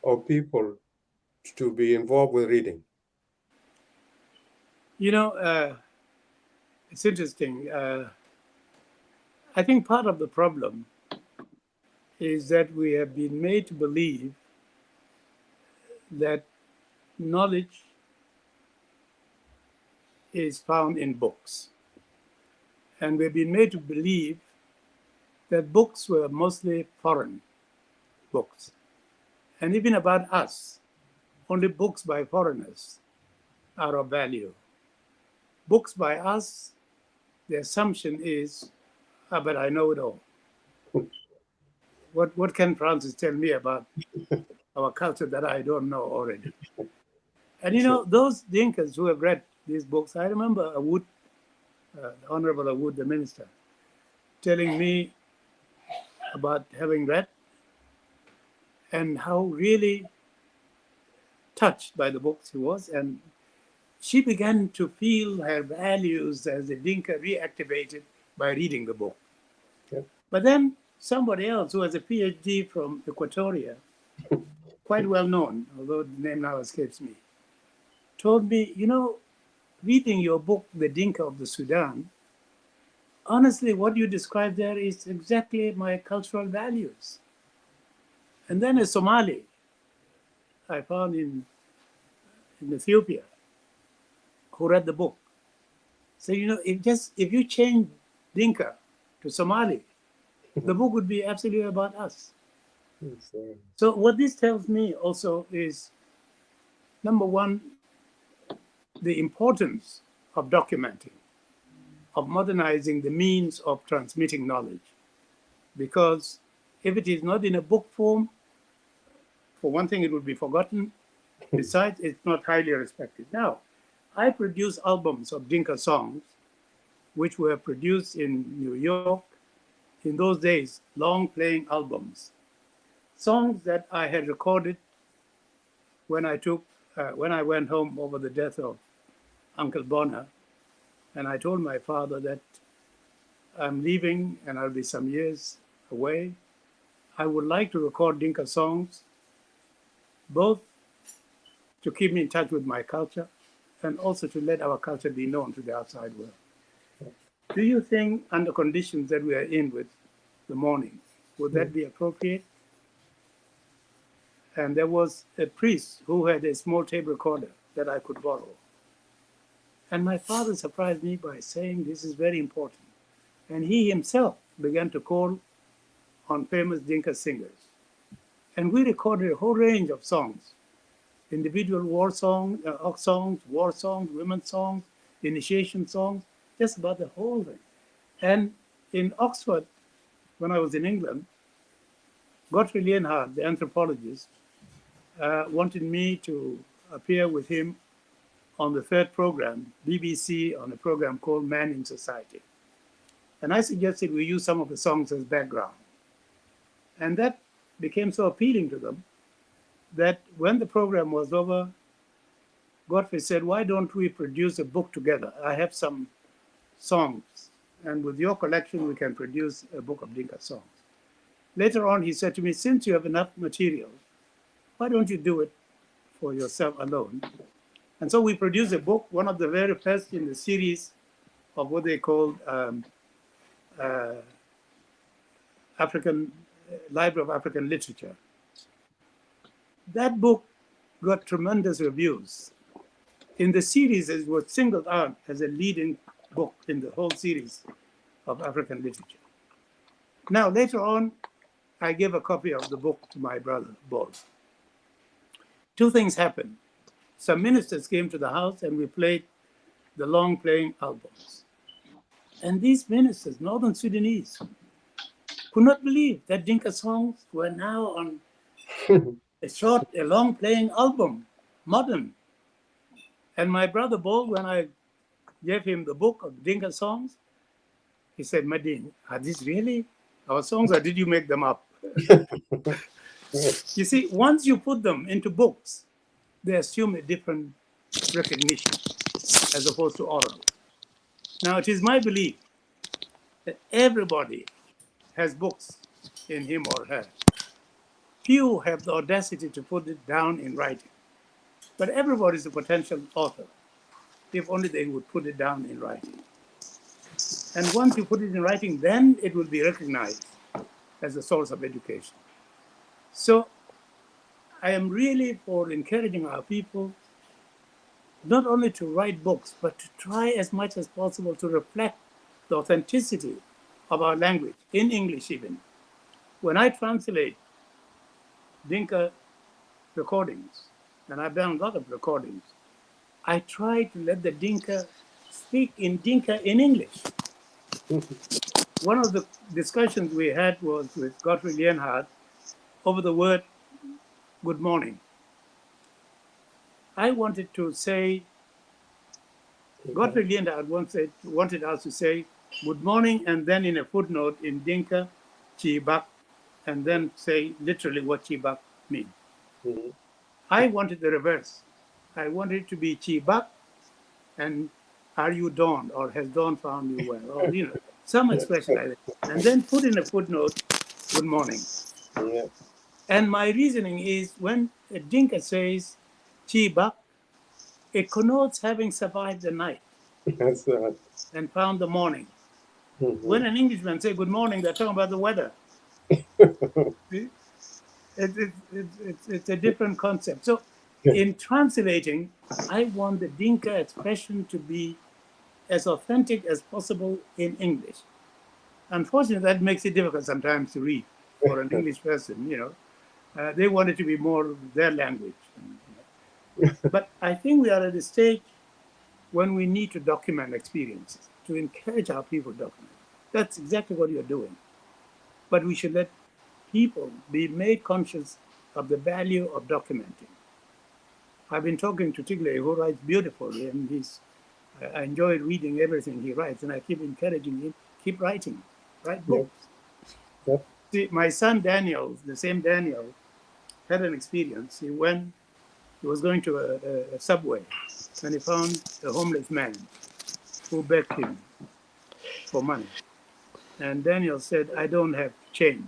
of people to be involved with reading? It's interesting. I think part of the problem is that we have been made to believe that knowledge is found in books. And we've been made to believe that books were mostly foreign books. And even about us, only books by foreigners are of value. Books by us, the assumption is, but I know it all. What can Francis tell me about our culture that I don't know already? And those Dinkas who have read these books, I remember Awood, the Honorable Awood, the minister, telling me about having read and how really touched by the books he was. And she began to feel her values as a Dinka reactivated by reading the book. Yeah. But then somebody else who has a PhD from Equatoria, quite well known, although the name now escapes me, told me, you know, reading your book, The Dinka of the Sudan, honestly, what you describe there is exactly my cultural values. And then a Somali I found in Ethiopia who read the book. So, you know, if you change Dinka to Somali, the book would be absolutely about us. So what this tells me also is, number one, the importance of documenting, of modernizing the means of transmitting knowledge. Because if it is not in a book form, for one thing, it would be forgotten. Besides, it's not highly respected. Now, I produce albums of Dinka songs, which were produced in New York. In those days, long playing albums. Songs that I had recorded when I went home over the death of Uncle Bonner. And I told my father that I'm leaving and I'll be some years away. I would like to record Dinka songs, both to keep me in touch with my culture and also to let our culture be known to the outside world. Do you think, under conditions that we are in with the mourning, would that be appropriate? And there was a priest who had a small tape recorder that I could borrow. And my father surprised me by saying, this is very important. And he himself began to call on famous Dinka singers. And we recorded a whole range of songs, individual war songs, war songs, women's songs, initiation songs, just about the whole thing. And in Oxford, when I was in England, Godfrey Lienhard, the anthropologist, wanted me to appear with him on the third program, BBC, on a program called Man in Society. And I suggested we use some of the songs as background. And that became so appealing to them that when the program was over, Godfrey said, why don't we produce a book together? I have some songs, and with your collection, we can produce a book of Dinka songs. Later on, he said to me, since you have enough material, why don't you do it for yourself alone? And so we produced a book, one of the very first in the series of what they called Library of African Literature. That book got tremendous reviews. In the series, it was singled out as a leading book in the whole series of African literature. Now, later on, I gave a copy of the book to my brother, Paul. Two things happened. Some ministers came to the house and we played the long playing albums. And these ministers, Northern Sudanese, could not believe that Dinka songs were now on a long playing album, modern. And my brother Paul, when I gave him the book of Dinka songs, he said, Madin, are these really our songs or did you make them up? You see, once you put them into books, they assume a different recognition as opposed to oral. Now, it is my belief that everybody has books in him or her. Few have the audacity to put it down in writing. But everybody is a potential author, if only they would put it down in writing. And once you put it in writing, then it will be recognized as a source of education. So I am really for encouraging our people not only to write books, but to try as much as possible to reflect the authenticity of our language, in English even. When I translate Dinka recordings, and I've done a lot of recordings, I try to let the Dinka speak in Dinka in English. One of the discussions we had was with Godfrey Lienhard over the word good morning. I wanted to say, Godfrey Lienhard wanted us to say good morning and then in a footnote in Dinka, Chibak, and then say literally what Chibak means. Mm-hmm. I wanted the reverse. I wanted it to be Chibak and are you dawned or has dawn found you well, or some expression like that. And then put in a footnote good morning. Yeah. And my reasoning is when a Dinka says Chiba, it connotes having survived the night That's right. and found the morning. Mm-hmm. When an Englishman says good morning, they're talking about the weather. See? It's a different concept. So in translating, I want the Dinka expression to be as authentic as possible in English. Unfortunately, that makes it difficult sometimes to read for an English person, you know. They want it to be more their language. But I think we are at a stage when we need to document experiences, to encourage our people to document. That's exactly what you're doing. But we should let people be made conscious of the value of documenting. I've been talking to Tigley, who writes beautifully, and I enjoy reading everything he writes, and I keep encouraging him, keep writing, write books. Yeah. See, my son Daniel, the same Daniel, had an experience. He was going to a subway, and he found a homeless man who begged him for money. And Daniel said, I don't have change.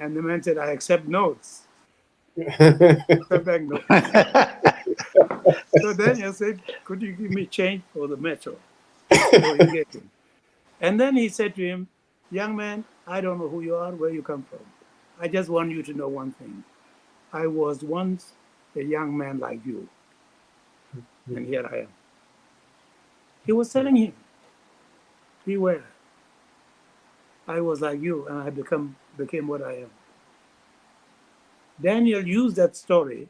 And the man said, I accept notes. I beg notes. So Daniel said, could you give me change for the metro? So he gave him. And then he said to him, young man, I don't know who you are, where you come from. I just want you to know one thing. I was once a young man like you. And here I am. He was telling him, beware. I was like you, and I became what I am. Daniel used that story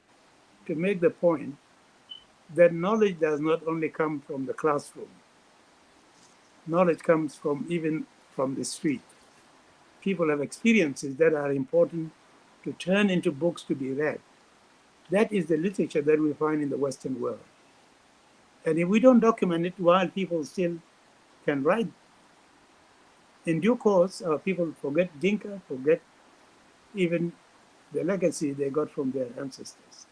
to make the point that knowledge does not only come from the classroom. Knowledge comes even from the street. People have experiences that are important to turn into books to be read. That is the literature that we find in the Western world. And if we don't document it while people still can write, in due course, our people forget Dinka, forget even the legacy they got from their ancestors.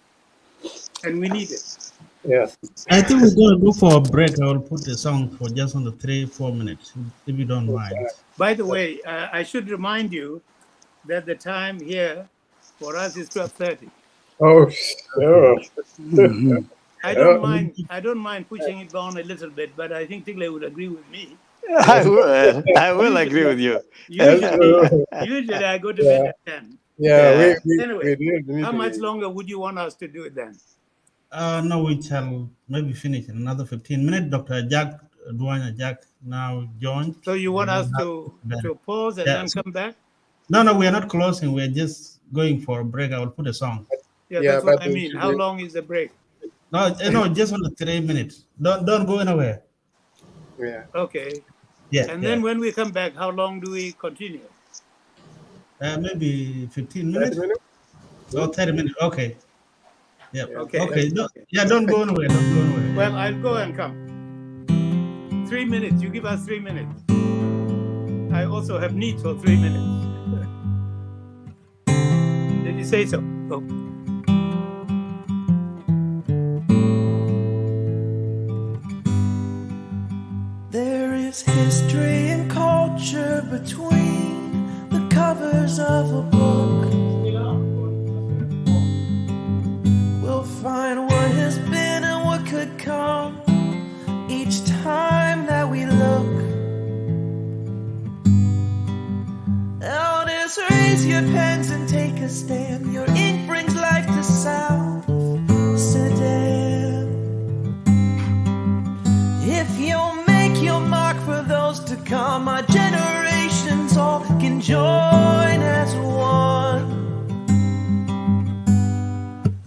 And we need it. Yeah. I think we're going to go for a break. I will put the song for just under 3-4 minutes, if you don't mind. By the way, I should remind you that the time here for us is 12:30. Oh, sure. I don't mind pushing it down a little bit, but I think Tigley would agree with me. I will agree with you. Usually I go to bed at 10. Yeah. Anyway, how much longer would you want us to do it then? No, we shall maybe finish in another 15 minutes. Dr. Jack now joined. So you want us to pause and then come back? No, we are not closing. We are just going for a break. I will put a song. Yeah, that's what I mean. How long is the break? No, just under 3 minutes. Don't go anywhere. Yeah. Okay. Yeah. And then when we come back, how long do we continue? Maybe 15 minutes. 30 minutes? Oh, 30 minutes. Okay. Yeah. Okay. Don't go anywhere. Well, I'll go and come. 3 minutes. You give us 3 minutes. I also have needs for 3 minutes. Did you say so? Oh. There is history and culture between the covers of a book. We'll find what has been and what could come each time that we look. Elders, raise your pens and take a stand. Your ink brings life to South Sudan. If you'll make your mark for those to come, our generations all can join as one.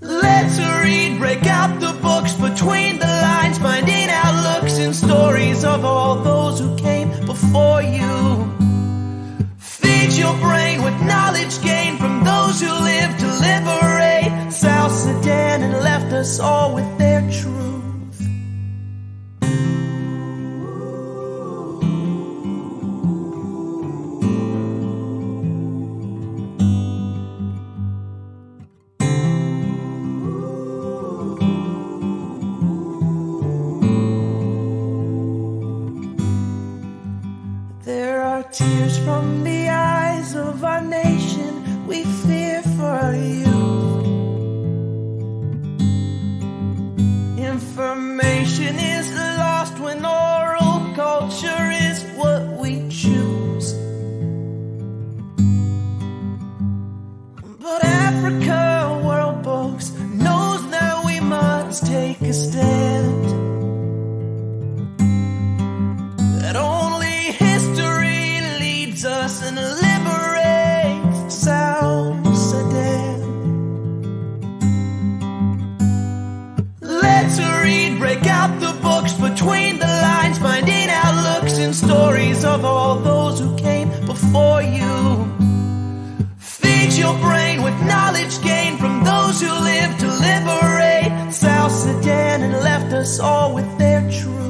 Let's read, break out the books between the lines, finding outlooks and stories of all those who came before you. Feed your brain with knowledge gained from those who lived to liberate South Sudan and left us all with their truth. tears from the eyes of our nation. We fear for our youth. Information is lost when oral culture is what we choose. But Africa, world books, knows that we must take a stand. That only history leads us and liberates South Sudan. Let's read, break out the books between the lines, finding outlooks and stories of all those who came before you. Feed your brain with knowledge gained from those who lived to liberate South Sudan and left us all with their truth.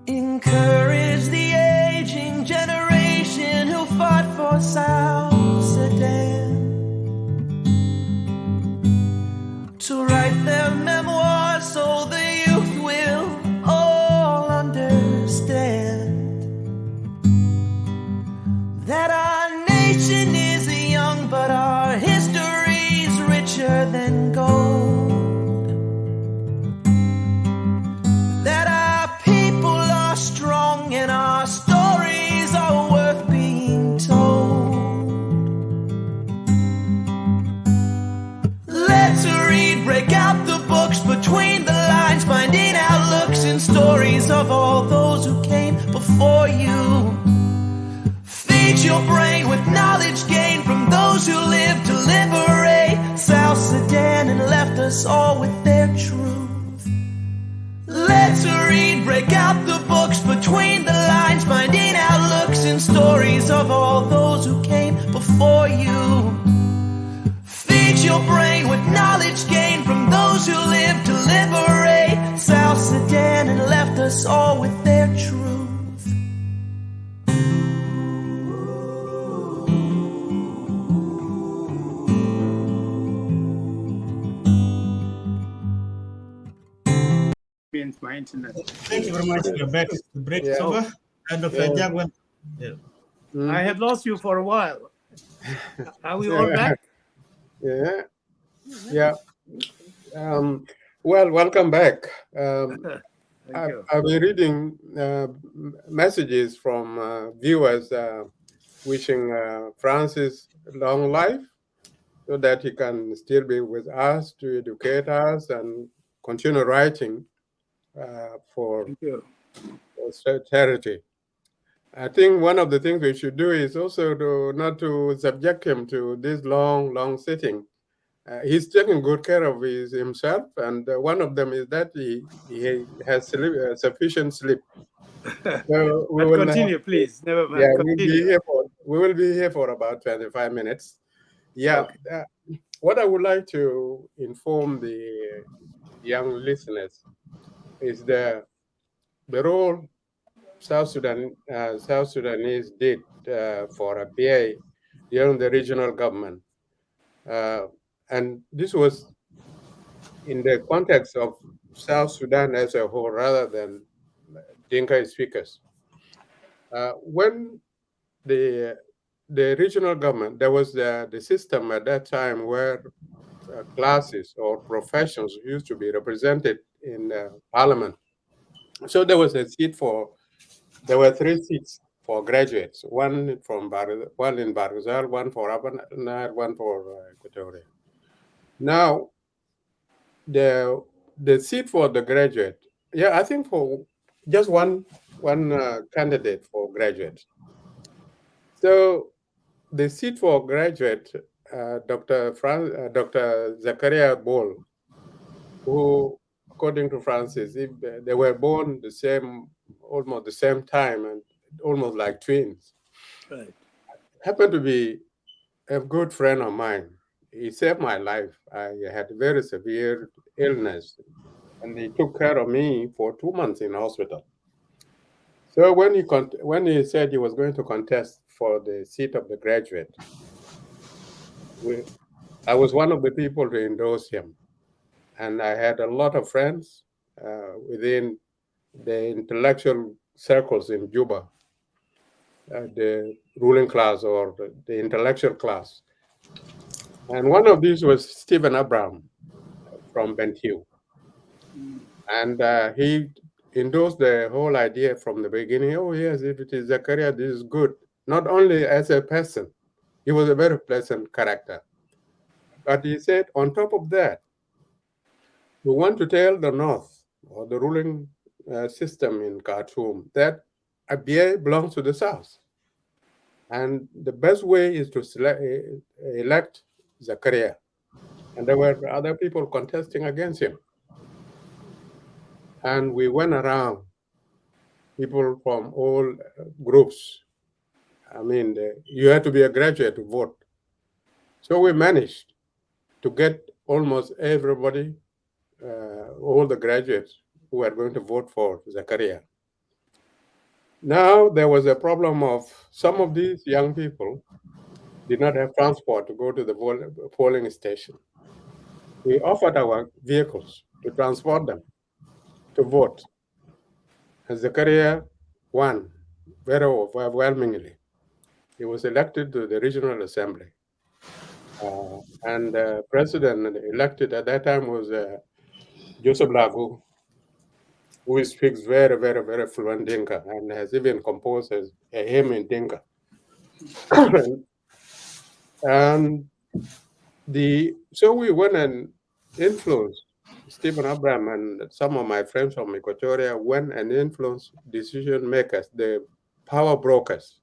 Encourage the aging generation who fought for South Sudan to write their memoirs so the youth will all understand that our nation is young, but our history's richer than gold. That our people are strong and our stories are worth being told. Let's read, break out the books between the lines, finding outlooks and stories of all those who came before you. Feed your brain with knowledge gained from those who lived to liberate South Sudan and left us all with their truth. Let's read, break out the books between the lines, finding outlooks and stories of all those who came before you. Feed your brain with knowledge gained from those who lived to liberate South Sudan and left us all with their truth. My internet. Thank you very much. We're back. The break is over. And Dr. Yaak went. Yeah. I had lost you for a while. Are we all back? Yeah. Yeah. Well, welcome back. Thank you. I'll be reading messages from viewers wishing Francis long life so that he can still be with us to educate us and continue writing for charity. I think one of the things we should do is also not to subject him to this long sitting. He's taking good care of himself, and one of them is that he has sufficient sleep. So we will continue, please. Never mind. Yeah, continue. we will be here for about 25 minutes. Yeah. Okay. What I would like to inform the young listeners is the role South Sudanese did for a BA during the regional government. And this was in the context of South Sudan as a whole rather than Dinka speakers. When the regional government, there was the system at that time where classes or professions used to be represented in parliament. So there was a seat there were 3 seats for graduates, one in Barghazal, one for Upper Nile, one for Equatoria. Now, the seat for the graduate, I think for just one candidate for graduate. So the seat for graduate, Dr. Zakaria Bol, who, according to Francis, they were born almost the same time and almost like twins. Right. Happened to be a good friend of mine. He saved my life. I had very severe illness and they took care of me for 2 months in hospital. So when he said he was going to contest for the seat of the graduate, I was one of the people to endorse him. And I had a lot of friends within the intellectual circles in Juba, the ruling class or the intellectual class. And one of these was Stephen Abraham from Bentiu. And he endorsed the whole idea from the beginning. Oh, yes, if it is Zakaria, this is good. Not only as a person, he was a very pleasant character. But he said, on top of that, we want to tell the North or the ruling system in Khartoum that Abyei belongs to the South. And the best way is to elect Zakaria. And there were other people contesting against him. And we went around, people from all groups. I mean, you had to be a graduate to vote. So we managed to get almost everybody, all the graduates who were going to vote for Zakaria. Now there was a problem of some of these young people did not have transport to go to the polling station. We offered our vehicles to transport them to vote. And Zakaria won very overwhelmingly. He was elected to the regional assembly. And the president elected at that time was Joseph Lagu, who speaks very, very, very fluent Dinka and has even composed a hymn in Dinka. And so we went and influenced Stephen Abraham and some of my friends from Equatoria went and influenced decision makers, the power brokers,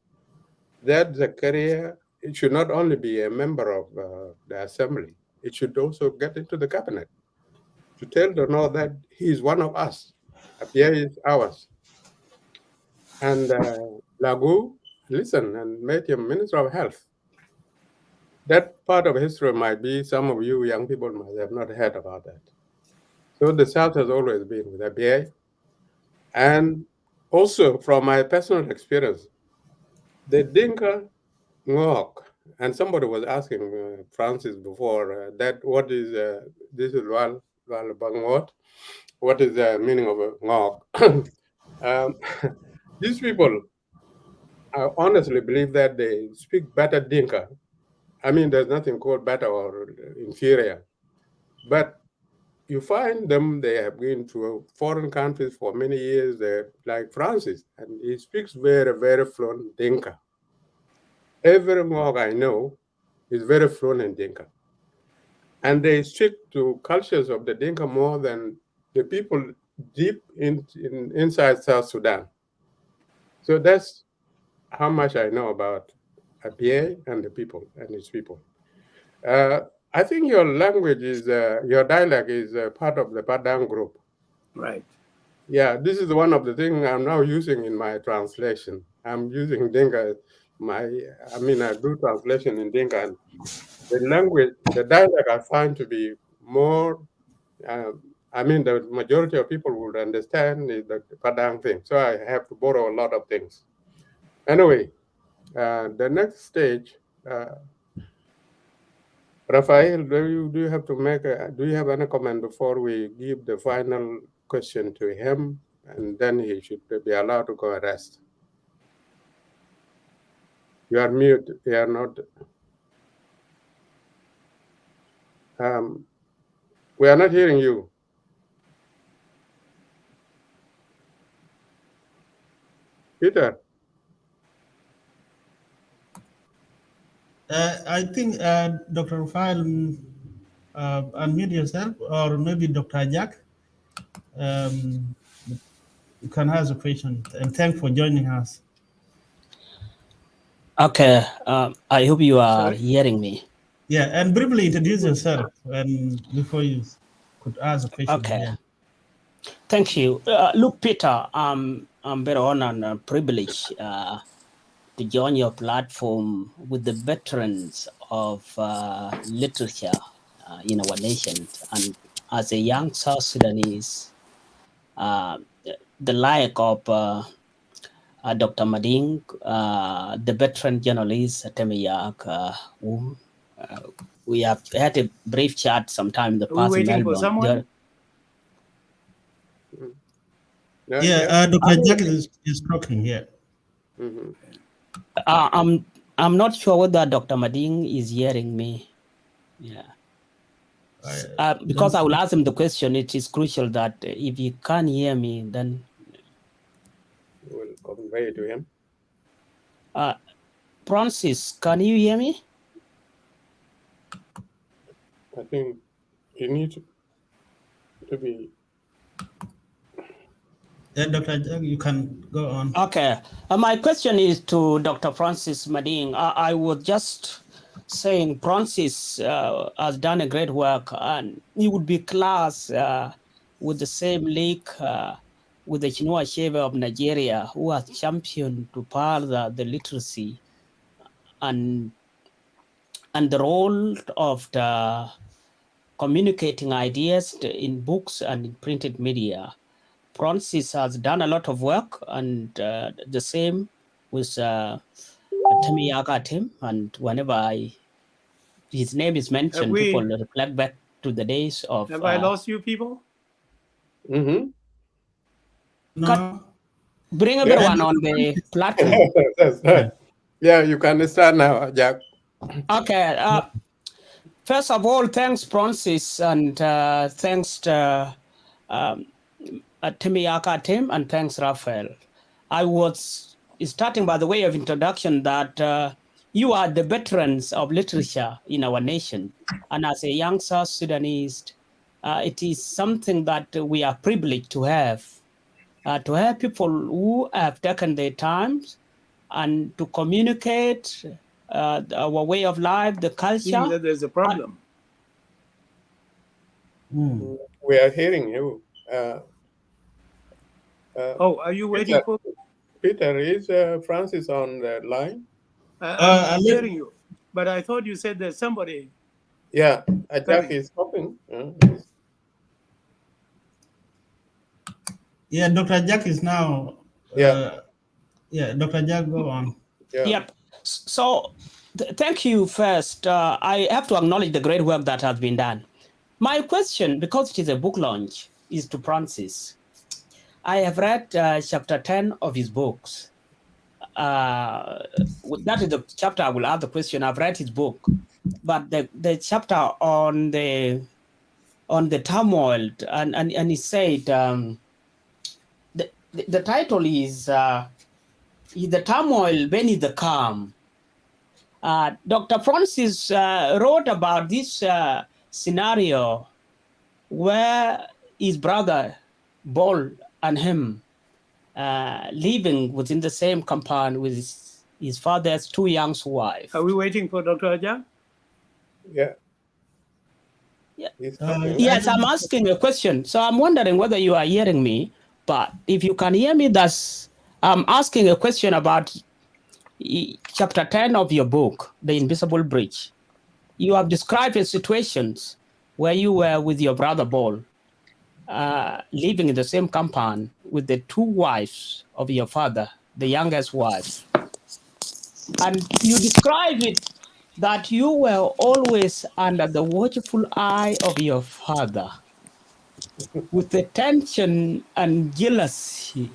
that Zakaria it should not only be a member of the assembly, it should also get into the cabinet to tell the North that he is one of us. Abyei is ours. And Lagu listened and made him Minister of Health. That part of history might be some of you young people might have not heard about that. So the South has always been with Abyei. And also from my personal experience, the Dinka Ngok, and somebody was asking Francis before that what is this is Lual Bangot? What is the meaning of Ngok? These people, I honestly believe that they speak better Dinka. I mean, there's nothing called better or inferior, but you find them, they have been to foreign countries for many years, like Francis, and he speaks very, very fluent Dinka. Every Ngok I know is very fluent in Dinka. And they stick to cultures of the Dinka more than the people deep inside South Sudan. So that's how much I know about Abyei and the people and his people. I think your language is, your dialect is part of the Padang group. Right. Yeah, this is one of the things I'm now using in my translation. I'm using Dinka. I do translation in Dinka. And the language, the dialect I find to be more, the majority of people would understand the Padang thing. So I have to borrow a lot of things. Anyway, the next stage, Rafael, do you have to do you have any comment before we give the final question to him, and then he should be allowed to go and rest? You are mute. You are not. We are not hearing you. Peter. I think Dr. Rafael, unmute yourself, or maybe Dr. Yaak. You can ask a question, and thanks for joining us. Okay, I hope you are hearing me. Yeah, and briefly introduce yourself and before you could ask a question. Okay, yeah. Thank you. Look, Peter, I'm very honored and privileged to join your platform with the veterans of literature in our nation. And as a young South Sudanese, the like of Dr. Mading, the veteran journalist Atem Yaak, whom we have had a brief chat sometime in the Are we past in waiting for Melbourne. someone? Dr. Jack is talking here. I'm not sure whether Dr. Mading is hearing me. Yeah. Because I will ask him the question, it is crucial that if he can't hear me, then we'll convey to him. Francis, can you hear me? I think you need to be. Dr. Jack, you can go on. Okay. My question is to Dr. Francis Mading. I was just saying Francis has done a great work, and he would be class with the same league with the Chinua Achebe of Nigeria, who has championed to further the literacy and the role of the communicating ideas in books and in printed media. Francis has done a lot of work, and the same with Yaak, and whenever his name is mentioned, people reflect back to the days of. Have I lost you people? Mm-hmm. No. Bring everyone on the platform. That's right. Yeah, you can start now, Jack. Okay. First of all, thanks, Francis, and thanks to Yaak, and thanks, Raphael. I was starting by the way of introduction that you are the veterans of literature in our nation. And as a young South Sudanese, it is something that we are privileged to have people who have taken their time and to communicate our way of life, the culture. Seems that there's a problem. We are hearing you. Are you waiting for Peter? Is Francis on the line? I'm hearing you, but I thought you said there's somebody. Yeah, Jack is talking. Yeah, Dr. Jack is now. Dr. Jack, go on. Yep. So, thank you first. I have to acknowledge the great work that has been done. My question, because it is a book launch, is to Francis. I have read chapter 10 of his books. That is the chapter I will ask the question. I've read his book, but the chapter on the turmoil, and he said the title is the turmoil beneath the calm. Dr. Francis wrote about this scenario where his brother Bol and him living within the same compound with his father's two young wives. Are we waiting for Dr. Ajahn? Yeah. Yes, I'm asking a question. So I'm wondering whether you are hearing me. But if you can hear me, I'm asking a question about chapter 10 of your book, The Invisible Bridge. You have described a situations where you were with your brother Bol, living in the same compound with the two wives of your father, the youngest wife. And you describe it that you were always under the watchful eye of your father, with the tension and jealousy,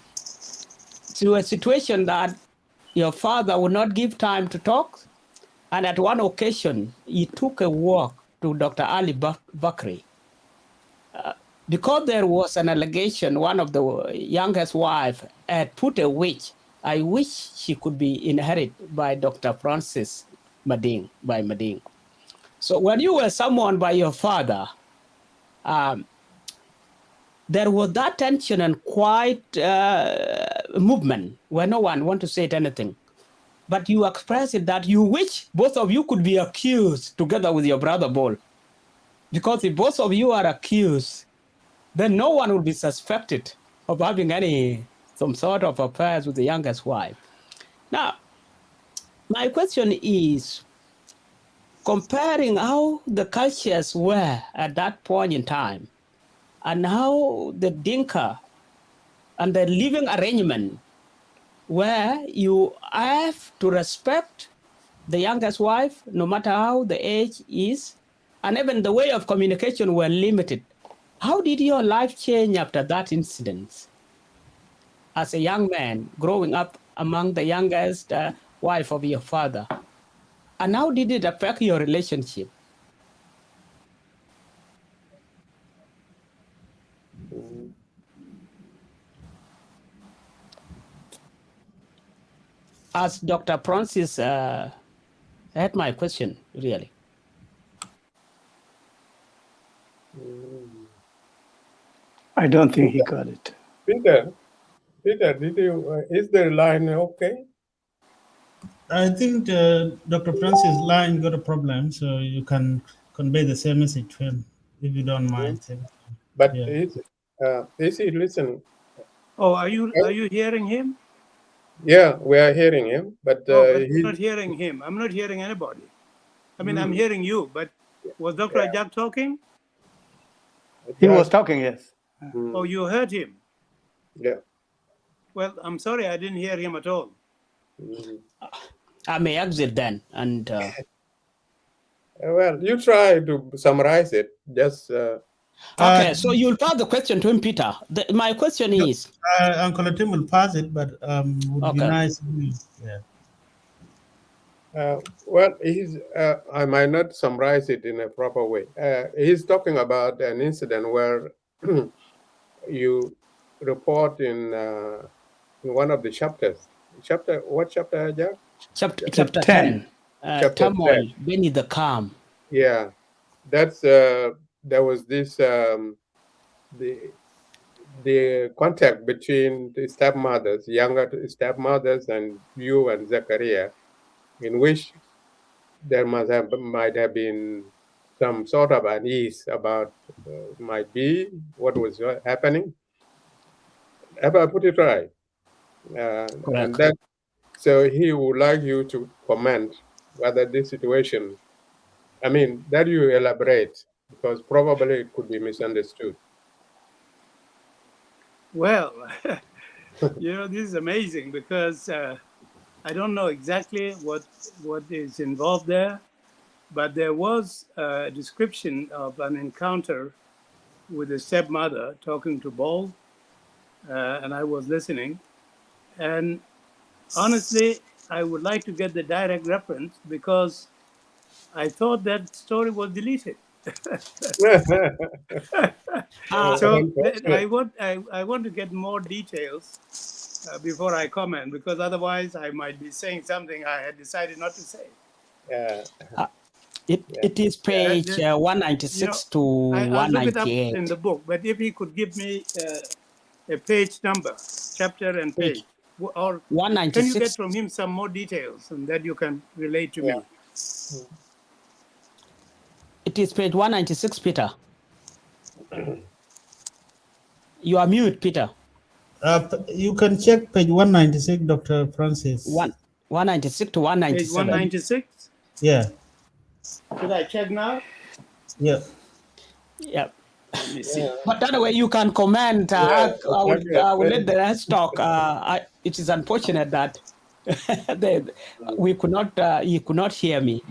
to a situation that your father would not give time to talk. And at one occasion, he took a walk to Dr. Ali Bakri. Because there was an allegation, one of the youngest wife had put a witch. I wish she could be inherited by Dr. Francis Mading, by Mading. So when you were summoned by your father, there was that tension and quiet movement where no one wanted to say anything. But you expressed it that you wish both of you could be accused together with your brother Bol. Because if both of you are accused, then no one will be suspected of having some sort of affairs with the youngest wife. Now, my question is, comparing how the cultures were at that point in time, and how the Dinka and the living arrangement where you have to respect the youngest wife, no matter how the age is, and even the way of communication were limited. How did your life change after that incident? As a young man growing up among the youngest wife of your father, and how did it affect your relationship? As Dr. Francis had my question, really. I don't think he got it. Peter, did you, is the line okay? I think Dr. Francis' line got a problem, so you can convey the same message to him, if you don't mind. But Yeah. is he listening? Oh, are you hearing him? Yeah, we are hearing him, but, but I'm not hearing him. I'm not hearing anybody. I mean, I'm Mm. hearing you, but was Dr. Yaak talking? He was talking, yes. Oh, you heard him? Yeah. Well, I'm sorry, I didn't hear him at all. I may exit then, and well, you try to summarize it. Just okay. So you'll pass the question to him, Peter. My question is, Uncle Atem will pass it, but would be nice. Yeah. Well, I might not summarize it in a proper way. He's talking about an incident where you report in one of the chapters. What chapter, Jack? Chapter 10. Chapter Turmoil 10. beneath the calm. Yeah, that's there was this the contact between the stepmothers, younger stepmothers, and you and Zachariah, in which there might have been some sort of unease about might be what was happening. Have I put it right? And then, so he would like you to comment whether this situation, I mean, that you elaborate, because probably it could be misunderstood. Well, this is amazing because I don't know exactly what is involved there, but there was a description of an encounter with a stepmother talking to Ball, and I was listening. And honestly, I would like to get the direct reference because I thought that story was deleted. So I want to get more details before I comment, because otherwise I might be saying something I had decided not to say. It is page 196 to 198. I'll look it up in the book, but if he could give me a page number, chapter and page, or 196. Can you get from him some more details and that you can relate to me? It is page 196, Peter. You are mute, Peter. You can check page 196, Dr. Francis. 196 to 197. Page 196? Yeah. Should I check now? Yeah. Let me see. But anyway, you can comment. I will let the rest talk. It is unfortunate that we could not. You could not hear me.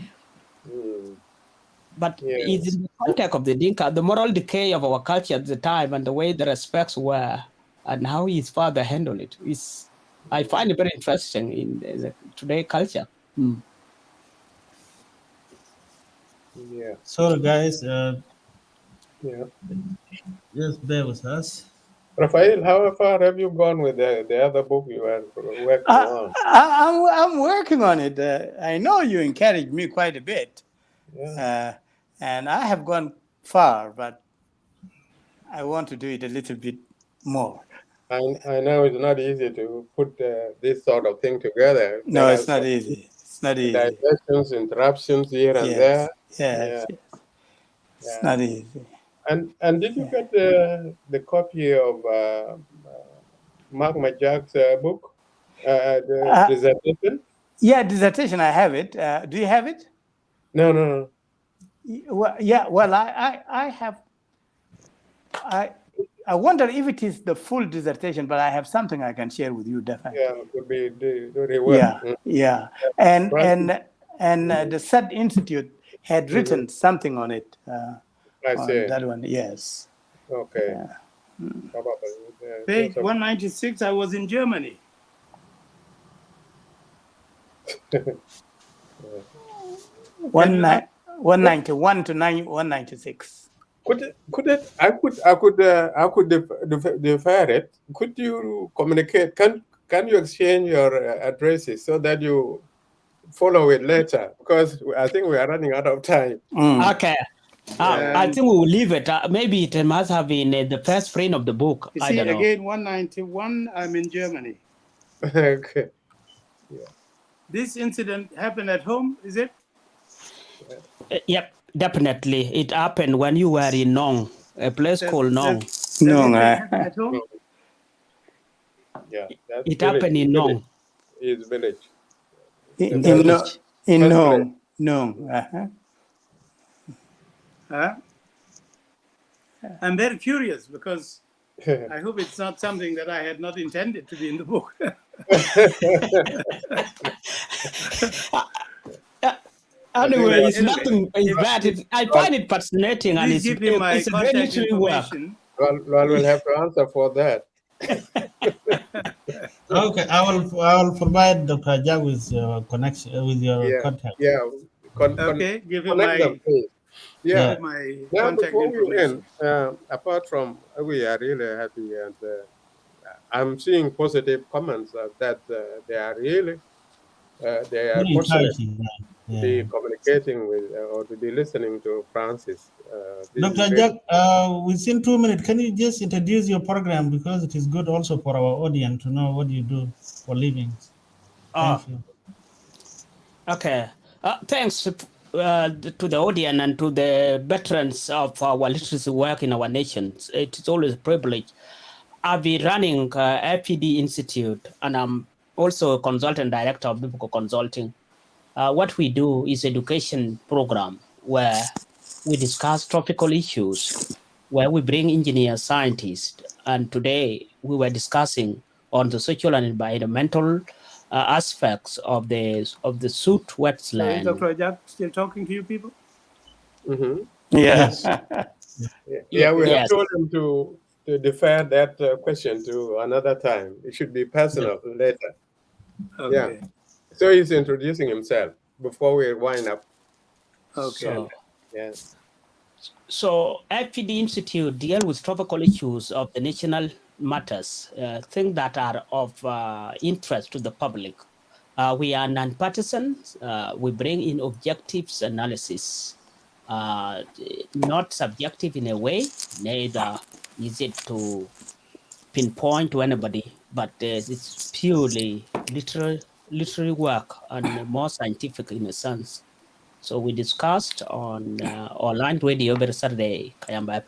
But it's in the context of the Dinka, the moral decay of our culture at the time, and the way the respects were, and how his father handled it. I find it very interesting in the today culture. Yeah. Sorry, guys. Just bear with us. Rafael, how far have you gone with the other book you are working on? I'm working on it. I know you encouraged me quite a bit. And I have gone far, but I want to do it a little bit more. I know it's not easy to put this sort of thing together. No, it's not easy. It's not easy. Diversions, interruptions here and there. Yes. It's not easy. And did you get the copy of Mark Majak's book, the dissertation? Yeah, dissertation. I have it. Do you have it? No. Well, yeah. Well, I have. I wonder if it is the full dissertation, but I have something I can share with you definitely. Yeah, it would be very well. Yeah, yeah. And the South Institute had written something on it. I on see. that one, yes. Okay. Page 196, I was in Germany. 191 to 196. I could defer it. Could you communicate? Can you exchange your addresses so that you follow it later? Because I think we are running out of time. Okay. I think we will leave it. Maybe it must have been the first frame of the book. You I see, don't know. again, 191, I'm in Germany. Okay. Yeah. This incident happened at home, is it? Yep, definitely. It happened when you were in Nong, a place called Nong. Nong, at home? Yeah, it happened in Nong. His village. In Nong. Nong. I'm very curious because I hope it's not something that I had not intended to be in the book. Anyway, it's nothing bad. I find it fascinating, and it's a very literary work. Well, we'll have to answer for that. Okay, I will provide Dr. Jack with your connection, with your contact. Yeah. Okay, give him my contact information. Apart from we are really happy, and I'm seeing positive comments that they are really fortunate to be communicating with or to be listening to Francis. Dr. Jack, within 2 minutes, can you just introduce your program, because it is good also for our audience to know what you do for living. Thank you. Okay. Thanks to the audience and to the veterans of our literacy work in our nation. It is always a privilege. I've been running FPD Institute, and I'm also a consultant director of Biblical Consulting. What we do is education program where we discuss topical issues, where we bring engineers, scientists, and today we were discussing on the social and environmental aspects of the Sud wetland. Dr. Ajak still talking to you people? Yes. We have told him to defer that question to another time. It should be personal later. Okay. Yeah. So he's introducing himself before we wind up. Okay. So FPD Institute deals with topical issues of the national matters, things that are of interest to the public. We are non-partisan. We bring in objectives analysis, not subjective in a way, neither is it to pinpoint to anybody, but it's purely literary work and more scientific in a sense. So we discussed on online radio every Saturday, Kayamba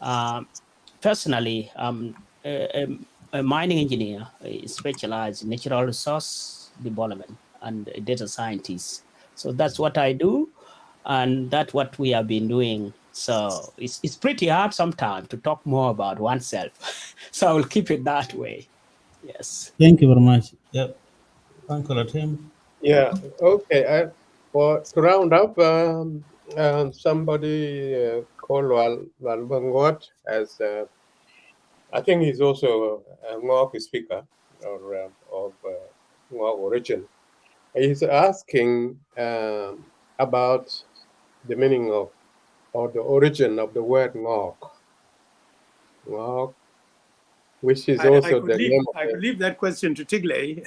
FM. Personally, I'm a mining engineer, specialized in natural resource development and a data scientist. So that's what I do, and that's what we have been doing. So it's pretty hard sometimes to talk more about oneself. So I will keep it that way. Yes. Thank you very much. Yep. Thank you, Atem. Yeah. Okay. To round up, somebody called Walbangot as I think he's also a Ngok speaker or of Ngok origin. He's asking about the meaning of or the origin of the word Ngok. Ngok, which is also the name of I could leave that question to Tigley.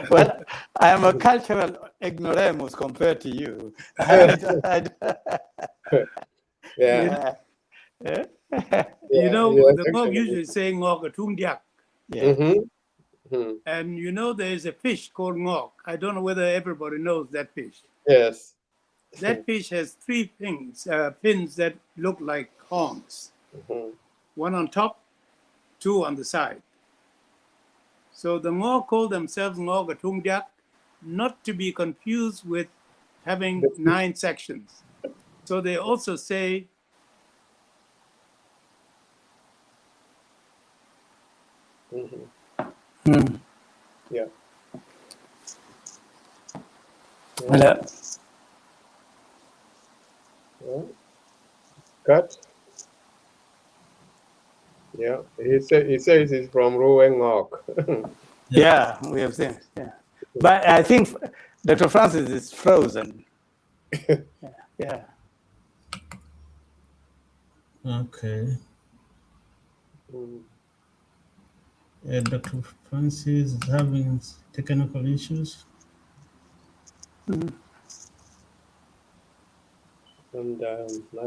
Well, I am a cultural ignoramus compared to you. Yeah. You know, the Ngok usually say Ngok Atum Diak. And you know, there's a fish called Ngok. I don't know whether everybody knows that fish. Yes. That fish has three fins that look like horns. One on top, two on the side. So the Ngok call themselves Ngok Atum Diak, not to be confused with having 9 sections. So they also say Yeah. Hello. Cut. Yeah, he says he's from Roving. Yeah, we have seen. Yeah, but I think Dr. Francis is frozen. Yeah. Okay. Dr. Francis is having technical issues. And I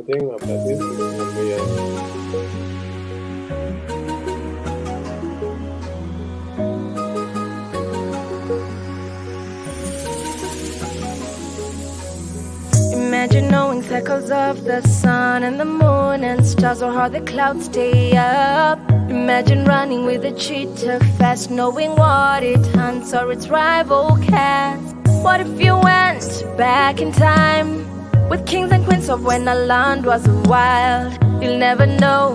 think after this, Imagine knowing cycles of the sun and the moon and stars, or how the clouds stay up. Imagine running with a cheetah fast, knowing what it hunts or its rival cats. What if you went back in time with kings and queens of when the land was wild? You'll never know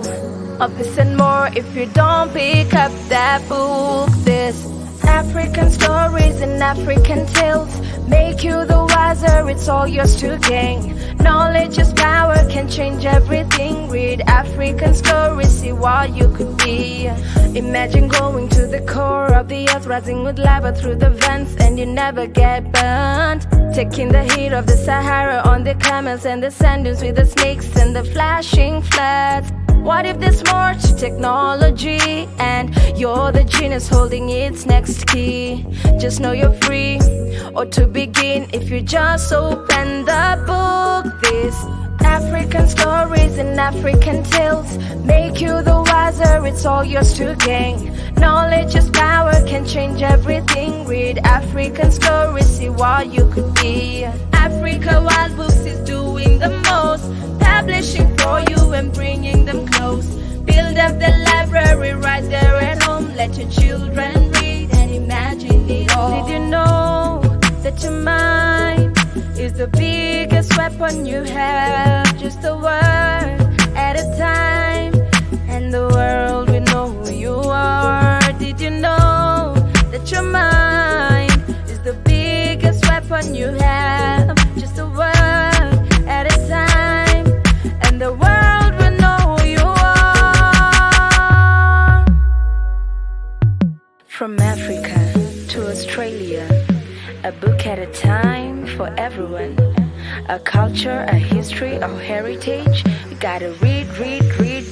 of this and more if you don't pick up that book. This African stories and African tales make you the wiser, it's all yours to gain. Knowledge is power, can change everything. Read African stories, see what you could be. Imagine going to the core of the earth, rising with lava through the vents, and you never get burnt. Taking the heat of the Sahara on the camels and the sand dunes with the snakes and the flashing floods. What if there's more to technology and you're the genius holding its next key? Just know you're free, or to begin if you just open the book. These African stories and African tales make you the wiser, it's all yours to gain. Knowledge is power, can change everything. Read African stories, see what you could be. Africa Wild Books is doing the most, publishing for you and bringing them close. Build up the library right there at home. Let your children read and imagine it all. Did you know that your mind is the biggest weapon you have? Just a word at a time, and the world will know who you are. Did you know that your mind is the biggest weapon you have? Just a word at a time, and the world will know who you are. From Africa to Australia, a book at a time for everyone. A culture, a history, a heritage. We gotta read,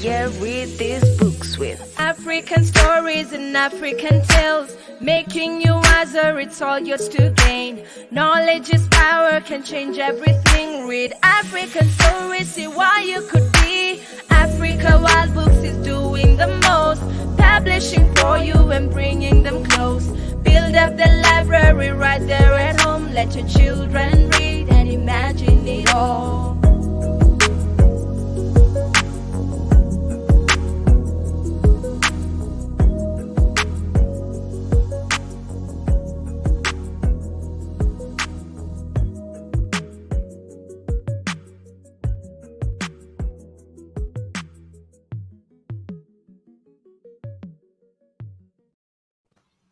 yeah, read these books with African stories and African tales, making you wiser, it's all yours to gain. Knowledge is power, can change everything. Read African stories, see what you could be. Africa Wild Books is doing the most, publishing for you and bringing them close. Build up the library right there at home. Let your children read and imagine it all.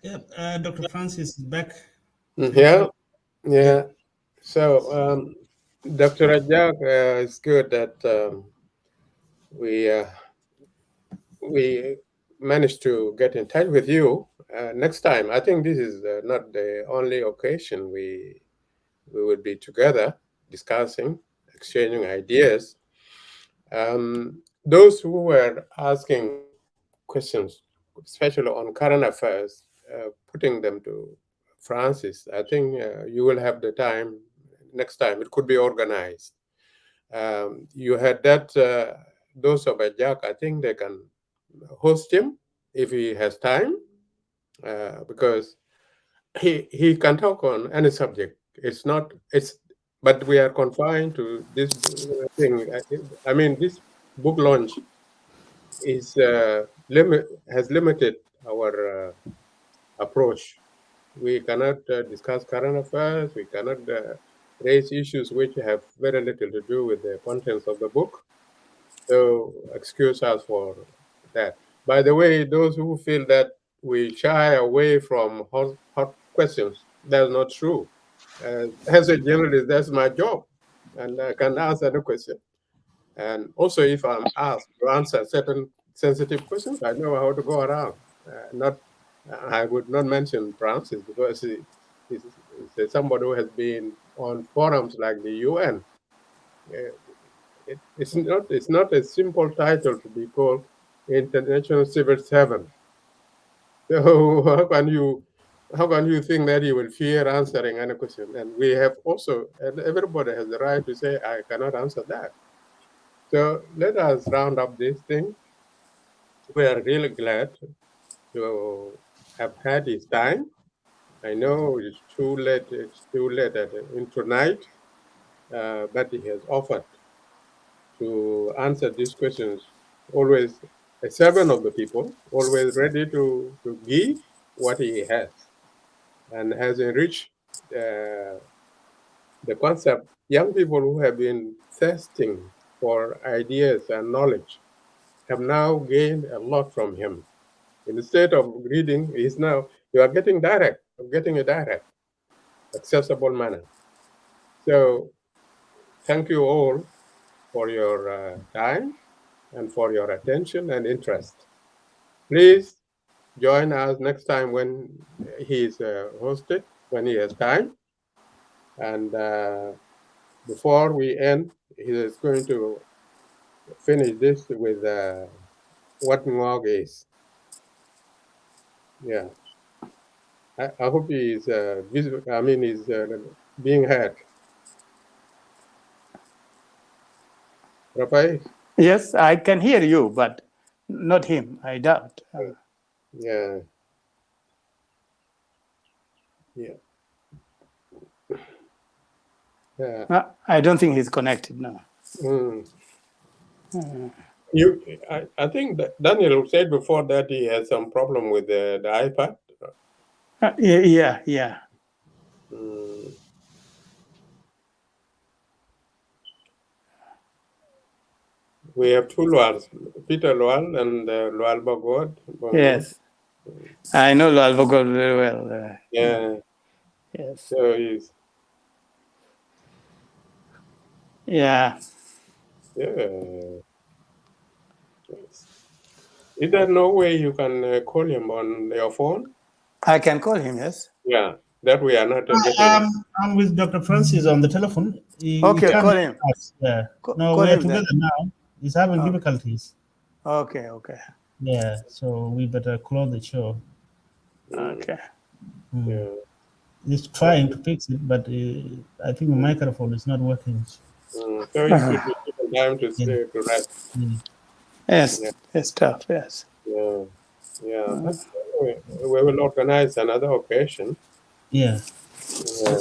Yeah, Dr. Francis is back. Yeah. So, Dr. Rajak, it's good that we managed to get in touch with you. Next time, I think this is not the only occasion we would be together discussing, exchanging ideas. Those who were asking questions, especially on current affairs, putting them to Francis, I think you will have the time next time. It could be organized. You had that, those of Ajak, I think they can host him if he has time, because he can talk on any subject. But we are confined to this thing. I mean, this book launch is has limited our approach. We cannot discuss current affairs. We cannot raise issues which have very little to do with the contents of the book. So excuse us for that. By the way, those who feel that we shy away from hot questions, that's not true. As a journalist, that's my job, and I can answer the question. And also, if I'm asked to answer certain sensitive questions, I know how to go around. I would not mention Francis because he's somebody who has been on forums like the UN. It's not a simple title to be called International Civil Servant. So how can you think that you will fear answering any question? And we have also, and everybody has the right to say, I cannot answer that. So let us round up this thing. We are really glad to have had his time. I know it's too late in tonight, but he has offered to answer these questions. Always a servant of the people, always ready to give what he has, and has enriched the concept. Young people who have been thirsting for ideas and knowledge have now gained a lot from him. Instead of reading, you are getting a direct, accessible manner. So thank you all for your time and for your attention and interest. Please join us next time when he is hosted, when he has time. And before we end, he is going to finish this with what Ngog is. Yeah. I hope he is visible. I mean, he's being heard. Rafael? Yes, I can hear you, but not him, I doubt. Yeah. Yeah. Yeah. I don't think he's connected now. I think that Daniel said before that he has some problem with the iPad. Yeah. We have two Luals, Peter Lual and Lual Bagod. Yes, I know Lual Bagod very well. Yeah. Yes. So he's. Yeah. Yeah. Yes. Is there no way you can call him on your phone? I can call him, yes. Yeah, that we are not getting. I'm with Dr. Francis on the telephone. Okay, call him. Yeah. Call we're him together then. now. He's having difficulties. Okay. Yeah, so we better close the show. Okay. Yeah. He's trying to fix it, but I think the microphone is not working. So you should be given time to rest. Yes, it's tough, yes. Yeah. But anyway, we will organize another occasion. Yeah.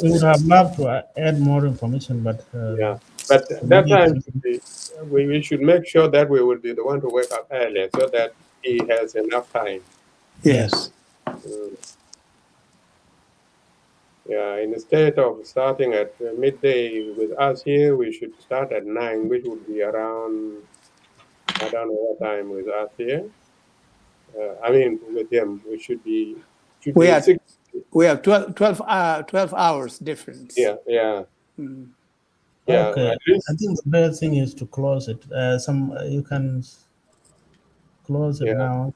We would have loved to add more information, but but that time we should make sure that we will be the one to wake up earlier so that he has enough time. Yes. Yeah, instead of starting at midday with us here, we should start at 9, which would be around, I don't know what time with us here. I mean, with him, we should be. We have 12 hours difference. Yeah. Yeah. Okay. I think the better thing is to close it. You can close it now.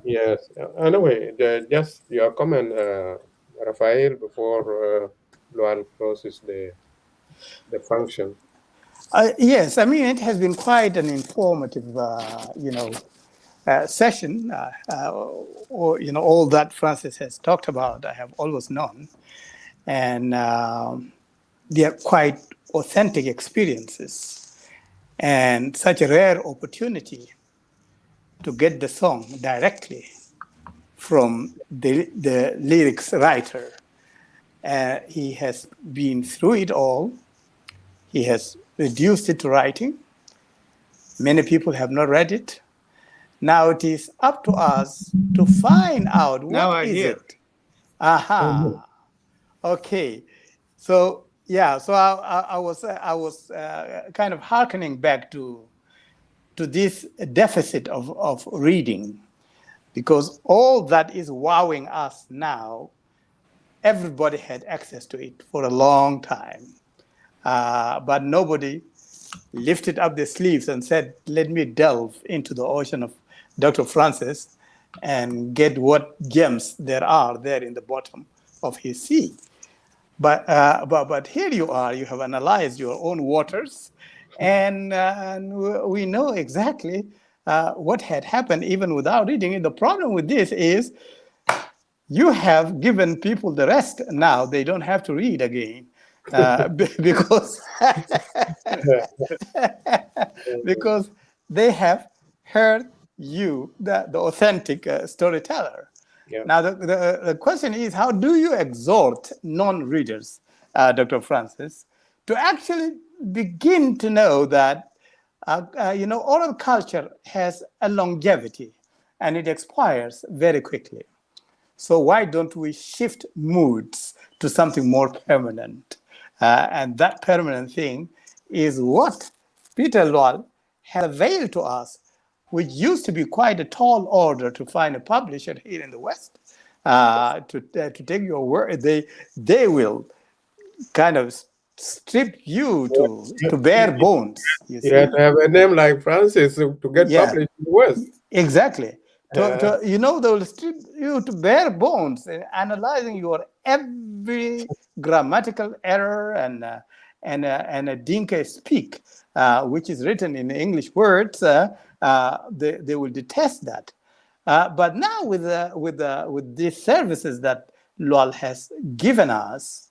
Yes. Anyway, just your comment, Rafael, before Luan closes the function. Yes, I mean, it has been quite an informative, session, or all that Francis has talked about, I have always known, and they are quite authentic experiences, and such a rare opportunity to get the song directly from the lyrics writer. He has been through it all. He has reduced it to writing. Many people have not read it. Now it is up to us to find out what is it. Aha. Okay. So Yeah, so I was kind of hearkening back to this deficit of reading, because all that is wowing us now, everybody had access to it for a long time, but nobody lifted up their sleeves and said, "Let me delve into the ocean of Dr. Francis and get what gems there are there in the bottom of his sea." But here you are, you have analyzed your own waters, and we know exactly what had happened even without reading it. The problem with this is you have given people the rest. Now they don't have to read again because because they have heard you, the authentic storyteller. Yeah. Now, the question is, how do you exhort non-readers, Dr. Francis, to actually begin to know that, oral culture has a longevity and it expires very quickly. So why don't we shift moods to something more permanent? And that permanent thing is what Peter Lwal has availed to us, which used to be quite a tall order to find a publisher here in the West. To take your word, they will kind of strip you to bare bones. You see? have to have a name like Francis to get published in the West. Exactly. They will strip you to bare bones, analyzing your every grammatical error and a Dinka speak, which is written in English words. They will detest that. But now with these services that Lwal has given us,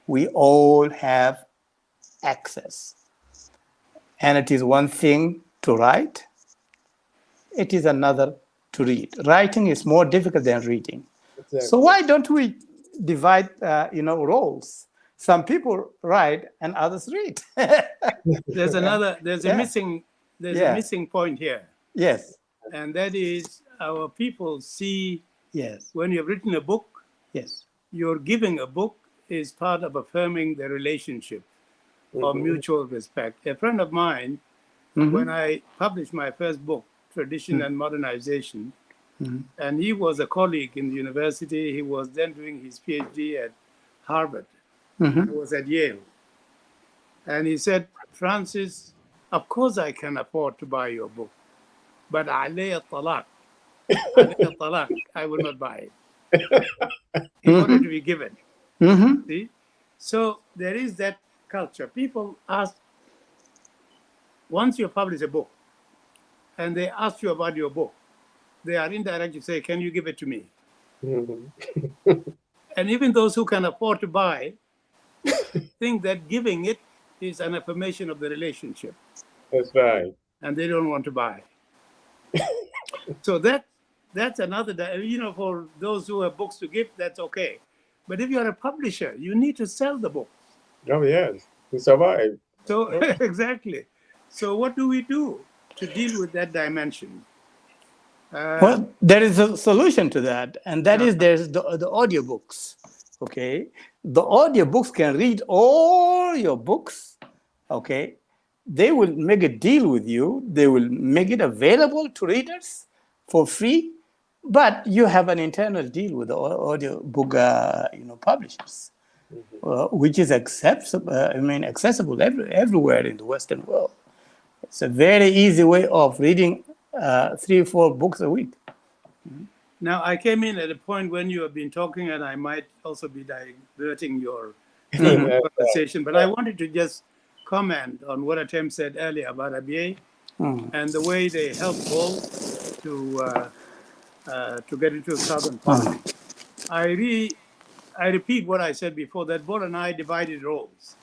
we all have access. And it is one thing to write. It is another to read. Writing is more difficult than reading. Exactly. So why don't we divide, roles? Some people write and others read. There's a missing point here. Yes. And that is, our people see, yes, when you've written a book, yes, you're giving a book is part of affirming the relationship of mutual respect. A friend of mine, when I published my first book, Tradition and Modernization, and he was a colleague in the university. He was then doing his PhD at Harvard. I was at Yale. And he said, "Francis, of course I can afford to buy your book, but alayya talaq, I will not buy it in order to be given." See? So there is that culture. People ask, once you publish a book and they ask you about your book, they are indirectly say, "Can you give it to me?" And even those who can afford to buy think that giving it is an affirmation of the relationship. That's right. And they don't want to buy. So that's another, for those who have books to give, that's okay. But if you're a publisher, you need to sell the books. Oh, yes, to survive. So exactly. So what do we do to deal with that dimension? Well, there is a solution to that, and that is there's the audiobooks. Okay, the audiobooks can read all your books. Okay, they will make a deal with you. They will make it available to readers for free, but you have an internal deal with the audiobook, publishers, which is accessible everywhere in the Western world. It's a very easy way of reading 3 or 4 books a week. Now, I came in at a point when you have been talking, and I might also be diverting your conversation, but I wanted to just comment on what Atem said earlier about ABA and the way they helped Bol to get into the Southern Parliament. I repeat what I said before, that Bol and I divided roles,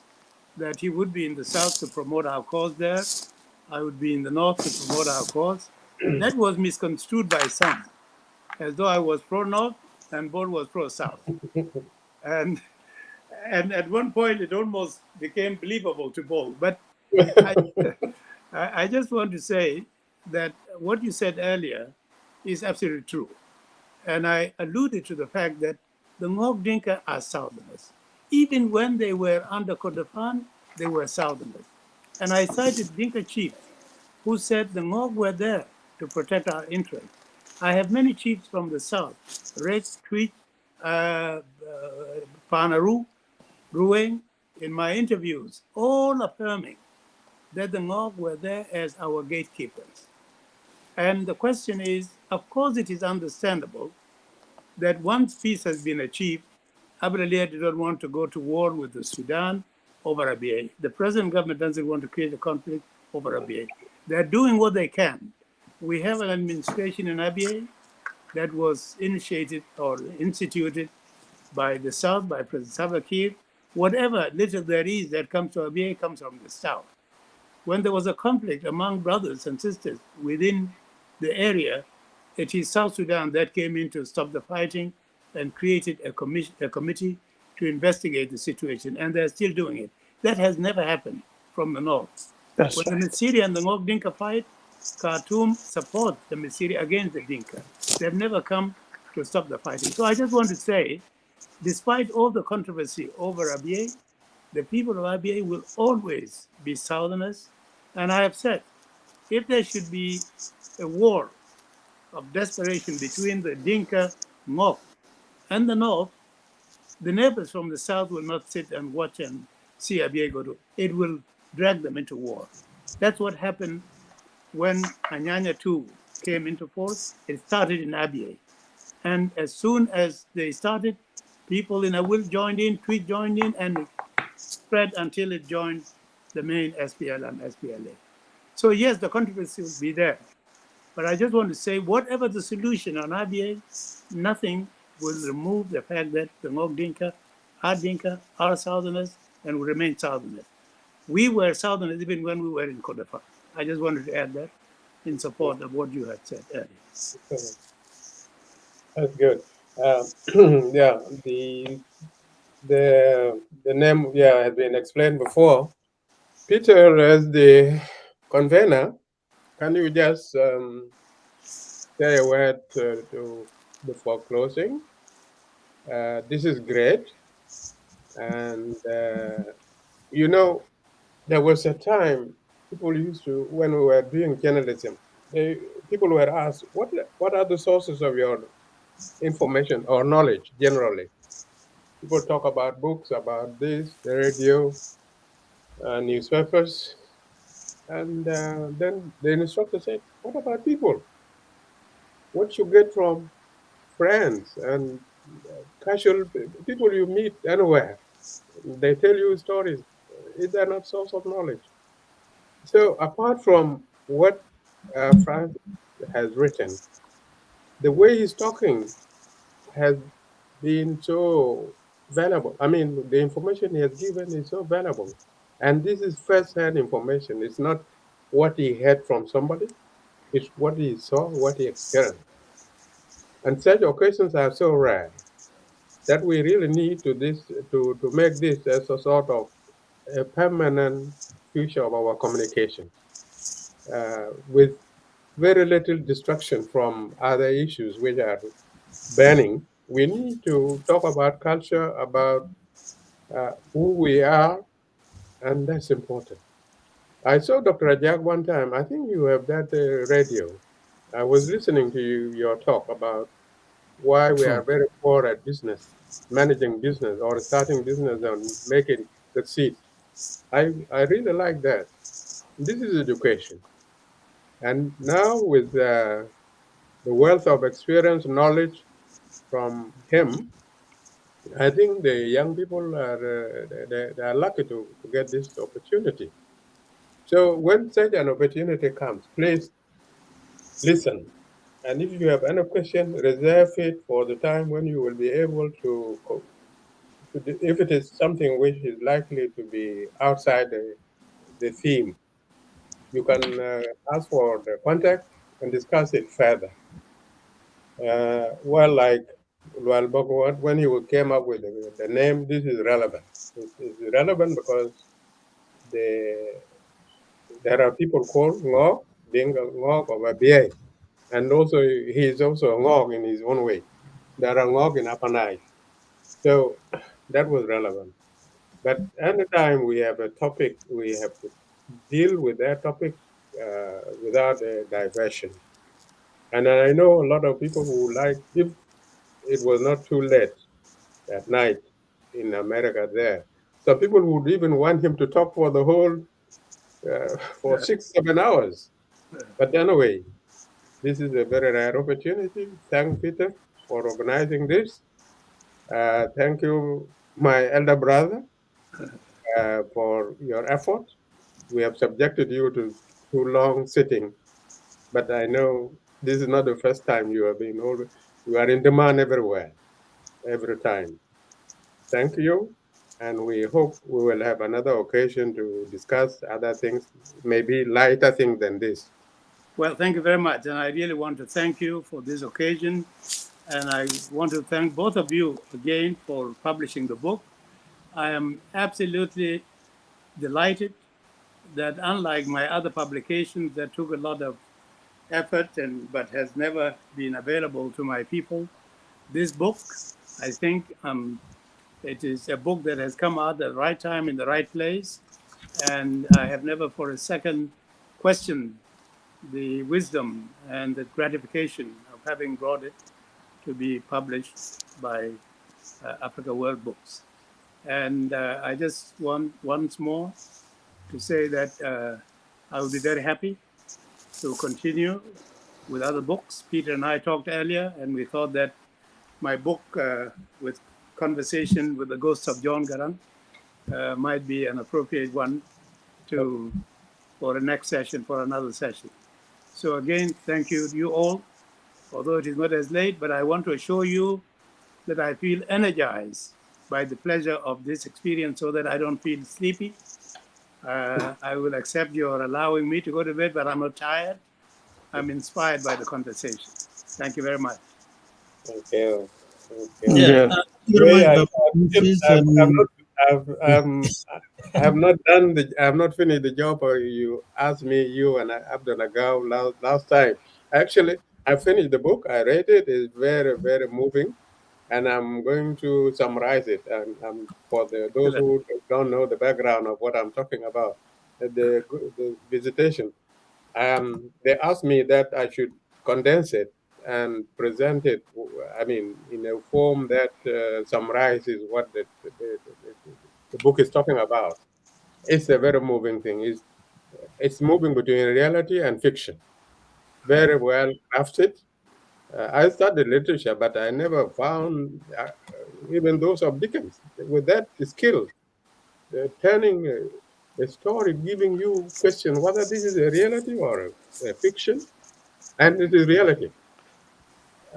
that he would be in the South to promote our cause there. I would be in the North to promote our cause. That was misconstrued by some, as though I was pro-North and Bol was pro-South. And at one point, it almost became believable to Bol. But I just want to say that what you said earlier is absolutely true. And I alluded to the fact that the Ngok Dinka are Southerners. even when they were under Kordofan, they were Southerners. And I cited Dinka chiefs who said the Ngok were there to protect our interests. I have many chiefs from the south, Red, Tweet, Panaru, Roving, in my interviews, all affirming that the Ngok were there as our gatekeepers. And the question is, of course it is understandable that once peace has been achieved, Abdullah did not want to go to war with the Sudan over Abyei. The present government doesn't want to create a conflict over Abyei. They're doing what they can. We have an administration in Abyei that was initiated or instituted by the South, by President Salva Kiir. Whatever little there is that comes to Abyei comes from the South. When there was a conflict among brothers and sisters within the area, it is South Sudan that came in to stop the fighting and created a committee to investigate the situation, and they're still doing it. That has never happened from the north. That's when right. the Misiri and the Ngok Dinka fight, Khartoum supports the Misiri against the Dinka. They've never come to stop the fighting. So I just want to say, despite all the controversy over Abyei, the people of Abyei will always be Southerners. And I have said, if there should be a war of desperation between the Dinka, Ngok, and the North, the neighbors from the South will not sit and watch and see Abyei go to. It will drag them into war. That's what happened when Anyanya II came into force. It started in Abyei. And as soon as they started, people in Awil joined in, Tweet joined in, and it spread until it joined the main SPL and SPLA. So yes, the controversy will be there. But I just want to say, whatever the solution on Abyei, nothing will remove the fact that the Ngok Dinka are Southerners and will remain Southerners. We were Southerners even when we were in Kordofan. I just wanted to add that in support of what you had said earlier. That's good. Yeah, the name has been explained before. Peter, as the convener, can you just say a word before closing? This is great. And, you know, there was a time people used to, when we were doing journalism, people were asked, what are the sources of your information or knowledge generally? People talk about books, about this, the radio, newspapers. And then the instructor said, what about people? What you get from friends and casual people you meet anywhere? They tell you stories. Is that not source of knowledge? So apart from what Francis has written, the way he's talking has been so valuable. I mean, the information he has given is so valuable. And this is first-hand information. It's not what he heard from somebody. It's what he saw, what he experienced. And such occasions are so rare that we really need to make this as a sort of a permanent feature of our communication, with very little distraction from other issues which are burning. We need to talk about culture, about who we are, and that's important. I saw Dr. Ajak one time. I think you have that radio. I was listening to your talk about why we are very poor at business, managing business or starting business and making succeed. I really like that. This is education. And now with the wealth of experience, knowledge from him, I think the young people are they are lucky to get this opportunity. So when such an opportunity comes, please listen. And if you have any question, reserve it for the time when you will be able to if it is something which is likely to be outside the theme, you can ask for the contact and discuss it further. Well, like when he came up with the name, this is relevant. It's relevant because there are people called Ngok, Deng Ngok of Abyei, and also he is also a Ngok in his own way. There are Ngok in Upper Nile. So that was relevant. But anytime we have a topic, we have to deal with that topic without a diversion. And I know a lot of people who like, if it was not too late at night in America there, some people would even want him to talk for the whole, for 6-7 hours. But anyway, this is a very rare opportunity. Thank Peter for organizing this. Thank you, my elder brother, for your effort. We have subjected you to too long sitting, but I know this is not the first time you have been over. You are in demand everywhere, every time. Thank you, and we hope we will have another occasion to discuss other things, maybe lighter things than this. Well, thank you very much. And I really want to thank you for this occasion. And I want to thank both of you again for publishing the book. I am absolutely delighted that, unlike my other publications that took a lot of effort but has never been available to my people, this book, I think it is a book that has come out at the right time in the right place. And I have never for a second questioned the wisdom and the gratification of having brought it to be published by Africa World Books. And I just want once more to say that I will be very happy to continue with other books. Peter and I talked earlier, and we thought that my book with Conversation with the Ghosts of John Garang might be an appropriate one for the next session, for another session. So again, thank you all, although it is not as late, but I want to assure you that I feel energized by the pleasure of this experience so that I don't feel sleepy. I will accept your allowing me to go to bed, but I'm not tired. I'm inspired by the conversation. Thank you very much. Thank you. Yeah. I have not done I have not finished the job you asked me, you and Abdullah last time. Actually, I finished the book. I read it. It's very, very moving. And I'm going to summarize it. And for those who don't know the background of what I'm talking about, the visitation, they asked me that I should condense it and present it, I mean, in a form that summarizes what the book is talking about. It's a very moving thing. It's moving between reality and fiction. Very well crafted. I studied literature, but I never found even those of Dickens with that skill, turning a story, giving you question whether this is a reality or a fiction, and it is reality.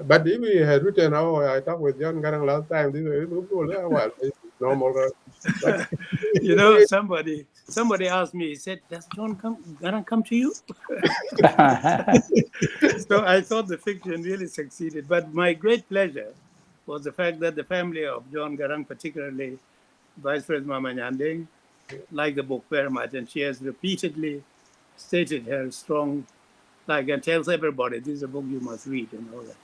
But if he had written, I talked with John Garang last time, well, it's normal. You know, somebody asked me, he said, does John Garang come to you? So I thought the fiction really succeeded. But my great pleasure was the fact that the family of John Garang, particularly Vice President Mama Nyandeng, liked the book very much. And she has repeatedly stated her strong, and tells everybody, this is a book you must read and all that.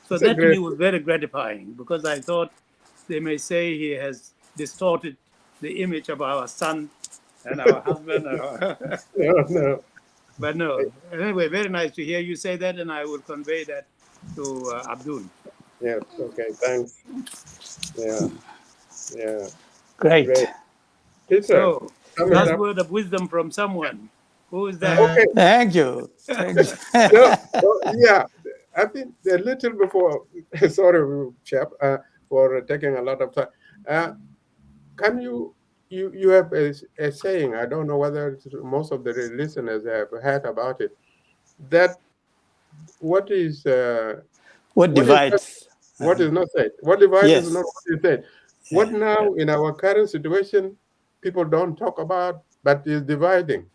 So that to me was very gratifying, because I thought they may say he has distorted the image of our son and our husband. No. But no. Anyway, very nice to hear you say that, and I will convey that to Abdul. Yes, okay, thanks. Yeah. Great. Peter, so, last word of wisdom from someone. Who is that? Okay. Thank you. Yeah, I think a little before, sorry, chap, for taking a lot of time. Can you have a saying, I don't know whether most of the listeners have heard about it, that what divides? What is not said. What divides is not what is said. What now in our current situation, people don't talk about, but is dividing?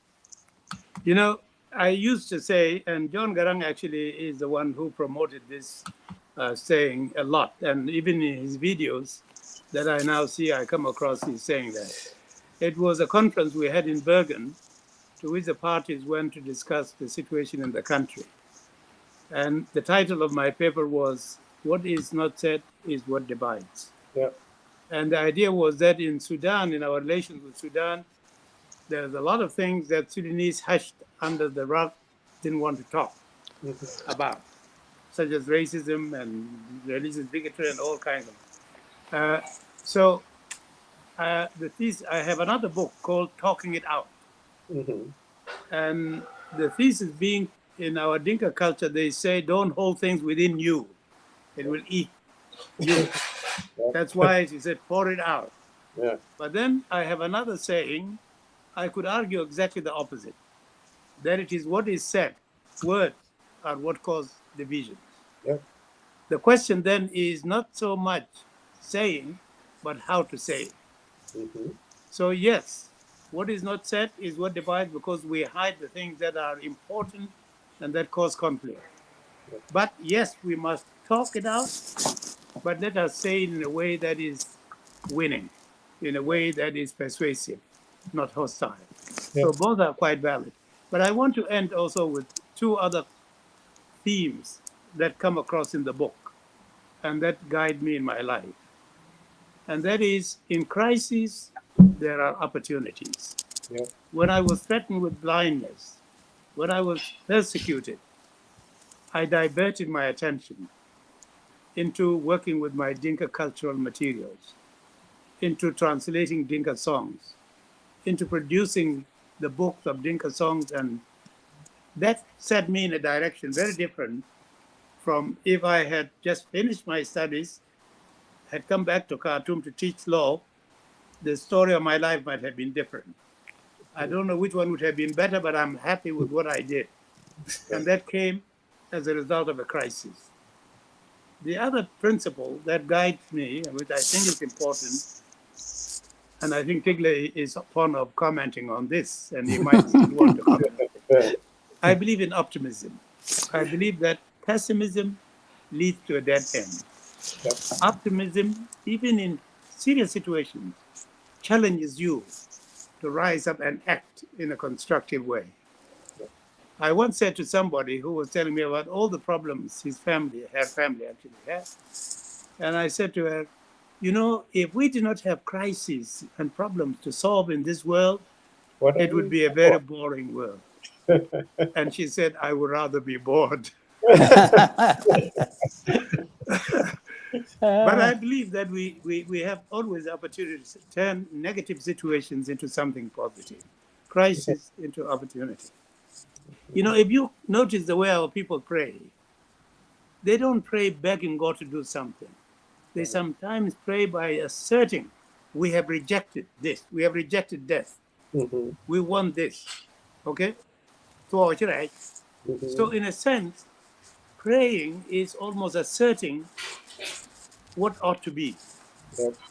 You know, I used to say, and John Garang actually is the one who promoted this saying a lot. And even in his videos that I now see, I come across he's saying that. It was a conference we had in Bergen, to which the parties went to discuss the situation in the country. And the title of my paper was, What is not said is what divides. Yeah. And the idea was that in Sudan, in our relations with Sudan, there's a lot of things that Sudanese hushed under the rug, didn't want to talk about, such as racism and religious bigotry and all kinds of. The thesis, I have another book called Talking It Out. And the thesis being, in our Dinka culture, they say, don't hold things within you. It will eat you. That's why she said, pour it out. Yeah. But then I have another saying, I could argue exactly the opposite, that it is what is said, words are what cause division. Yeah. The question then is not so much saying, but how to say it. So yes, what is not said is what divides, because we hide the things that are important and that cause conflict. But yes, we must talk it out, but let us say it in a way that is winning, in a way that is persuasive, not hostile. So both are quite valid. But I want to end also with two other themes that come across in the book and that guide me in my life. And that is, in crisis, there are opportunities. Yeah. When I was threatened with blindness, when I was persecuted, I diverted my attention into working with my Dinka cultural materials, into translating Dinka songs, into producing the books of Dinka songs, and that set me in a direction very different from if I had just finished my studies, had come back to Khartoum to teach law. The story of my life might have been different. I don't know which one would have been better, but I'm happy with what I did. And that came as a result of a crisis. The other principle that guides me, and which I think is important, and I think Tigley is fond of commenting on this, and he might want to comment. I believe in optimism. I believe that pessimism leads to a dead end. Optimism, even in serious situations, challenges you to rise up and act in a constructive way. I once said to somebody who was telling me about all the problems her family actually had, and I said to her, you know, if we did not have crises and problems to solve in this world, it would be a very boring world. And she said, I would rather be bored. But I believe that we have always opportunities to turn negative situations into something positive, crisis into opportunity. You know, if you notice the way our people pray, they don't pray begging God to do something. They sometimes pray by asserting, we have rejected this, we have rejected death, we want this, okay? So in a sense, praying is almost asserting what ought to be.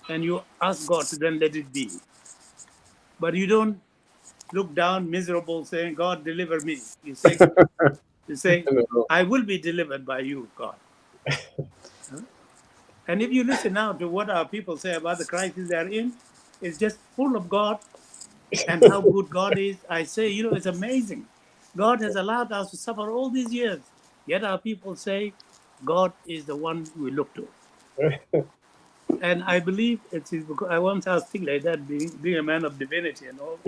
And you ask God to then let it be. But you don't look down miserable saying, God, deliver me. You say, I will be delivered by you, God. And if you listen now to what our people say about the crisis they're in, it's just full of God and how good God is. I say, you know, it's amazing. God has allowed us to suffer all these years. Yet our people say, God is the one we look to. And I believe it is because I once asked things like that, being a man of divinity and all,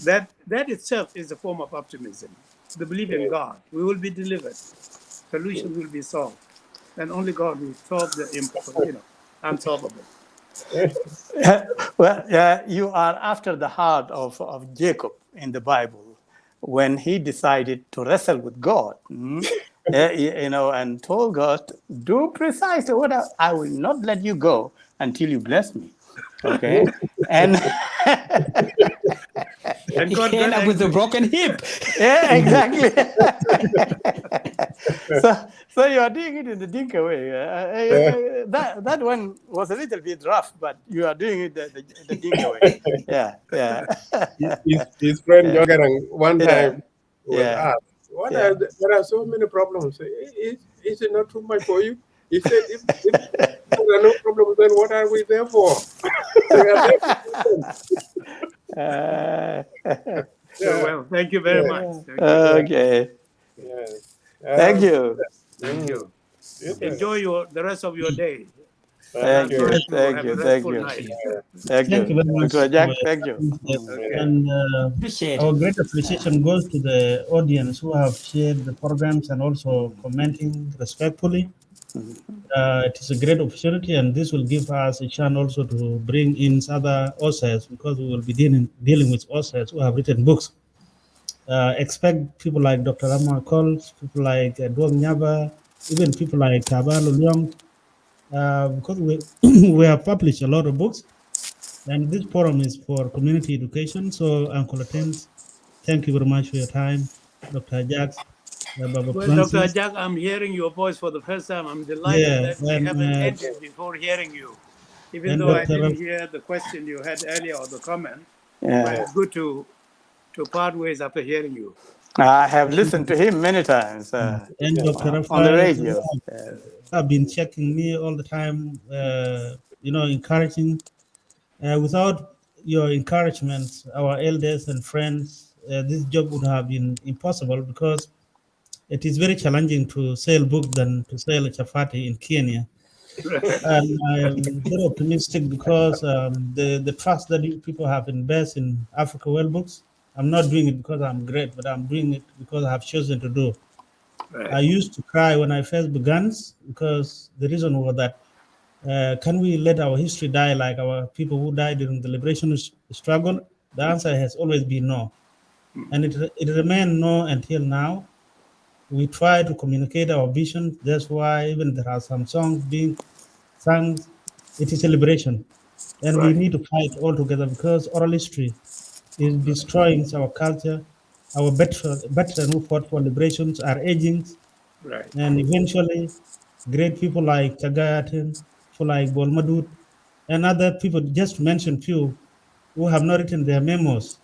that itself is a form of optimism. The belief in God. We will be delivered. Solutions will be solved. And only God will solve the unsolvable. Well, you are after the heart of Jacob in the Bible when he decided to wrestle with God, and told God, do precisely what I will not let you go until you bless me. Okay. And God came up with a broken hip. Yeah, exactly. So you are doing it in the Dinka way. That one was a little bit rough, but you are doing it the Dinka way. Yeah. His friend Jogarang one time was asked, there are so many problems. Is it not too much for you? He said, if there are no problems, then what are we there for? Well, thank you very much. Okay. Thank you. Thank you. Enjoy the rest of your day. Thank you. Have Thank a you. Thank restful you. night. Thank Thank you you. very much. Dr. Jack, thank you. And Appreciate our it. great appreciation goes to the audience who have shared the programs and also commenting respectfully. It is a great opportunity, and this will give us a chance also to bring in other authors, because we will be dealing with authors who have written books. Expect people like Dr. Rama Coles, people like Duong Nyaba, even people like Tabalo Leong, because we, we have published a lot of books, and this forum is for community education. So, Uncle Atem, thank you very much for your time. Dr. Jacks, Baba Well, Dr. Francis. Ajak, I'm hearing your voice for the first time. I'm delighted Yeah, that we haven't ended before hearing you. Even though I didn't hear the question you had earlier or the comment, but it's good to part ways after hearing you. I have listened to him many times and Dr. on the Rafael, radio. have been checking me all the time, encouraging. Without your encouragement, our elders and friends, this job would have been impossible, because it is very challenging to sell books than to sell a chapati in Kenya. And I am very optimistic, because the trust that people have invested in Africa Well Books, I'm not doing it because I'm great, but I'm doing it because I have chosen to do. Right. I used to cry when I first began, because the reason was that can we let our history die like our people who died during the liberation struggle? The answer has always been no. And it remains no until now. We try to communicate our vision. That's why even there are some songs being sung. It is a liberation. And we need to fight all together, because oral history is destroying our culture. Our veterans who fought for liberations are aging. Right. And eventually, great people like Atem, people like Bolmadut, and other people, just to mention few, who have not written their memos.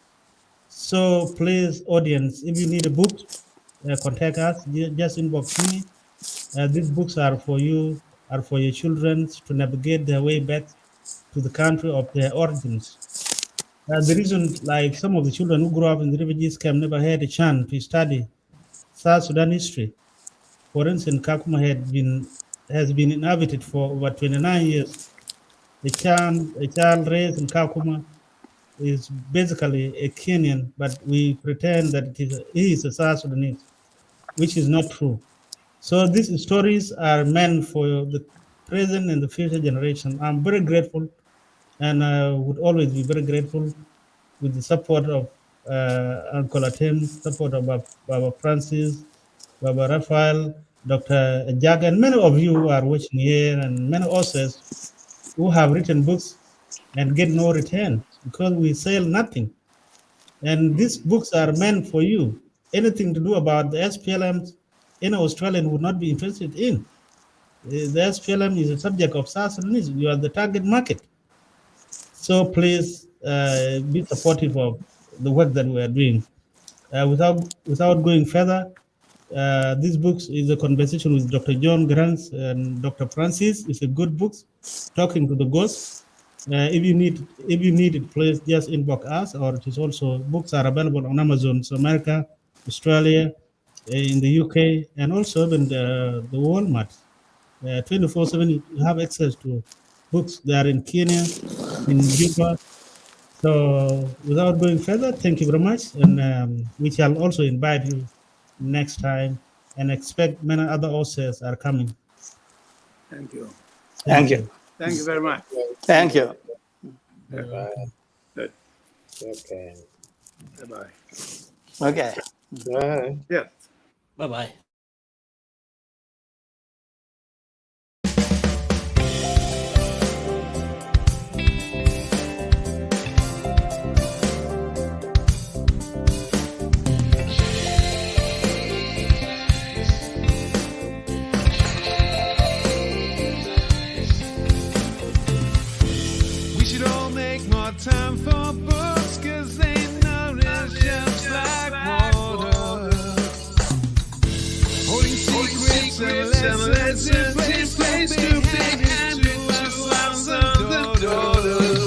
So please, audience, if you need a book, contact us, just inbox me. These books are for you, are for your children to navigate their way back to the country of their origins. The reason, like some of the children who grew up in the refugees camp never had a chance to study South Sudan history. For instance, Kakuma has been inhabited for over 29 years. A child raised in Kakuma is basically a Kenyan, but we pretend that he is a South Sudanese, which is not true. So these stories are meant for the present and the future generation. I'm very grateful, and I would always be very grateful with the support of Uncle Atem, support of Baba Francis, Baba Raphael, Dr. Jack, and many of you who are watching here, and many authors who have written books and get no return because we sell nothing. And these books are meant for you. Anything to do about the SPLM, any Australian would not be interested in. The SPLM is a subject of South Sudanese. You are the target market. So please be supportive of the work that we are doing. Without going further, this book is a conversation with Dr. John Grants and Dr. Francis. It's a good book, talking to the ghosts. If you need it, please just inbox us. Or it is also, books are available on Amazon, so America, Australia, in the UK, and also even the Walmart. 24/7, you have access to books. They are in Kenya, in Juba. So without going further, thank you very much, and we shall also invite you next time, and expect many other authors are coming. Thank you. Thank you. Thank you very much. Thank you. Bye. Good. Okay. Bye-bye. Okay. Bye. Yeah. Bye-bye. Time for books, 'cause they nourish just like water. Holding secrets and lessons in place to big and to our sons and daughters.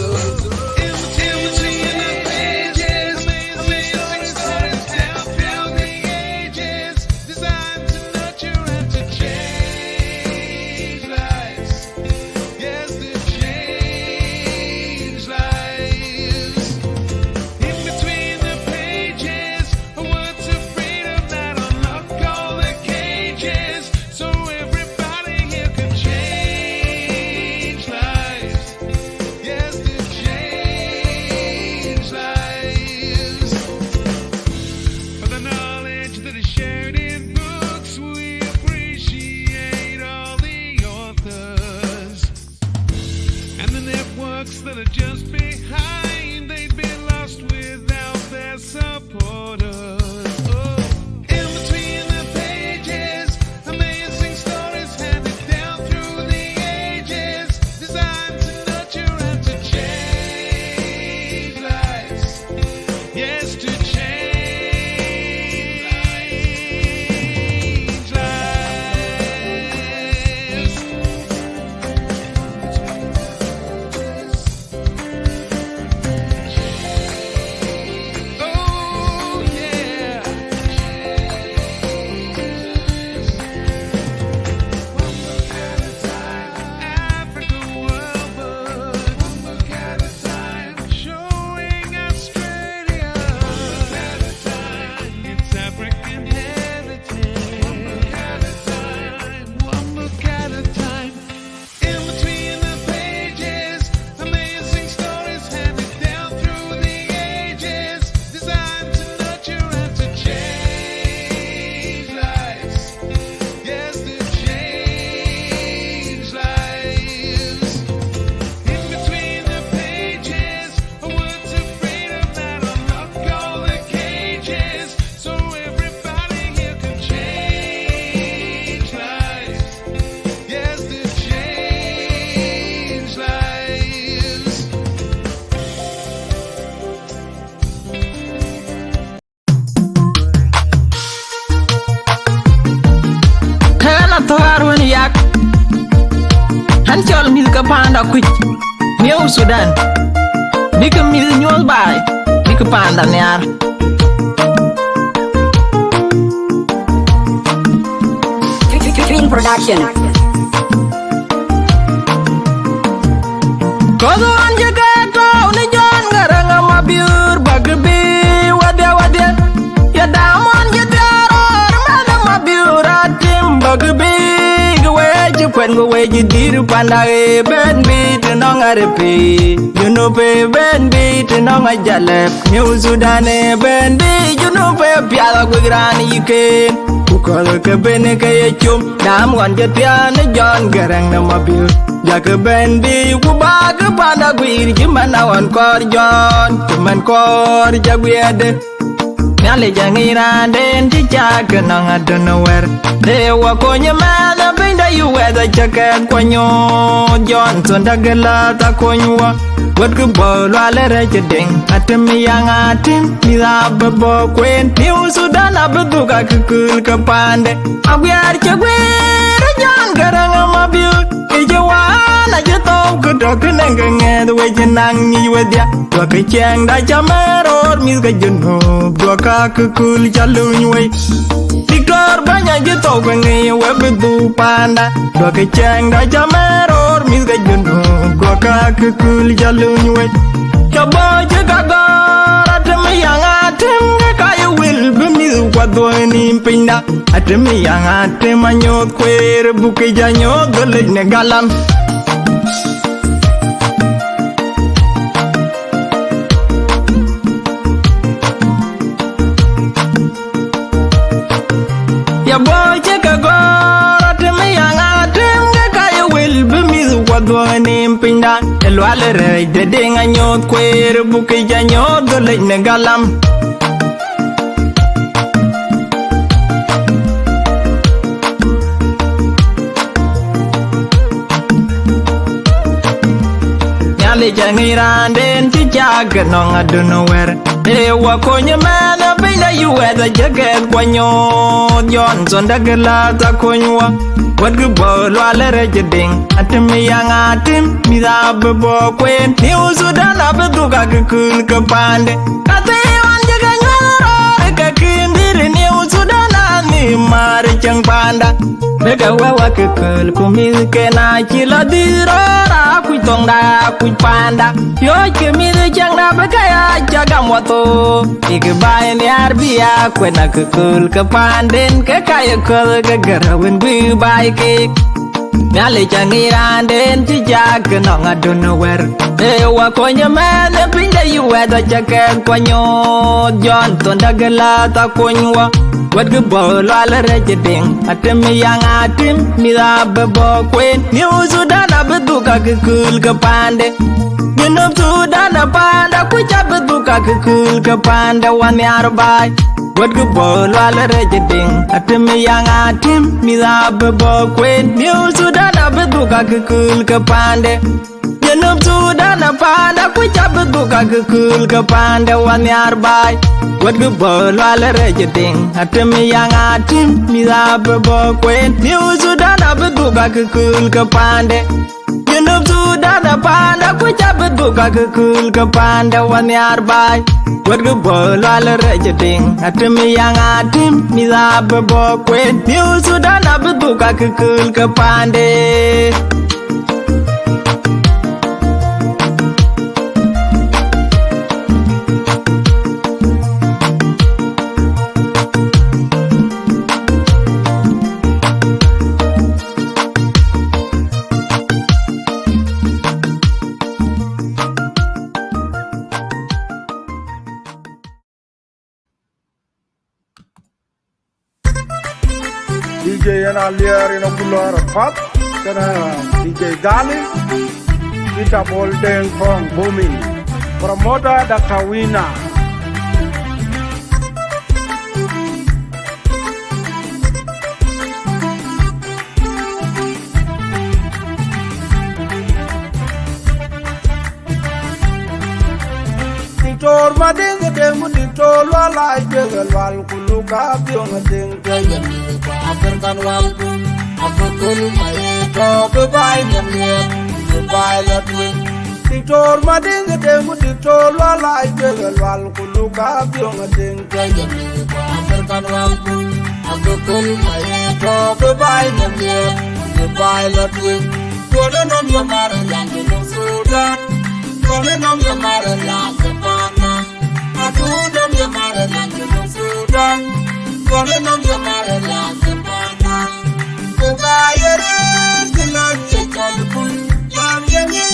Designed to nurture and to change lives. Yes. to arun Yaak han chol mi ka panda kuch new Sudan dik mi nyol bay dik panda nyar Production. Kodo anje kato ni John garanga mabur bagbi wade ya damon je daror mana mabur atim bagbi gweji kwen gweji diru panda e ben bit no ngarepi you know pe ben bit no ngajalep New Sudan e ben bit you know pe piala gwirani yiken Kukol ke bene ke yechum dam wan jetiane John garang na mabur ya ke bendi kuba ke panda gwir jimana wan kor John cuman kor jagwede nyale jangira den ti chak na ngadono wer de wa konye mana binda you weather jacket kwanyo John sondagela ta konywa What good boy, Lale Deng, Atem yang Atem, Mila Babo Queen, New Sudan, Abaduka Kukul Kapande, Abiar Chagwe, Jan Garanga Mabu, Ijawana, Jato, Kudokan and the way Janang with ya, Waka Chang, Dajamer, or Miska Juno, Doka Kukul Jalunway. Victor Banya Jato, when you webu panda, Waka Chang, Dajamer, or Miska Juno, Doka Kukul Jalunway. Chabo Jagaga, Atem yang Atem, Kaya will be me what doing in Pinda, Atem yang Atem, Anyo, Queer, Bukijanyo, the Lignegalam. Ya boy Chicago, Atem yang Atem, Kaya will be me what doing in Pinda, El Valere, the Deng Anyo, Queer, Bukijanyo, the Lignegalam. Jangiran den ti jag nong aduno wer e wa konye mana binda you weather jacket kwanyo Johnson dagala ta konywa what good boy Lale Deng Atem yang Atem mira bebo kwen New Sudan abeduka kukul kapande kate wan jaga nyoro ka kindiri New Sudan ani mari chang panda Bega wawa kekul kumil kena chila dirora kuitong da kuipanda yo kemil chang da begaya jaga moto igebain yarbia kwena kekul kepanden kekaya kul kegerawin bi baike Nyale jangiran den ti jag nong aduno wer e wa konya mane pinda you weather jacket kwanyo John tondagala ta konywa What good boy, Lale Deng, Atem yang Atem, Mila Babo Queen, New Sudan, Abaduka Kukul Kapande, New Sudan, Panda, Kuchabaduka Kukul Kapanda, 1 year by. What good boy, Lale Deng, Atem yang Atem, Mila Babo Queen, New Sudan, Abaduka Kukul Kapande. New Sudan, Panda, Kuchabaduka Kukul Kapanda, 1 year by. What good boy, Lale Deng, Atem yang Atem, Mila Babo Queen, New Sudan, Abaduka Kukul Kapande. New Sudan, Panda, Kuchabaduka Kukul Kapanda, 1 year by. What good boy, Lale Deng, Atem yang Atem, Mila Babo Queen, New Sudan, Abaduka Kukul Kapande. DJ yana liar in a couloir pop, DJ Gali, Peter Deng from Booming, promoter Dr. Wina. Tor mading deng dito la jegal wal kuluka biong deng jayan African wal Dictor mading dem dictor wala jegal wal kuluka biong ding kaya mi African wal akukul maye to goodbye namye goodbye lotwing kone nom yamara land in Sudan kone nom yamara land Ghana atu nom yamara land in Sudan kone nom yamara land Ghana kubayere dilanye kalkul bam yangi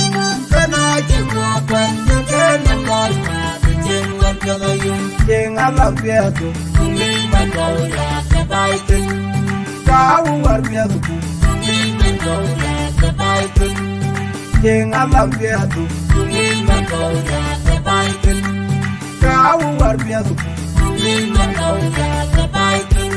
kana jwa kwanda kana kalma jengwa kana yun jenga biatu kumi mandoya kabaitin kawu war biatu kumi mandoya kabaitin jenga biatu kumi mandoya kabaitin kawu war biatu kumi mandoya kabaitin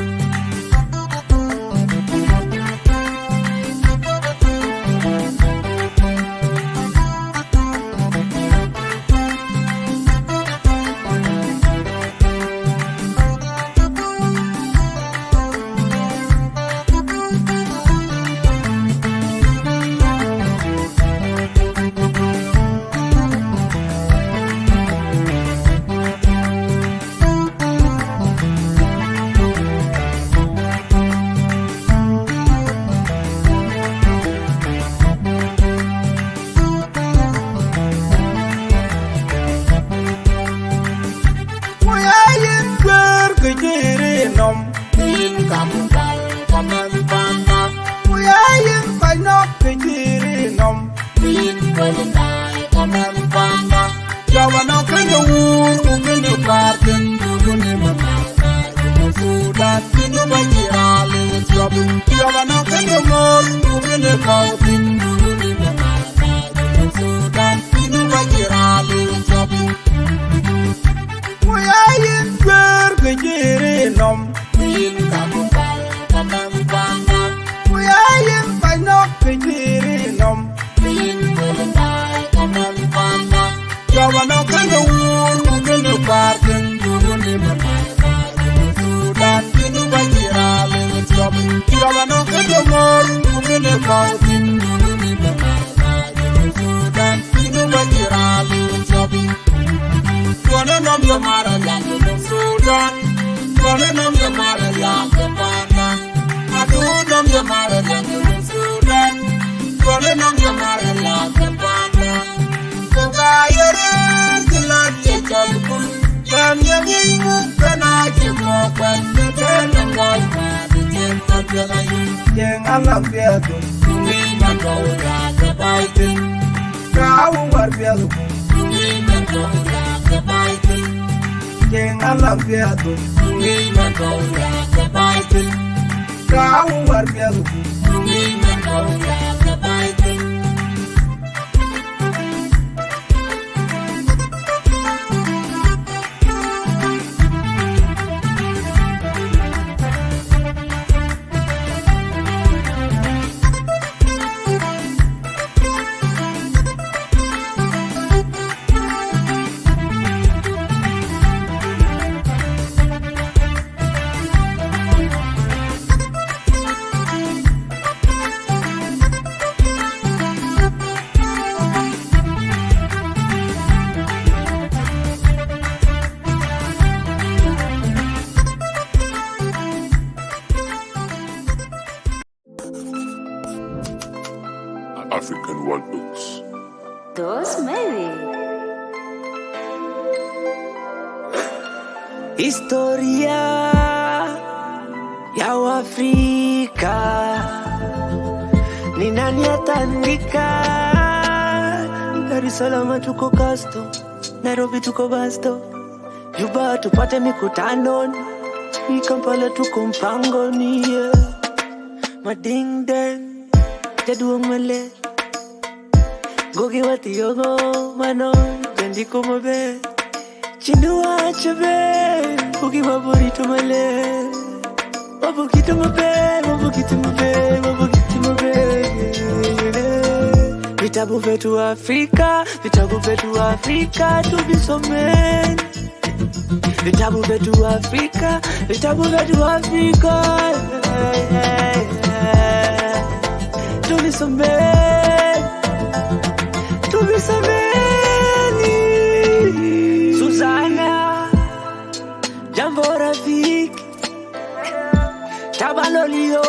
African workbooks. Those maybe. Historia ya Afrika ni nani atandika? Dar es Salaam tuko Kasto, Nairobi tuko Basto, Juba tupate mikutano, ni Kampala tuko Mpangoni, mading deng jaduong male, gogi wati yogo mano jendi kumobe, chinua chabe, gogi maborito male, mabukito mabe, mabukito mabe, mabukito mabe. Vitabu vyetu Afrika, vitabu vyetu Afrika tuvisome. Vitabu vyetu Afrika, vitabu vyetu Afrika. tuvisomeni. Susanna, jambo rafiki, tabalolio,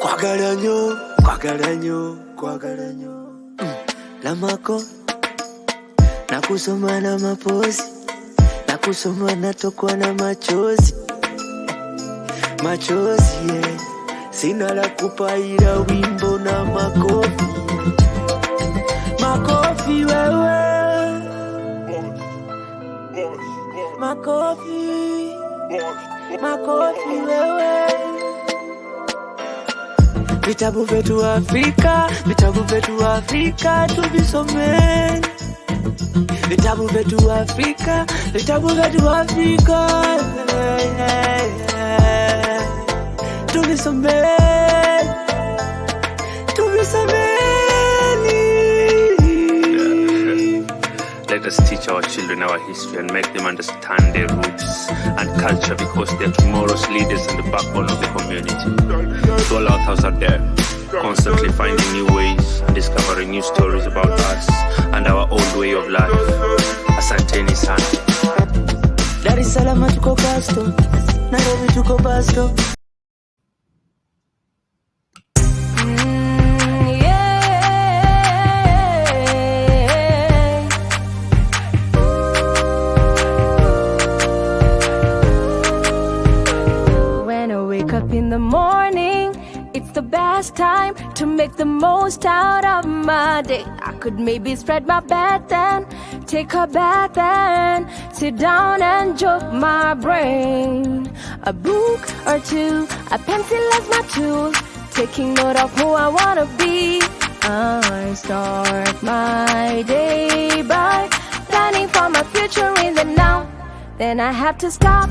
kwagaranyo, kwagaranyo, kwagaranyo. Lamako, nakusoma na mapozi, nakusoma natokwa na machozi, machozi yeah. Sina la kupaira wimbo na makofi, makofi wewe, makofi, makofi wewe. Vitabu vyetu Afrika, vitabu vyetu Afrika tuvisomeni. Vitabu vyetu Afrika, vitabu vyetu Afrika, tuvisomeni, tuvisomeni. Let us teach our children our history and make them understand their roots and culture, because they are tomorrow's leaders and the backbone of the community. To all our thoughts out there, constantly finding new ways and discovering new stories about us and our old way of life. Asanteni sana. Dar es Salaam tuko Pasto, Nairobi tuko Pasto. In the morning, it's the best time to make the most out of my day. I could maybe spread my bed then, take a bath and sit down and joke my brain. A book or two, a pencil as my tool, taking note of who I wanna be. I start my day by planning for my future in the now. Then I have to stop,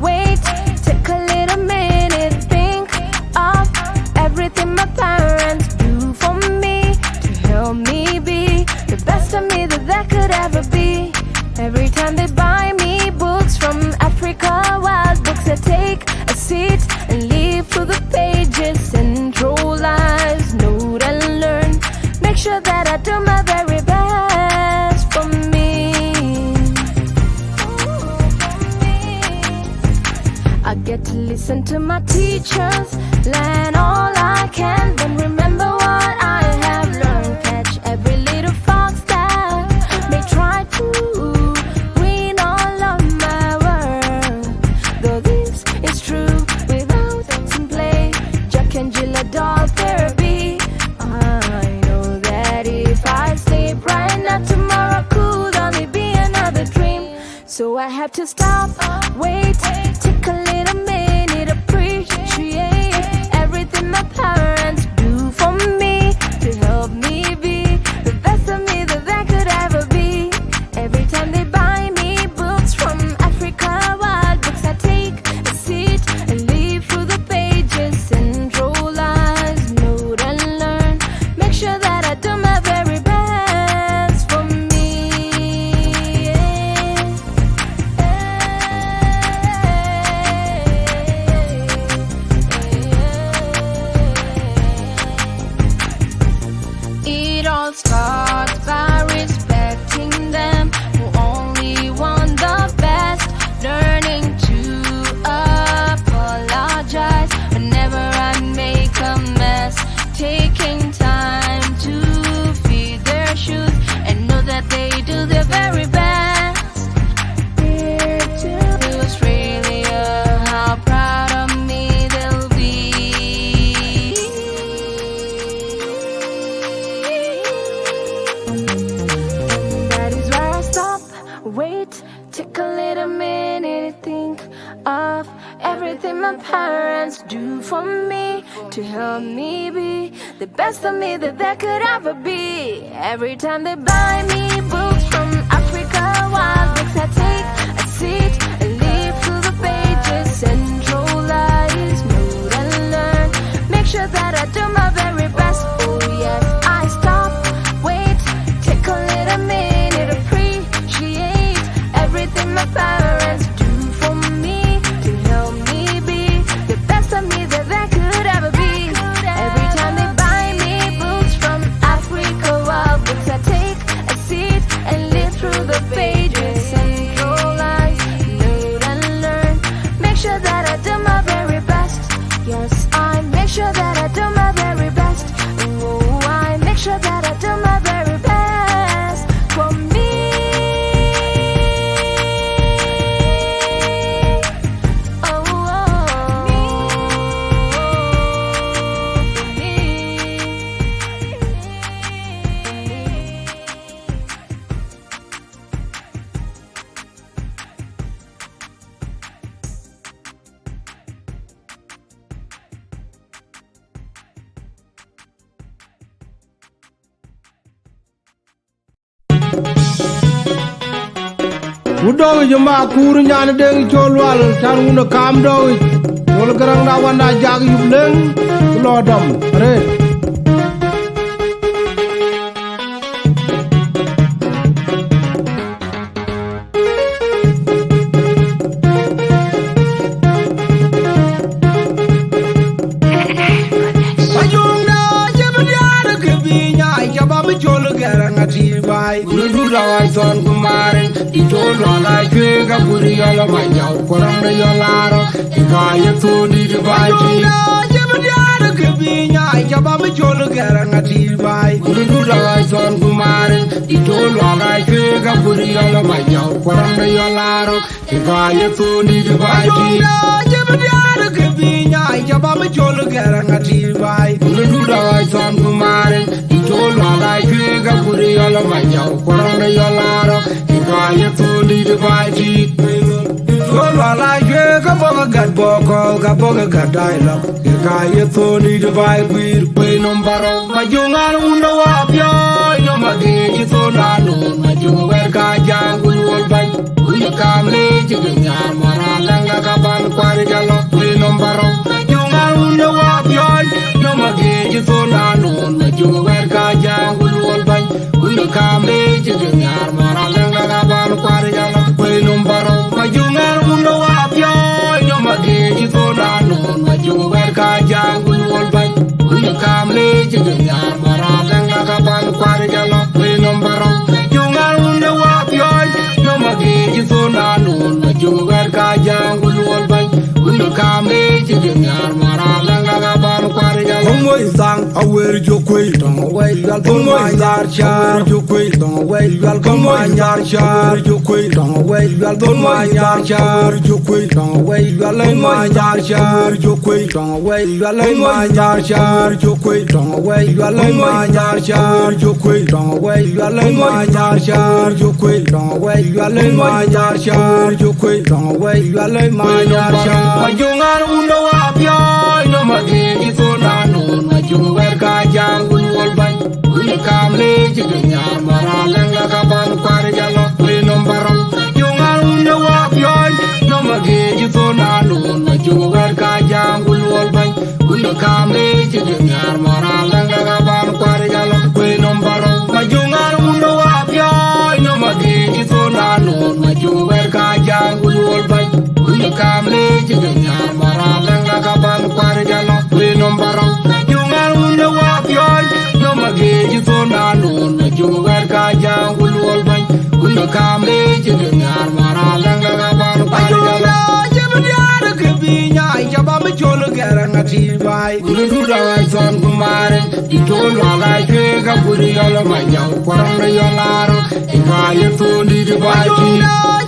wait, take a little minute, think of everything my parents do for me to help me be the best of me that there could ever be. Every time they buy me books from Africa, wild books, I take a seat and leaf through the pages, centralize, note and learn, make sure that I do my very best for me. I get to listen to my teachers, learn all I can, then remember what I have learned. Catch every little fox that may try to ruin all of my world. Though this is true, without some play, Jack and Jill adult therapy. I know that if I sleep right now, tomorrow could only be another dream. So I have to stop, wait, take a little minute, appreciate everything my parents do for me to help me be the best of me that there could ever be. Every time they buy me books from Africa, wild books, I take a seat and leaf through the pages, centralize, note and learn, make sure that I do my very best for me. It all starts by respecting them who only want the best, learning to apologize whenever I make a mess, taking time to feed their shoes and know that they do their very best. Here to Australia, how proud of me they'll be. That is where I stop, wait, take a little minute, think of everything my parents do for me to help me be the best of me that there could ever be. Every time they buy me books from Africa, wild books, I take a seat and leaf through the pages, centralize, note and learn, make sure that I do my very best. Oh yes, I stop, wait, take a little minute, appreciate everything my parents do for me to help me be the best of me that there could ever be. Every time they buy me Yes, I make sure that I do my very best. Oh, I make sure that I do my very best for me. Udogi juma kuru nyana deng cholwal tan una kam dogi wol garang na wanda jag yubleng lodom re Ayungna jebdiara kebinya jaba me chol garang ati bai ulu dawai son kumaren Itolo la chega buriala manyau korang de yolaro ikaya tuni de baiti jebdiara kebinya jaba me chol garang ati bai ulu dawai son kumaren itolo la chega buriala manyau korang de yolaro ikaya tuni de baiti jebdiara kebinya jaba me chol garang ati bai ulu dawai son kumaren itolo la chega buriala manyau korang de yolaro Ikaya tuni de baiti Kola la ye kaboga gad boko kaboga gad dialogue Ikaya tuni de baiti Kwe nombaro majungan unda wapyo Ino magiji tonano Majung werka jangul wolbay Uya kamle jiginyar maralanga kaban kwari jalo Kwe nombaro majungan unda wapyo Ino magiji tonano Majung werka jangul wolbay Uya kamle jiginyar maralanga kaban kwari jalo Kwe nombaro majungan unda wapyo Ino magiji tonano Majung werka jangul wolbay Uya kamle jiginyar maralanga kaban kwari jalo Kwe nombaro majungan unda wapyo Ino magiji tonano Majung werka jangul wolbay Uya kamle jiginyar maralanga kaban kwari jalo Kongo isang awer jokwe tong away yal Kongo isar char jokwe tong away yal Kongo isar char jokwe tong away yal Kongo isar char jokwe tong away yal Kongo isar char jokwe tong away yal Kongo isar char jokwe tong away yal Kongo isar char jokwe tong away yal Kongo isar char jokwe tong away yal Kongo isar char jokwe tong away yal Kongo isar char majungan unda wapyo no magigi tonano majung werka jangul wolbay Uya kamle jiginyar maralanga kaban kwari jalo Kwe nombaro majungan unda wapyo no magigi tonano majung werka jangul wolbay Uya kamle jiginyar maralanga kaban kwari jalo Kwe nombaro majungan unda wapyo no magigi tonano majung werka jangul wolbay Uya kamle jiginyar maralanga kaban kwari jalo Kwe nombaro majungan unda wapyo no magigi tonano majung werka jangul wolbay Uya kamle jiginyar maralanga kaban kwari jalo jebdiara kebinya jaba me chol garang ati bai ulu dawai son kumaren itolo la chega buriala manyau korang de yolaro ikaya tuni de baiti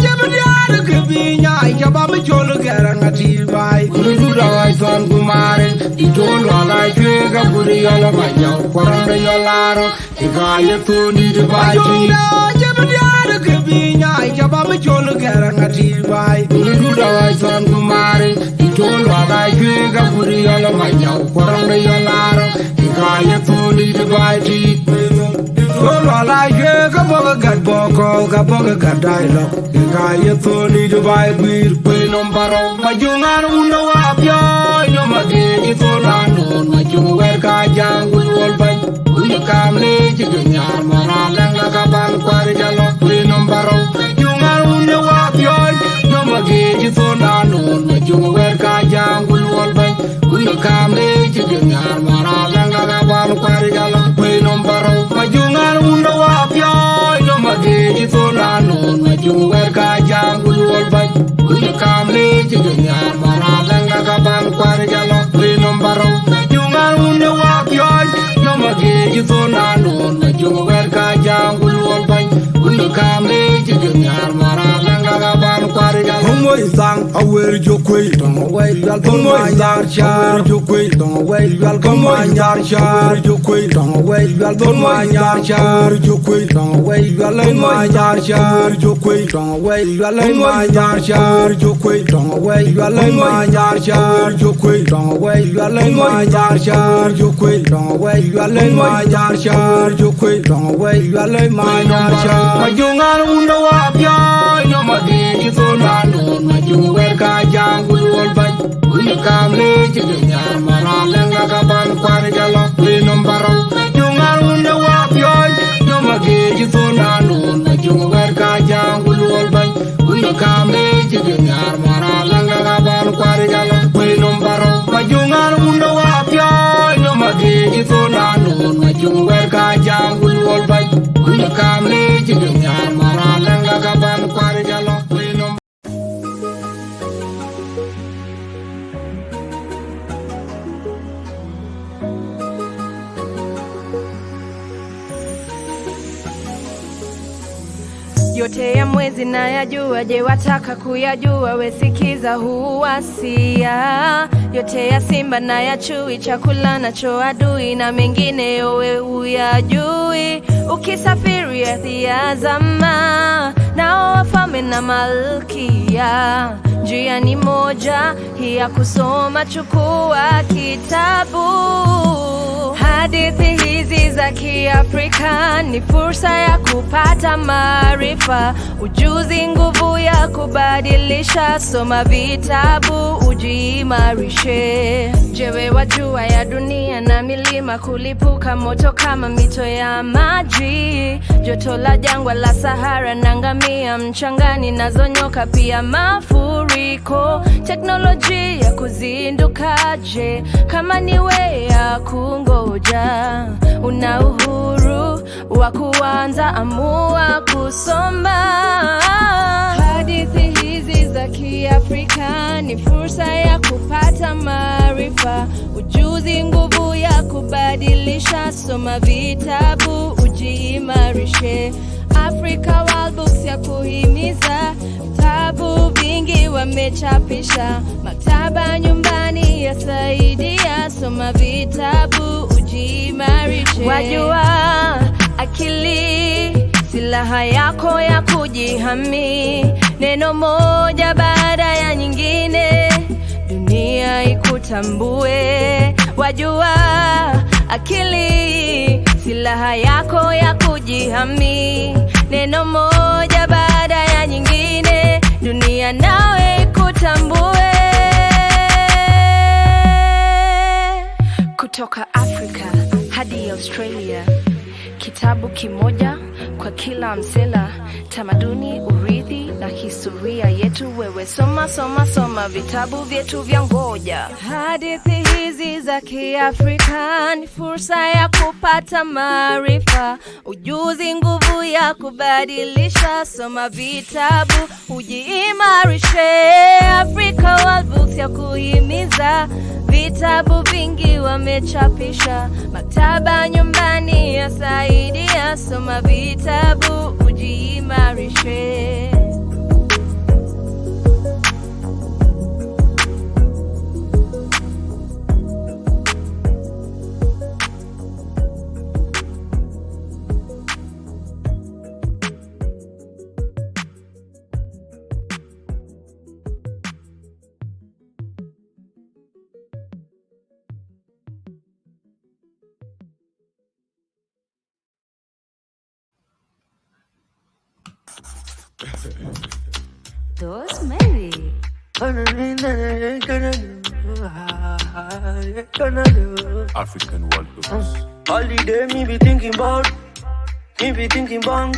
jebdiara kebinya jaba me chol garang ati bai ulu dawai son kumaren itolo la chega buriala manyau korang de yolaro ikaya tuni de baiti jebdiara kebinya jaba me chol garang ati bai ulu dawai son kumaren itolo la chega buriala manyau korang de yolaro ikaya tuni de baiti Itolo la chega boga gad boko kaboga gad dialogue ikaya tuni de baiti Kwe nombaro majungan unda wapyo Ino magigi tonano majung werka jangul wolbay Uya kamle jiginyar maralanga kaban kwari jalo Kwe nombaro majungan unda wapyo No magigi tonano majung werka jangul wolbay Uya kamle jiginyar maralanga kaban kwari jalo Kwe nombaro majungan unda wapyo No magigi tonano majung werka jangul wolbay Uya kamle jiginyar maralanga kaban char jokwe don't way well come on yar char jokwe don't way well come on yar char jokwe don't way well come on yar char jokwe don't way well come on yar char jokwe don't way well come on yar char jokwe don't way well come on yar char jokwe don't way well come on yar char jokwe don't way well come on yar char jokwe don't way well come on yar char majungal unda wa pya yo madi to na no majung wer ka jangul wol bay uni kamle ci nyar mara lenga ka ban kwar jalo we nombaro majungal unda wa pya yo madi to na no majung wer ka jangul wol bay uni kamle ci nyar mara lenga ka ban kwar jalo we nombaro majungal unda wa pya yo madi to na no majung wer ka jangul wol bay uni kamle ci nyar mara lenga ka ban kwar jalo we yote ya mwezi na yajua, je wataka kuyajua? Wesikiza huwasia yote ya simba na ya chui, chakula nacho adui na mengine yowe huyajui. Ukisafiri ardhi ya zama nao wafalme na malkia, njia ni moja hii ya kusoma, chukua kitabu. Hadithi hizi za Kiafrika ni fursa ya kupata maarifa, ujuzi, nguvu ya kubadilisha. Soma vitabu ujiimarishe. Je, wajua ya dunia na milima kulipuka moto kama mito ya maji, joto la jangwa la Sahara na ngamia mchangani nazo nyoka, pia mafuriko. Teknolojia ya kuzindukaje kama ni we ya kungoja? Una uhuru wa kuanza, amua kusoma. Hadithi hizi za Kiafrika ni fursa ya kupata maarifa, ujuzi, nguvu ya kubadilisha. Soma vitabu ujiimarishe. Africa World Books ya kuhimiza, vitabu vingi wamechapisha, maktaba nyumbani yasaidia. Soma vitabu ujiimarishe. Wajua akili silaha yako ya kujihami, neno moja baada ya nyingine dunia ikutambue. Wajua akili silaha yako ya kujihami, neno moja baada ya nyingine dunia nawe ikutambue. Kutoka Afrika hadi Australia, kitabu kimoja kwa kila msela, tamaduni, urithi na historia yetu. Wewe soma soma soma vitabu vyetu vya ngoja. Hadithi hizi za Kiafrika ni fursa ya kupata maarifa, ujuzi, nguvu ya kubadilisha. Soma vitabu ujiimarishe. Africa World Books ya kuhimiza, vitabu vingi wamechapisha, maktaba nyumbani yasaidia. Soma vitabu ujiimarishe. Those maybe. African World Books. Holiday, me be thinking about, me be thinking bank,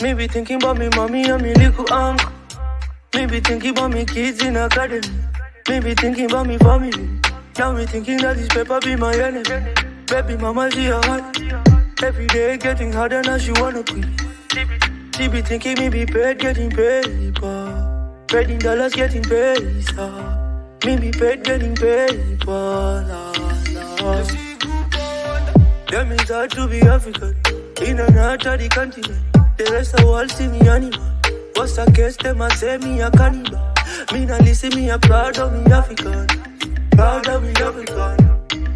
me be thinking about me mommy and me little uncle, me be thinking about me kids in academy, me be thinking about me family. Now me thinking that this paper be my enemy. Baby mama she a hot, every day getting harder now she wanna quit. She be thinking me be paid getting paper, paid in dollars getting paid, me be paid getting paper. Them is hard to be African, in and out of the continent. The rest of the world see me animal. What's a case, them a say me a cannibal. Me not listen, me a proud of me African. Proud of me African.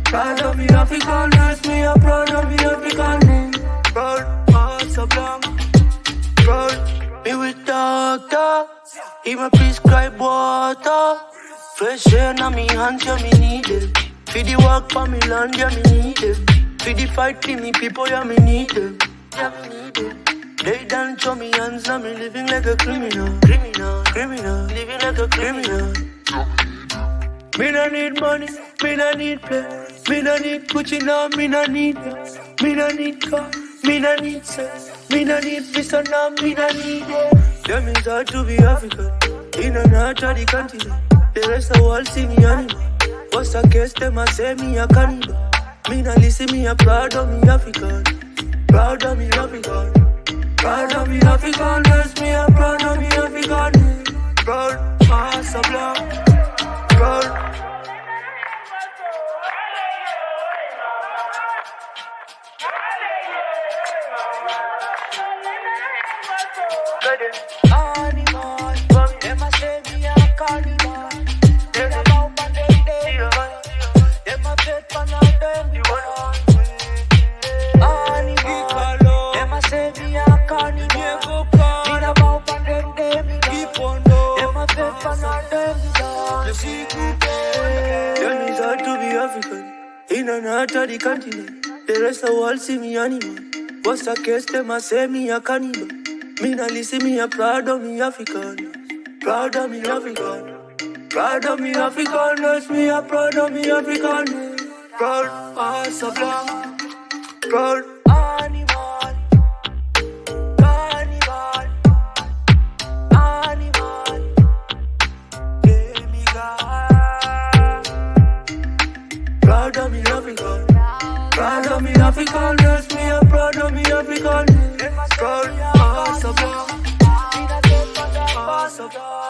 Proud of me African. Yes, me a proud of me African. Proud, hearts are blank. Proud, me with doctor. He my prescribe water. Fresh air na me hands, yeah, me need it. For the work for me land, yeah, me need it. For the fight for me people, yeah, me need it. Yeah, me need it. They done show me hands, now me living like a criminal. Criminal, living like a criminal. Me no need money, me no need play. Me no need Gucci now, me no need it. Me no need car, me no need sex. Me no need visa now, me no need it. Them is hard to be African. In and out of the continent. The rest of the world see me animal. What's the case, them a say me a cannibal. Me not listen, me a proud of me African. Proud of me African. Proud of me African, yes, me a proud of me African. Proud, mass of black. Proud. Animal, them a say me a carnival. Them a bow and them a pet pan and them animal, them a say me a carnival. Me a bow and them a pet pan and them Them is hard to be African. In and out of the continent. The rest of the world see me animal. What's the case, them a say me a cannibal. Me not listen, me a proud of me African. Proud of me African. Proud of me African, yes, me a proud of me African. Proud, hearts of black. Proud. animal, carnival, animal, Proud of me African. Proud of me African, yes, me a proud of me African. Proud, hearts of black. Hearts of black.